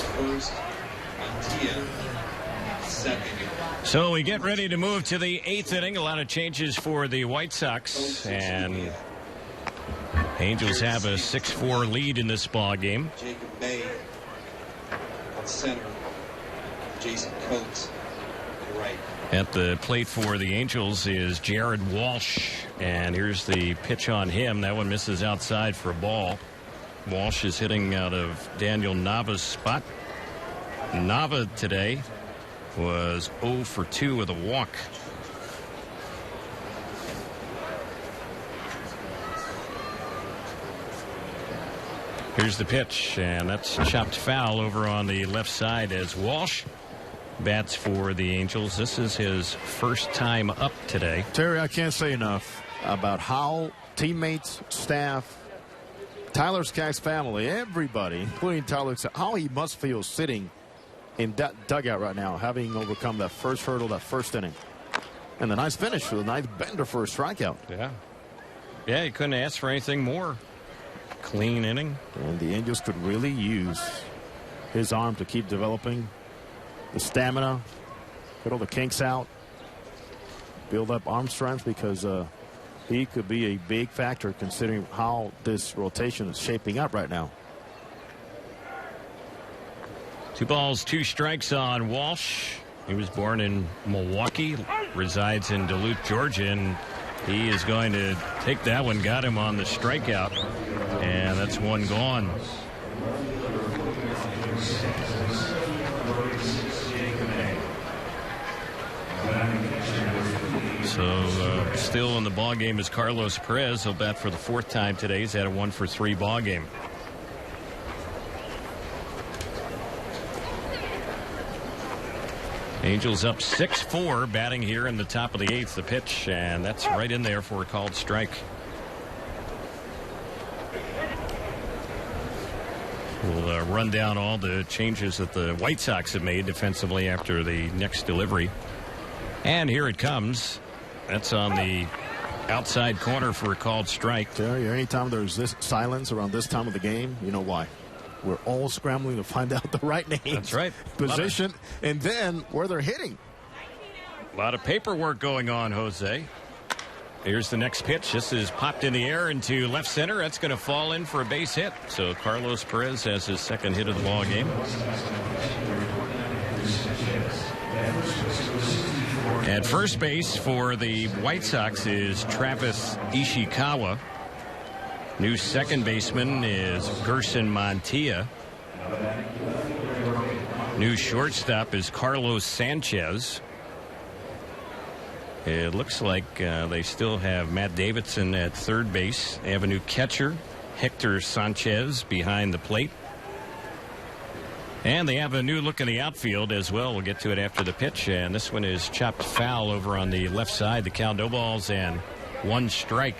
first, Mantia second.
So we get ready to move to the 8th inning. A lot of changes for the White Sox, and Angels have a 6-4 lead in this ball game.
Jacob May on center. Jason Coates on right.
At the plate for the Angels is Jared Walsh, and here's the pitch on him. That one misses outside for a ball. Walsh is hitting out of Daniel Nava's spot. Nava today was 0 for 2 with a walk. Here's the pitch, and that's chopped foul over on the left side as Walsh bats for the Angels. This is his first time up today.
Terry, I can't say enough about how teammates, staff, Tyler Skaggs' family, everybody, including Tyler, how he must feel sitting in that dugout right now, having overcome that first hurdle, that first inning. And the nice finish for the ninth bender for a strikeout.
Yeah, he couldn't ask for anything more. Clean inning.
And the Angels could really use his arm to keep developing the stamina, get all the kinks out, build up arm strength, because he could be a big factor considering how this rotation is shaping up right now.
2 balls, 2 strikes on Walsh. He was born in Milwaukee, resides in Duluth, Georgia, and he is going to take that one. Got him on the strikeout, and that's one gone. So still in the ball game is Carlos Perez. He'll bat for the 4th time today. He's had a 1 for 3 ball game. Angels up 6-4, batting here in the top of the 8th. The pitch, and that's right in there for a called strike. We'll run down all the changes that the White Sox have made defensively after the next delivery. And here it comes. That's on the outside corner for a called strike.
Terry, anytime there's this silence around this time of the game, you know why. We're all scrambling to find out the right name.
That's right.
Position, and then where they're hitting.
A lot of paperwork going on, Jose. Here's the next pitch. This is popped in the air into left center. That's going to fall in for a base hit. So Carlos Perez has his 2nd hit of the ball game. At first base for the White Sox is Travis Ishikawa. New 2nd baseman is Gerson Mantia. New shortstop is Carlos Sanchez. It looks like they still have Matt Davidson at 3rd base. They have a new catcher, Hector Sanchez, behind the plate. And they have a new look in the outfield as well. We'll get to it after the pitch. And this one is chopped foul over on the left side. The count, no balls and 1 strike.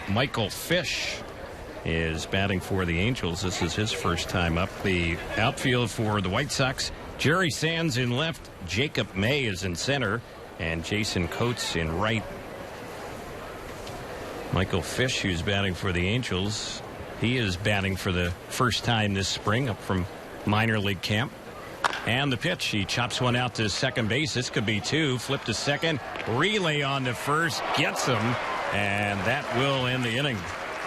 Michael Fish is batting for the Angels. This is his first time up. The outfield for the White Sox, Jerry Sands in left, Jacob May is in center, and Jason Coates in right. Michael Fish, who's batting for the Angels, he is batting for the first time this spring up from minor league camp. And the pitch, he chops one out to 2nd base. This could be 2. Flip to 2nd, relay on to 1st, gets him, and that will end the inning.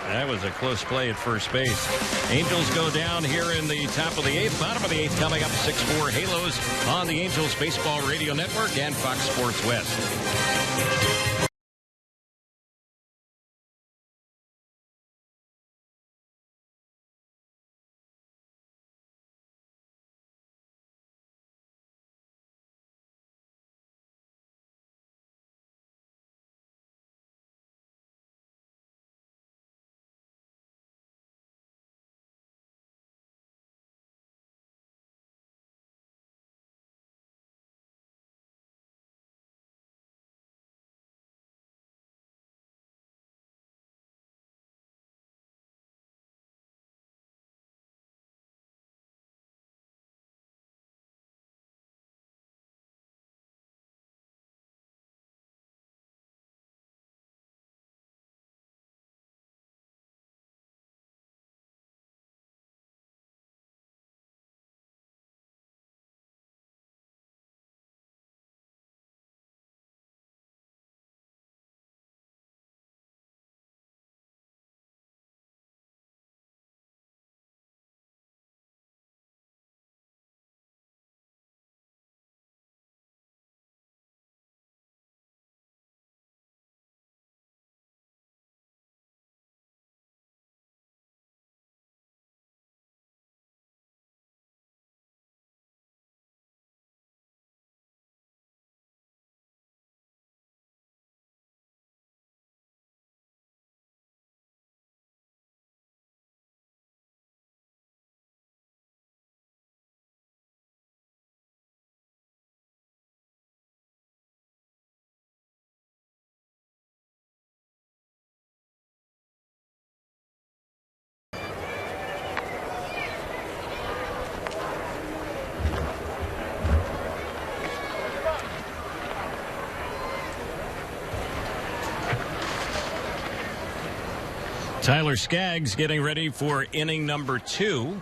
That was a close play at first base. Angels go down here in the top of the 8th. Bottom of the 8th coming up 6-4 Halos on the Angels Baseball Radio Network and Fox Sports West. Tyler Skaggs getting ready for inning number 2.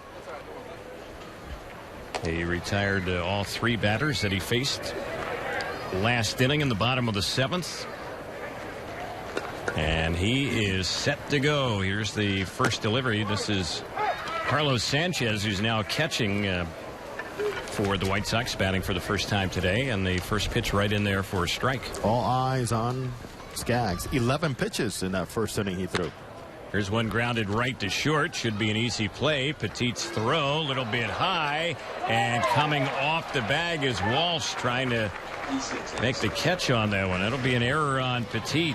He retired all 3 batters that he faced last inning in the bottom of the 7th. And he is set to go. Here's the first delivery. This is Carlos Sanchez, who's now catching for the White Sox, batting for the first time today. And the first pitch right in there for a strike.
All eyes on Skaggs. 11 pitches in that first inning he threw.
Here's one grounded right to short. Should be an easy play. Petit's throw, a little bit high. And coming off the bag is Walsh trying to make the catch on that one. That'll be an error on Petit.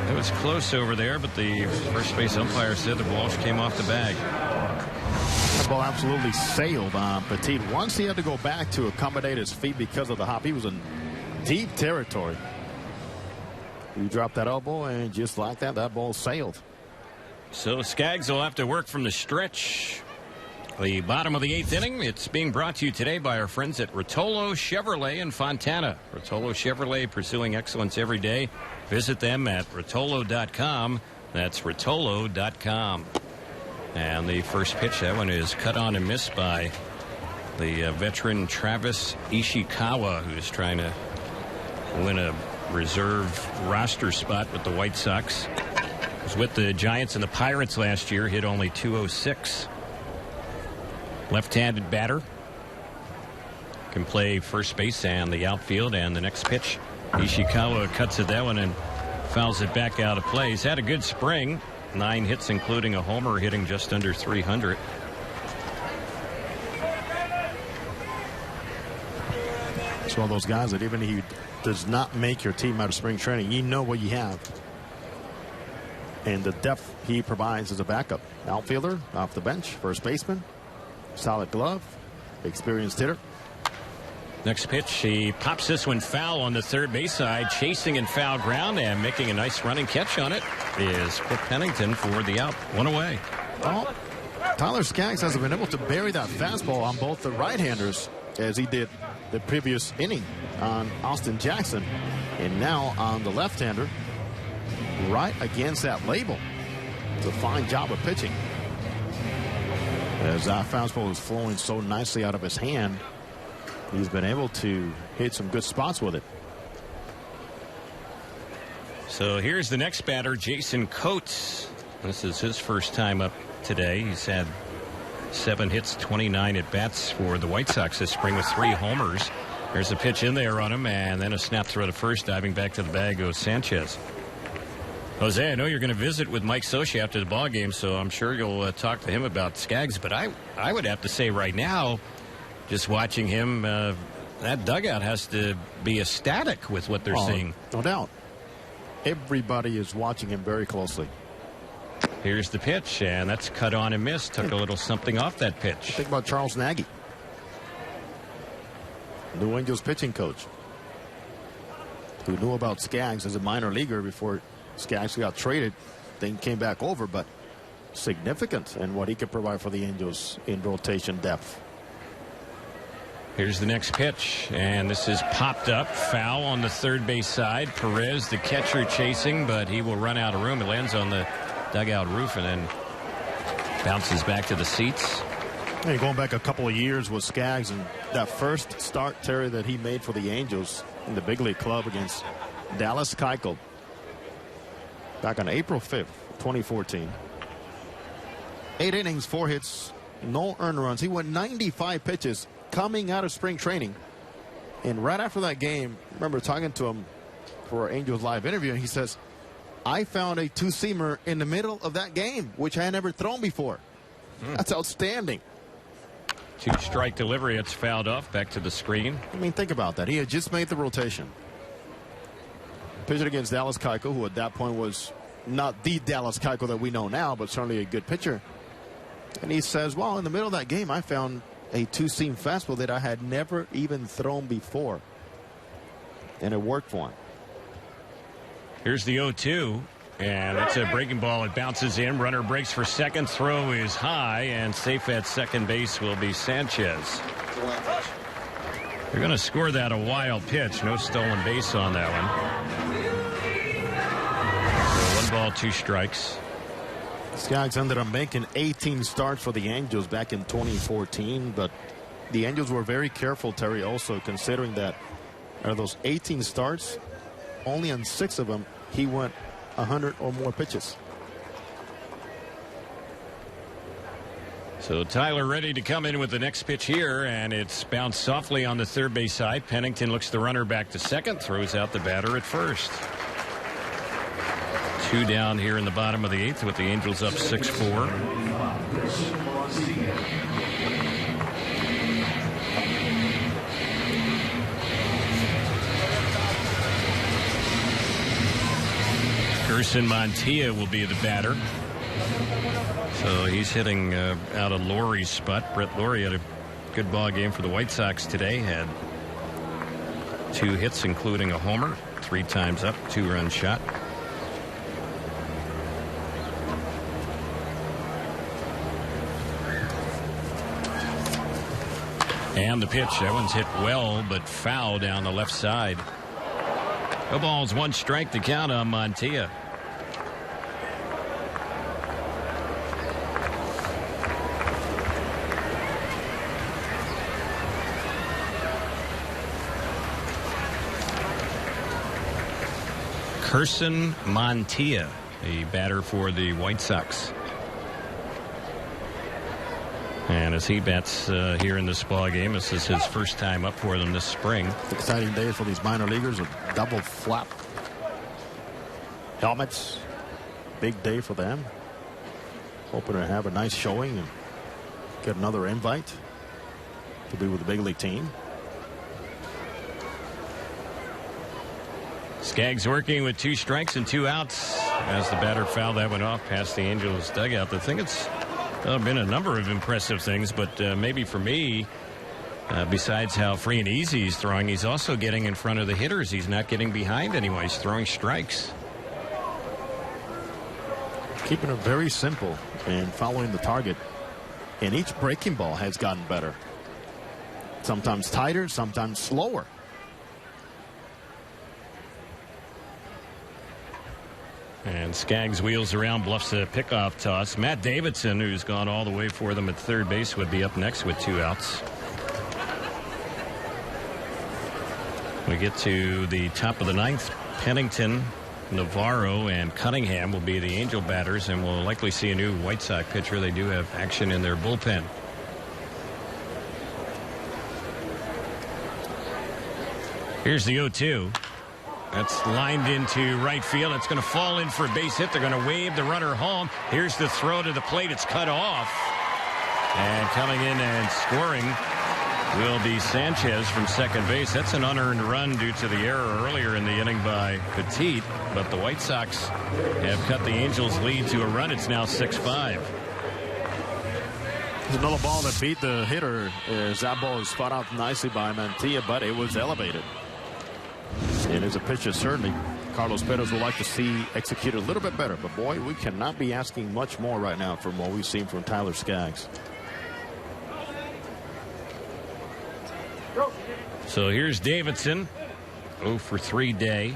It was close over there, but the first base umpire said that Walsh came off the bag.
That ball absolutely sailed on Petit. Once he had to go back to accommodate his feet because of the hop, he was in deep territory. You drop that elbow, and just like that, that ball sailed.
So Skaggs will have to work from the stretch. The bottom of the 8th inning. It's being brought to you today by our friends at Rotolo Chevrolet in Fontana. Rotolo Chevrolet, pursuing excellence every day. Visit them at Rotolo.com. That's Rotolo.com. And the first pitch, that one is cut on and missed by the veteran Travis Ishikawa, who's trying to win a reserve roster spot with the White Sox. Was with the Giants and the Pirates last year. Hit only .206. Left-handed batter. Can play first base and the outfield. And the next pitch, Ishikawa cuts at that one and fouls it back out of play. He's had a good spring. 9 hits, including a homer, hitting just under 300.
It's one of those guys that even if he does not make your team out of spring training, you know what you have. And the depth he provides as a backup. Outfielder, off the bench, first baseman, solid glove, experienced hitter.
Next pitch, he pops this one foul on the third base side, chasing in foul ground and making a nice running catch on it is Quick Pennington for the out. One away.
Well, Tyler Skaggs hasn't been able to bury that fastball on both the right-handers as he did the previous inning on Austin Jackson, and now on the left-hander right against that label. It's a fine job of pitching as that fastball is flowing so nicely out of his hand. He's been able to hit some good spots with it.
So here's the next batter, Jason Coates. This is his first time up today. He's had 7 hits, 29 at bats for the White Sox this spring with 3 homers. There's a pitch in there on him, and then a snap throw to first. Diving back to the bag goes Sanchez. Jose, I know you're going to visit with Mike Sochi after the ball game, so I'm sure you'll talk to him about Skaggs. But I would have to say right now, just watching him, that dugout has to be ecstatic with what they're seeing.
No doubt. Everybody is watching him very closely.
Here's the pitch, and that's cut on and missed. Took a little something off that pitch.
Think about Charles Nagy, New Angels pitching coach, who knew about Skaggs as a minor leaguer before Skaggs got traded. Then came back over, but significant in what he could provide for the Angels in rotation depth.
Here's the next pitch, and this is popped up. Foul on the third base side. Perez, the catcher, chasing, but he will run out of room. It lands on the dugout roof and then bounces back to the seats.
Hey, going back a couple of years with Skaggs and that first start, Terry, that he made for the Angels in the big league club against Dallas Keuchel back on April 5th, 2014. 8 innings, 4 hits, no earned runs. He went 95 pitches coming out of spring training. And right after that game, I remember talking to him for our Angels Live interview, and he says, I found a 2-seamer in the middle of that game, which I had never thrown before. That's outstanding.
2-strike delivery. It's fouled off. Back to the screen.
I mean, think about that. He had just made the rotation. Pitched against Dallas Keuchel, who at that point was not the Dallas Keuchel that we know now, but certainly a good pitcher. And he says, well, in the middle of that game, I found a 2-seam fastball that I had never even thrown before. And it worked for him.
Here's the 0-2. And it's a breaking ball. It bounces in. Runner breaks for second. Throw is high. And safe at second base will be Sanchez. They're going to score that a wild pitch. No stolen base on that one. 1 ball, 2 strikes.
Skaggs ended up making 18 starts for the Angels back in 2014, but the Angels were very careful, Terry, also considering that out of those 18 starts, only on 6 of them he went 100 or more pitches.
So Tyler ready to come in with the next pitch here, and it's bounced softly on the third base side. Pennington looks the runner back to second, throws out the batter at first. 2 down here in the bottom of the 8th with the Angels up 6-4. Gerson Montilla will be the batter. So he's hitting out of Laurie's spot. Brett Laurie had a good ball game for the White Sox today. Had 2 hits, including a homer. 3 times up, 2-run shot. And the pitch, that one's hit well, but foul down the left side. No balls, 1 strike to count on Montilla. Gerson Montilla, the batter for the White Sox. And as he bats here in this ball game, this is his first time up for them this spring.
Exciting day for these minor leaguers. A double flap helmets. Big day for them. Hoping to have a nice showing and get another invite to be with the big league team.
Skaggs working with 2 strikes and 2 outs as the batter fouled that one off past the Angels dugout. The thing it's been a number of impressive things, but maybe for me, besides how free and easy he's throwing, he's also getting in front of the hitters. He's not getting behind anyone. He's throwing strikes.
Keeping it very simple and following the target. And each breaking ball has gotten better. Sometimes tighter, sometimes slower.
And Skaggs wheels around, bluffs a pickoff toss. Matt Davidson, who's gone all the way for them at third base, would be up next with 2 outs. We get to the top of the 9th. Pennington, Navarro, and Cunningham will be the Angel batters, and we'll likely see a new White Sox pitcher. They do have action in their bullpen. Here's the 0-2. That's lined into right field. It's going to fall in for a base hit. They're going to wave the runner home. Here's the throw to the plate. It's cut off. And coming in and scoring will be Sanchez from second base. That's an unearned run due to the error earlier in the inning by Petit. But the White Sox have cut the Angels' lead to a run. It's now 6-5.
There's another ball that beat the hitter. That ball is spot out nicely by Mantilla, but it was elevated. And as a pitcher, certainly Carlos Perez would like to see executed a little bit better. But boy, we cannot be asking much more right now from what we've seen from Tyler Skaggs.
So here's Davidson. 0 for 3 day.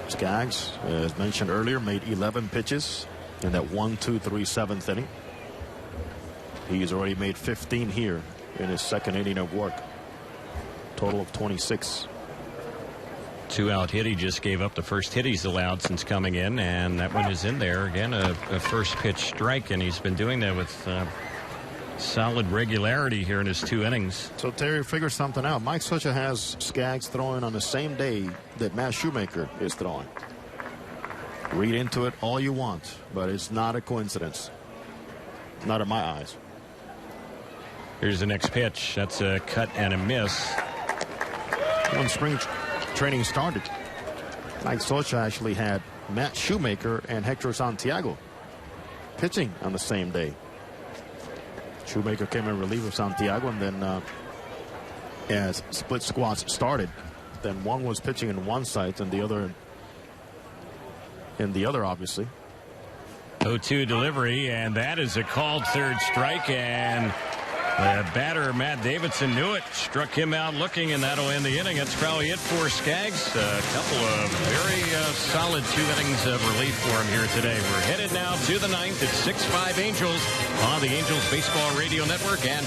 Skaggs, as mentioned earlier, made 11 pitches in that 1, 2, 3, 7th inning. He's already made 15 here in his second inning of work. Total of 26.
2-out hit. He just gave up the first hit he's allowed since coming in, and that one is in there. Again, a first pitch strike, and he's been doing that with solid regularity here in his 2 innings.
So Terry, figure something out. Mike Socha has Skaggs throwing on the same day that Matt Shoemaker is throwing. Read into it all you want, but it's not a coincidence. Not in my eyes.
Here's the next pitch. That's a cut and a miss.
When spring training started, Mike Socha actually had Matt Shoemaker and Hector Santiago pitching on the same day. Shoemaker came in relief of Santiago, and then as split squads started, then one was pitching in one site and the other in the other, obviously.
0-2 delivery, and that is a called third strike, and The batter, Matt Davidson, knew it. Struck him out looking, and that'll end the inning. That's probably it for Skaggs. A couple of very solid 2 innings of relief for him here today. We're headed now to the 9th. It's 6-5 Angels on the Angels Baseball Radio Network. And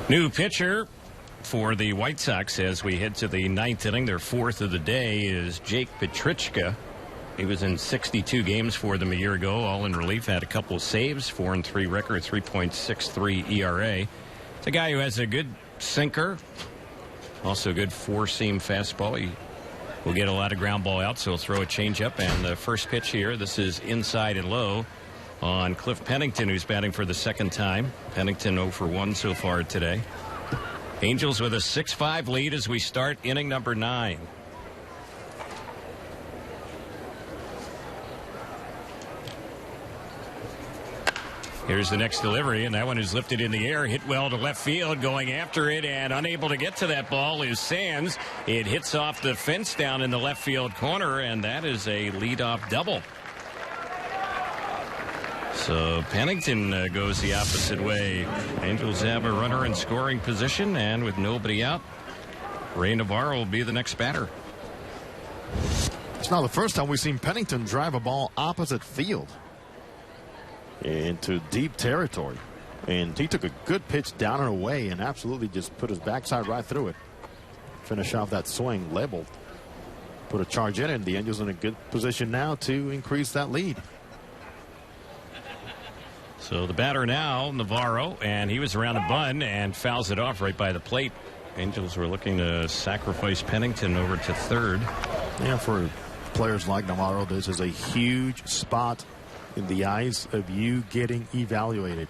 new pitcher for the White Sox as we head to the 9th inning. Their 4th of the day is Jake Petrichka. He was in 62 games for them a year ago, all in relief. Had a couple of saves, 4-3 record, 3.63 ERA. It's a guy who has a good sinker, also a good 4-seam fastball. He will get a lot of ground ball out, so he'll throw a changeup. And the first pitch here, this is inside and low on Cliff Pennington, who's batting for the 2nd time. Pennington 0 for 1 so far today. Angels with a 6-5 lead as we start inning number 9. Here's the next delivery, and that one is lifted in the air, hit well to left field, going after it, and unable to get to that ball is Sands. It hits off the fence down in the left field corner, and that is a leadoff double. So Pennington goes the opposite way. Angels have a runner in scoring position, and with nobody out, Ray Navarro will be the next batter.
It's not the first time we've seen Pennington drive a ball opposite field into deep territory. And he took a good pitch down and away and absolutely just put his backside right through it. Finish off that swing, labeled. Put a charge in, and the Angels in a good position now to increase that lead.
So the batter now, Navarro, and he was around the bun and fouls it off right by the plate. Angels were looking to sacrifice Pennington over to third.
Yeah, for players like Navarro, this is a huge spot in the eyes of you getting evaluated.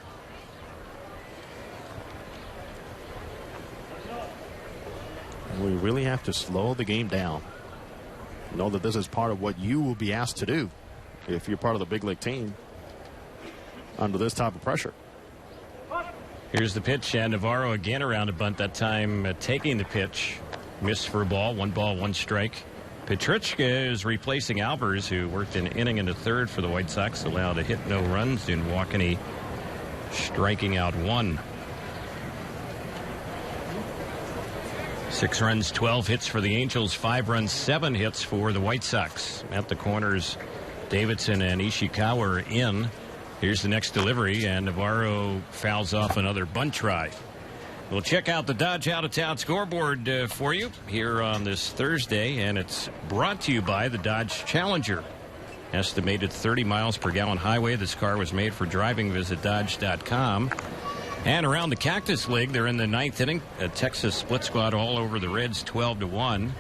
We really have to slow the game down. Know that this is part of what you will be asked to do if you're part of the big league team under this type of pressure.
Here's the pitch, and Navarro again around a bunt, that time taking the pitch. Missed for a ball, 1 ball, 1 strike. Petrichka is replacing Albers, who worked an inning and a third for the White Sox, allowed a hit, no runs, in Walkeny striking out 1. 6 runs, 12 hits for the Angels, 5 runs, 7 hits for the White Sox. At the corners, Davidson and Ishikawa are in. Here's the next delivery, and Navarro fouls off another bunt try. We'll check out the Dodge Out-of-Town scoreboard for you here on this Thursday, and it's brought to you by the Dodge Challenger. estimated 30 miles per gallon highway. This car was made for driving. Visit Dodge.com. And around the Cactus League, they're in the 9th inning. A Texas split squad all over the Reds, 12-1.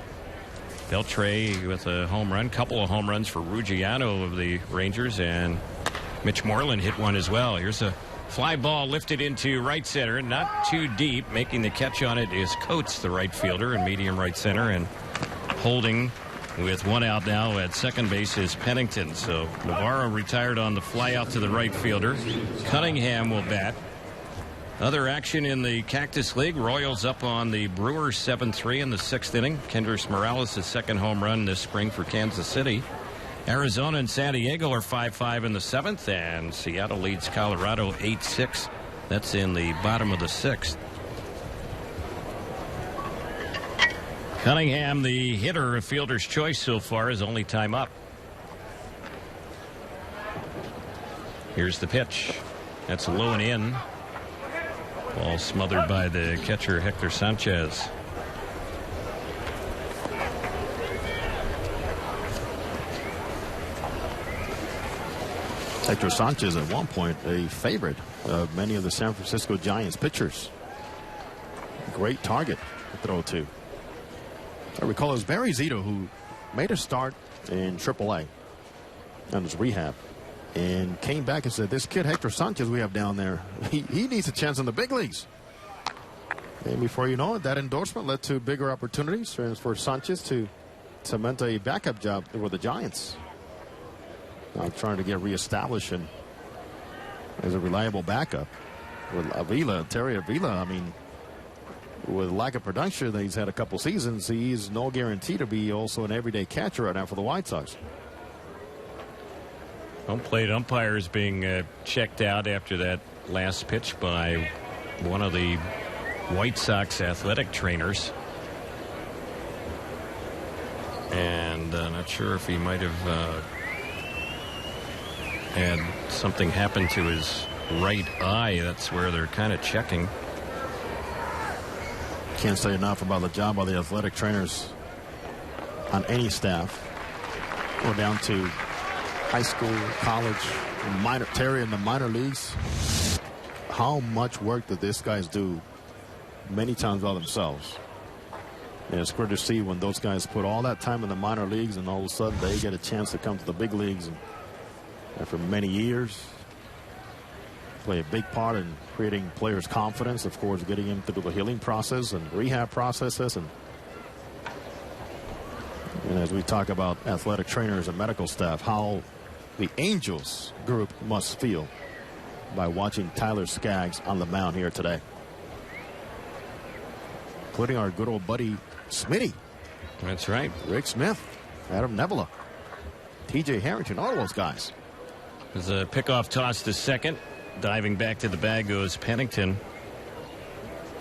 Beltre with a home run, couple of home runs for Ruggiano of the Rangers, and Mitch Moreland hit one as well. Here's a fly ball lifted into right center, not too deep. Making the catch on it is Coates, the right fielder, in medium right center, and holding with one out now at second base is Pennington. So Navarro retired on the fly out to the right fielder. Cunningham will bat. Other action in the Cactus League. Royals up on the Brewers 7-3 in the 6th inning. Kendrys Morales' second home run this spring for Kansas City. Arizona and San Diego are 5-5 in the 7th, and Seattle leads Colorado 8-6. That's in the bottom of the 6th. Cunningham, the hitter of fielder's choice so far, is only time up. Here's the pitch. That's low and in. Ball smothered by the catcher, Hector Sanchez.
Hector Sanchez at one point a favorite of many of the San Francisco Giants pitchers. Great target to throw to. I recall it was Barry Zito who made a start in AAA on his rehab and came back and said, this kid Hector Sanchez we have down there, he needs a chance in the big leagues. And before you know it, that endorsement led to bigger opportunities for Sanchez to cement a backup job with the Giants. Now trying to get reestablished and as a reliable backup with Terry Avila. I mean, with lack of production that he's had a couple seasons, he's no guarantee to be also an everyday catcher right now for the White Sox.
Home plate umpires being checked out after that last pitch by one of the White Sox athletic trainers. And not sure if he might have had something happen to his right eye. That's where they're kind of checking.
Can't say enough about the job by the athletic trainers on any staff. Go down to high school, college, Terry in the minor leagues. How much work that these guys do many times by themselves. And it's great to see when those guys put all that time in the minor leagues and all of a sudden they get a chance to come to the big leagues and after many years play a big part in creating players' confidence, of course, getting them through the healing process and rehab processes. And as we talk about athletic trainers and medical staff, how the Angels group must feel by watching Tyler Skaggs on the mound here today. Including our good old buddy Smitty.
That's right.
Rick Smith, Adam Nevela, TJ Harrington, all those guys.
There's a pickoff toss to second. Diving back to the bag goes Pennington.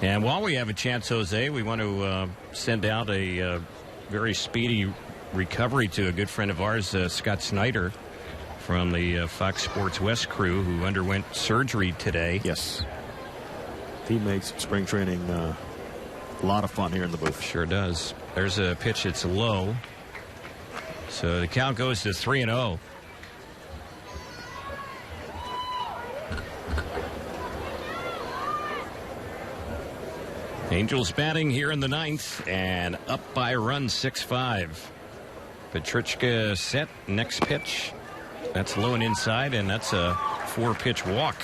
And while we have a chance, Jose, we want to send out a very speedy recovery to a good friend of ours, Scott Snyder, from the Fox Sports West crew, who underwent surgery today.
Yes. He makes spring training a lot of fun here in the booth.
Sure does. There's a pitch that's low. So the count goes to 3-0. Angels batting here in the 9th and up by a run, 6-5. Petrichka set. Next pitch. That's low and inside, and that's a 4-pitch walk.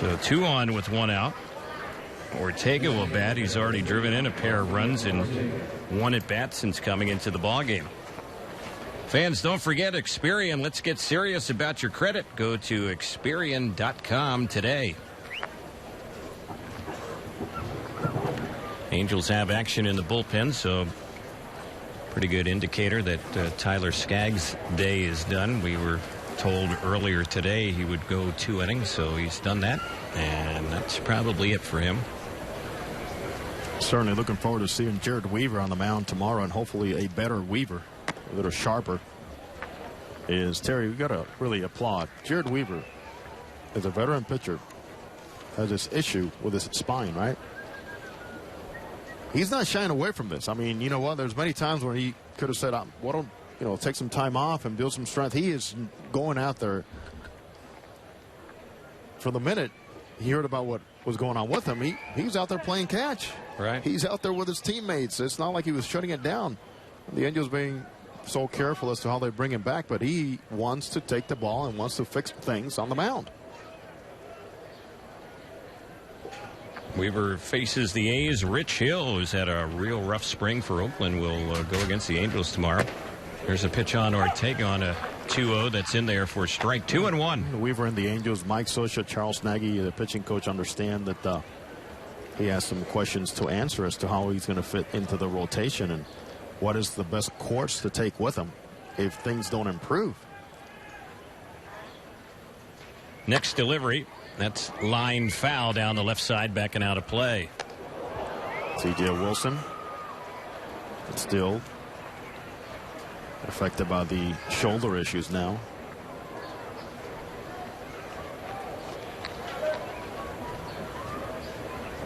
So 2 on with 1 out. Ortega will bat. He's already driven in a pair of runs and 1 at bat since coming into the ballgame. Fans, don't forget Experian. Let's get serious about your credit. Go to Experian.com today. Angels have action in the bullpen, so pretty good indicator that Tyler Skaggs' day is done. We were told earlier today he would go 2 innings, so he's done that, and that's probably it for him.
Certainly looking forward to seeing Jared Weaver on the mound tomorrow, and hopefully a better Weaver, a little sharper. Is Terry, we got to really applaud Jared Weaver as a veteran pitcher. Has this issue with his spine, right? He's not shying away from this. I mean, you know what? There's many times where he could have said, take some time off and build some strength. He is going out there. From the minute he heard about what was going on with him, he's out there playing catch.
Right.
He's out there with his teammates. It's not like he was shutting it down. The Angels being so careful as to how they bring him back, but he wants to take the ball and wants to fix things on the mound.
Weaver faces the A's. Rich Hill, who's had a real rough spring for Oakland, will go against the Angels tomorrow. There's a pitch on Ortega on a 2-0 that's in there for strike 2-1.
Weaver and the Angels, Mike Scioscia, Charles Nagy, the pitching coach, understand that he has some questions to answer as to how he's going to fit into the rotation and what is the best course to take with him if things don't improve.
Next delivery. That's line foul down the left side, backing out of play.
T.J. Wilson, but still affected by the shoulder issues now.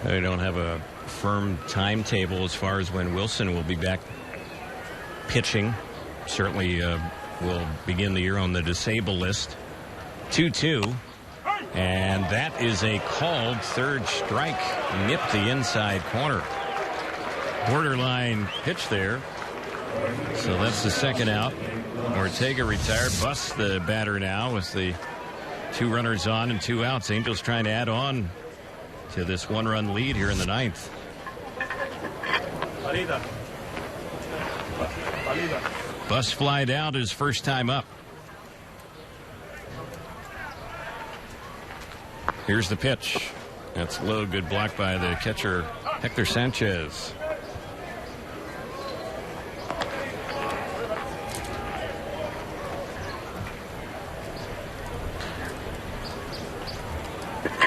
They don't have a firm timetable as far as when Wilson will be back pitching. Certainly will begin the year on the disabled list. 2-2. And that is a called third strike. Nipped the inside corner. Borderline pitch there. So that's the second out. Ortega retired. Busts the batter now with the 2 runners on and 2 outs. Angels trying to add on to this 1-run lead here in the 9th. Bus fly down his first time up. Here's the pitch. That's low. Good block by the catcher, Hector Sanchez.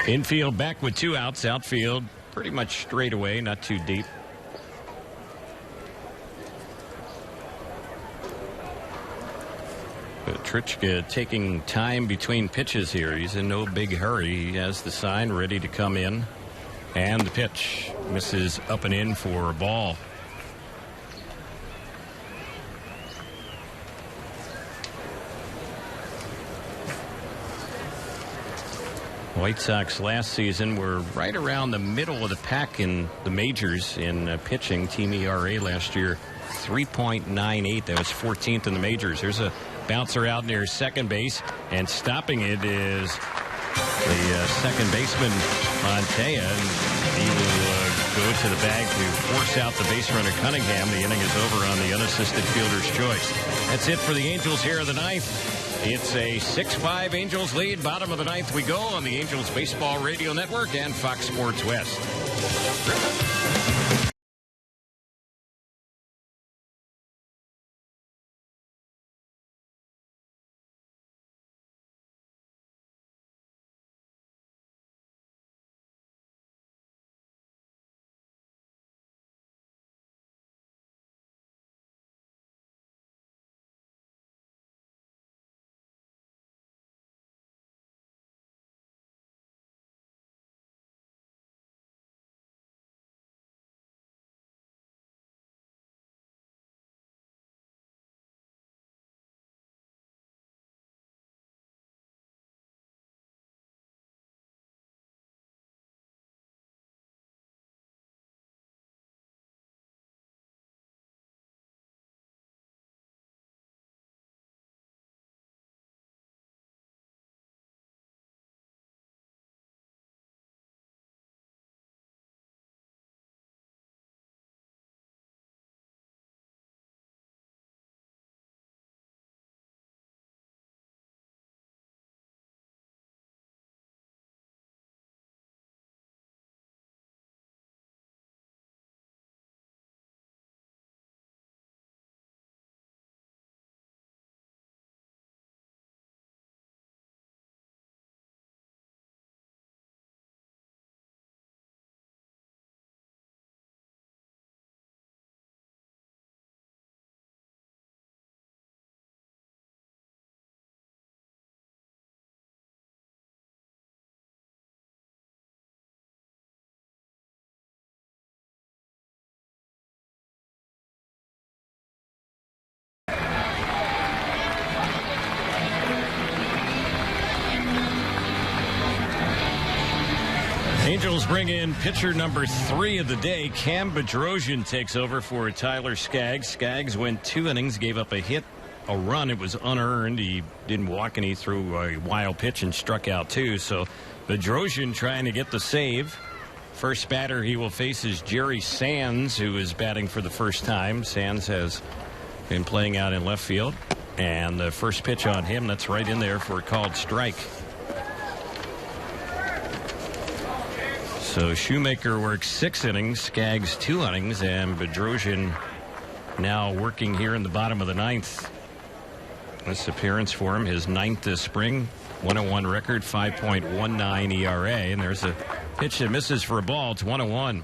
Infield back with 2 outs. Outfield pretty much straight away, not too deep. Trichka taking time between pitches here. He's in no big hurry. He has the sign ready to come in. And the pitch misses up and in for a ball. White Sox last season were right around the middle of the pack in the majors in pitching. Team ERA last year, 3.98. That was 14th in the majors. There's a bouncer out near second base, and stopping it is the second baseman, Montea, and he will go to the bag to force out the base runner, Cunningham. The inning is over on the unassisted fielder's choice. That's it for the Angels here in the 9th. It's a 6-5 Angels lead. Bottom of the 9th we go on the Angels Baseball Radio Network and Fox Sports West. Angels bring in pitcher number 3 of the day. Cam Bedrosian takes over for Tyler Skaggs. Skaggs went 2 innings, gave up a hit, a run. It was unearned. He didn't walk, and he threw a wild pitch and struck out 2. So Bedrosian trying to get the save. First batter he will face is Jerry Sands, who is batting for the first time. Sands has been playing out in left field. And the first pitch on him, that's right in there for a called strike. So Shoemaker works 6 innings, Skaggs 2 innings, and Bedrosian now working here in the bottom of the 9th. This appearance for him, his 9th this spring, 101 record, 5.19 ERA, and there's a pitch that misses for a ball. It's 1-1.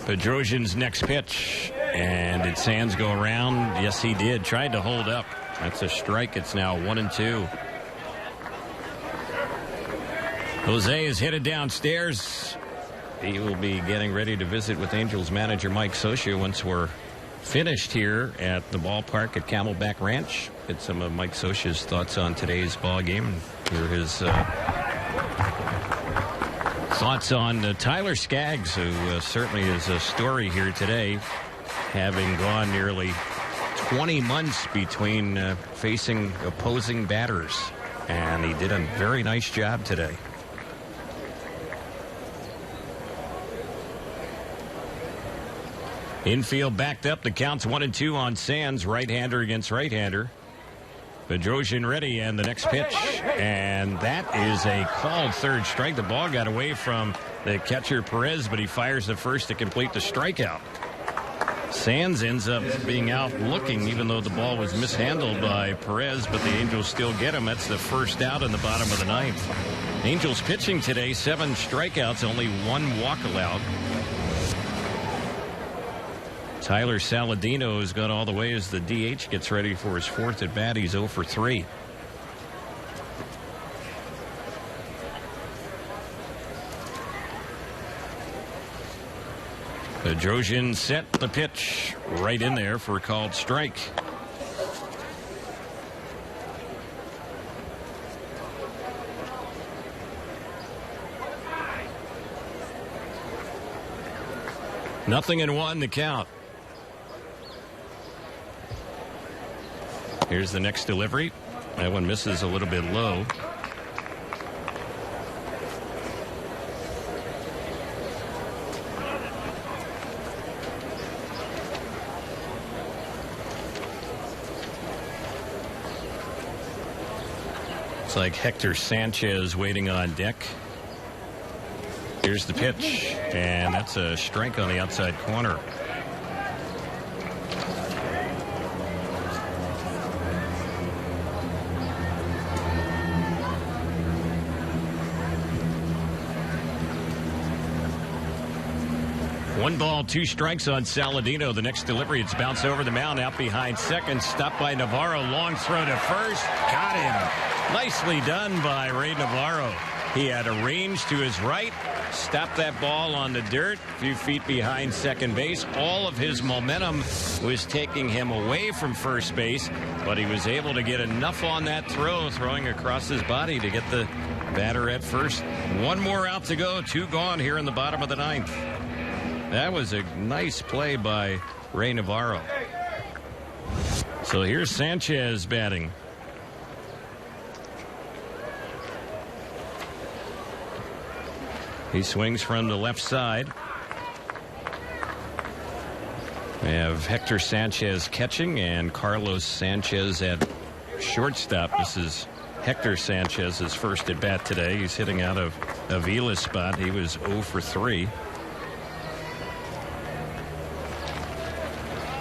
Bedrosian's next pitch, and did Sands go around? Yes, he did. Tried to hold up. That's a strike. It's now 1-2. Jose is headed downstairs. He will be getting ready to visit with Angels manager Mike Scioscia once we're finished here at the ballpark at Camelback Ranch. Get some of Mike Scioscia's thoughts on today's ball game. Hear his thoughts on Tyler Skaggs, who certainly is a story here today, having gone nearly 20 months between facing opposing batters, and he did a very nice job today. Infield backed up. The count's 1-2 on Sands. Right-hander against right-hander. Bedrosian ready, and the next pitch, and that is a called third strike. The ball got away from the catcher Perez, but he fires the first to complete the strikeout. Sands ends up being out looking, even though the ball was mishandled by Perez, but the Angels still get him. That's the first out in the bottom of the 9th. Angels pitching today, 7 strikeouts, only 1 walk allowed. Tyler Saladino has gone all the way as the DH gets ready for his 4th at bat. He's 0 for 3. Bedrosian set the pitch right in there for a called strike. Nothing in 1, the count. Here's the next delivery. That one misses a little bit low. It's like Hector Sanchez waiting on deck. Here's the pitch, and that's a strike on the outside corner. One ball, 2 strikes on Saladino. The next delivery, it's bounced over the mound out behind second. Stopped by Navarro. Long throw to first. Got him. Nicely done by Ray Navarro. He had a range to his right. Stopped that ball on the dirt. A few feet behind second base. All of his momentum was taking him away from first base. But he was able to get enough on that throw, throwing across his body to get the batter at first. 1 more out to go. 2 gone here in the bottom of the 9th. That was a nice play by Ray Navarro. So here's Sanchez batting. He swings from the left side. We have Hector Sanchez catching and Carlos Sanchez at shortstop. This is Hector Sanchez's first at bat today. He's hitting out of Avila's spot. He was 0 for 3.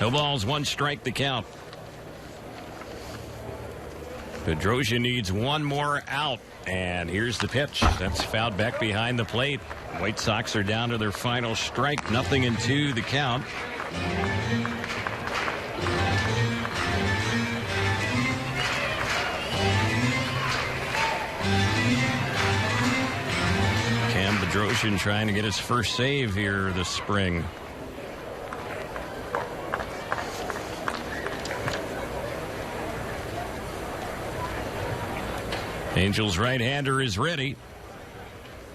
No balls, 1 strike, the count. Bedrosian needs 1 more out, and here's the pitch. That's fouled back behind the plate. White Sox are down to their final strike. 0-2, the count. Cam Bedrosian trying to get his first save here this spring. Angels right-hander is ready.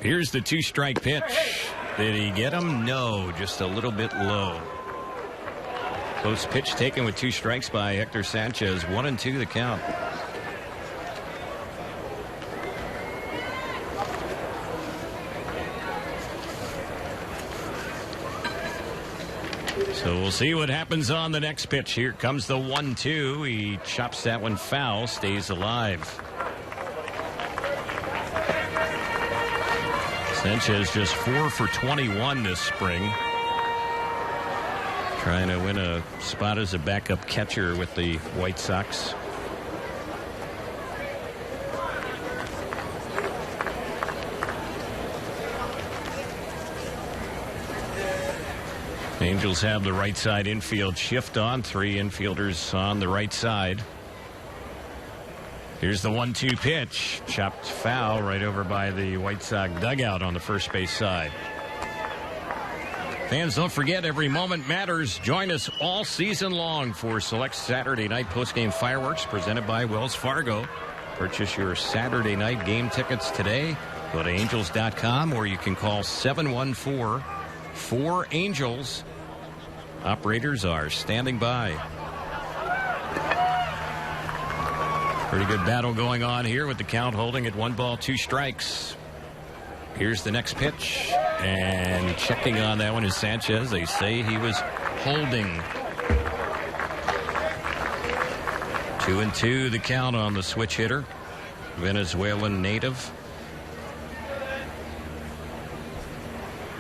Here's the 2-strike pitch. Did he get him? No, just a little bit low. Close pitch taken with 2 strikes by Hector Sanchez. 1-2 the count. So we'll see what happens on the next pitch. Here comes the 1-2. He chops that one foul, stays alive. Sanchez just 4 for 21 this spring. Trying to win a spot as a backup catcher with the White Sox. Angels have the right side infield shift on. 3 infielders on the right side. Here's the 1-2 pitch. Chopped foul right over by the White Sox dugout on the first base side. Fans, don't forget, every moment matters. Join us all season long for select Saturday night postgame fireworks presented by Wells Fargo. Purchase your Saturday night game tickets today. Go to angels.com, or you can call 714-4ANGELS. Operators are standing by. Pretty good battle going on here with the count holding at 1 ball, 2 strikes. Here's the next pitch, and checking on that one is Sanchez. They say he was holding. 2-2 the count on the switch hitter, Venezuelan native.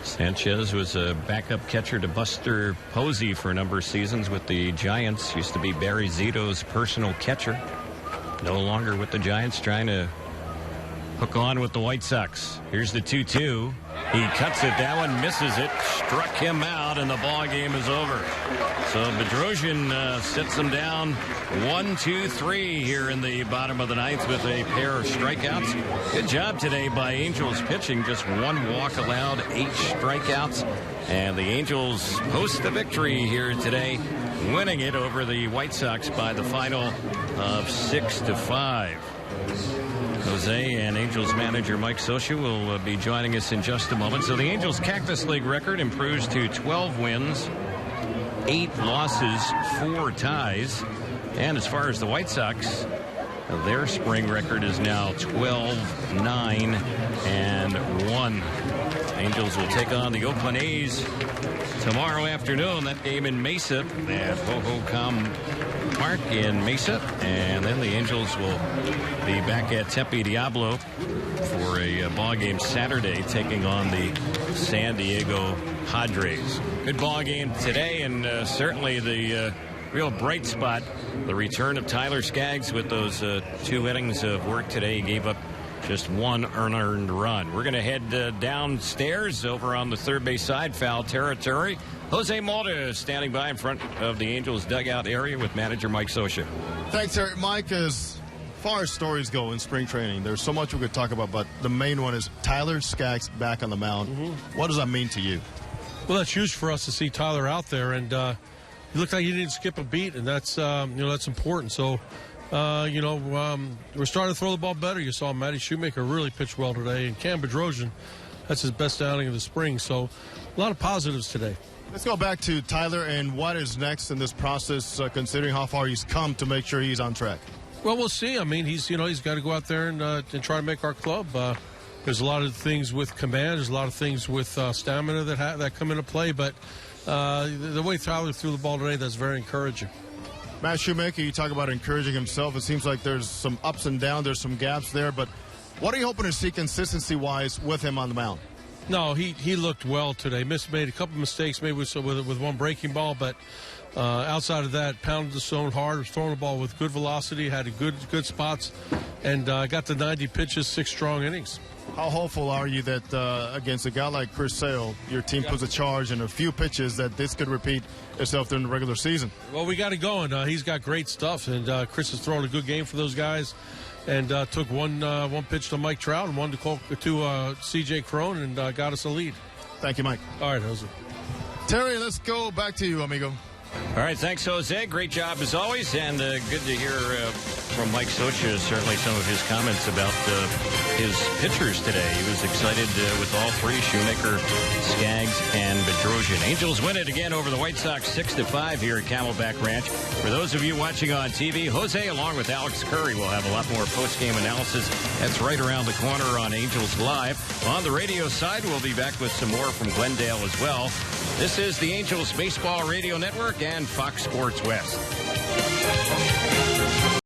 Sanchez was a backup catcher to Buster Posey for a number of seasons with the Giants. Used to be Barry Zito's personal catcher. No longer with the Giants, trying to hook on with the White Sox. Here's the 2-2. He cuts it. That one misses it. Struck him out, and the ball game is over. So Bedrosian sits him down 1-2-3 here in the bottom of the ninth with a pair of strikeouts. Good job today by Angels pitching. Just 1 walk allowed, 8 strikeouts. And the Angels post the victory here today, winning it over the White Sox by the final of 6-5. Jose and Angels manager Mike Scioscia will be joining us in just a moment. So the Angels Cactus League record improves to 12 wins, 8 losses, 4 ties. And as far as the White Sox, their spring record is now 12-9-1. Angels will take on the Oakland A's tomorrow afternoon. That game in Mesa at Ho-Ho-Com Park in Mesa. And then the Angels will be back at Tempe Diablo for a ball game Saturday, taking on the San Diego Padres. Good ball game today, and certainly the real bright spot, the return of Tyler Skaggs with those 2 innings of work today. He gave up just 1 unearned run. We're going to head downstairs over on the third base side, foul territory. Jose Malta standing by in front of the Angels dugout area with manager Mike Scioscia.
Thanks, Eric. Mike, as far as stories go in spring training, there's so much we could talk about, but the main one is Tyler Skaggs back on the mound. What does that mean to you?
Well, that's huge for us to see Tyler out there, and he looked like he didn't skip a beat, and that's that's important. So we're starting to throw the ball better. You saw Matty Shoemaker really pitch well today, and Cam Bedrosian, that's his best outing of the spring. So a lot of positives today.
Let's go back to Tyler and what is next in this process, considering how far he's come to make sure he's on track.
Well, we'll see. I mean, he's got to go out there and try to make our club. There's a lot of things with command. There's a lot of things with stamina that come into play. But the way Tyler threw the ball today, that's very encouraging.
Matt Shoemaker, you talk about encouraging himself. It seems like there's some ups and downs. There's some gaps there. But what are you hoping to see consistency-wise with him on the mound?
No, he looked well today. Made a couple mistakes, maybe with 1 breaking ball, but outside of that, pounded the zone hard, was throwing the ball with good velocity, had good spots, and got to 90 pitches, 6 strong innings.
How hopeful are you that against a guy like Chris Sale, your team puts a charge in a few pitches that this could repeat itself during the regular season?
Well, we got it going. He's got great stuff, and Chris has thrown a good game for those guys. And took one pitch to Mike Trout and one to C.J. Cron and got us a lead.
Thank you, Mike.
All right, Jose.
Terry, let's go back to you, amigo.
All right, thanks, Jose. Great job as always, and good to hear from Mike Socha, certainly some of his comments about his pitchers today. He was excited with all three, Shoemaker, Skaggs, and Bedrosian. Angels win it again over the White Sox 6-5 here at Camelback Ranch. For those of you watching on TV, Jose, along with Alex Curry, will have a lot more post-game analysis. That's right around the corner on Angels Live. On the radio side, we'll be back with some more from Glendale as well. This is the Angels Baseball Radio Network and Fox Sports West.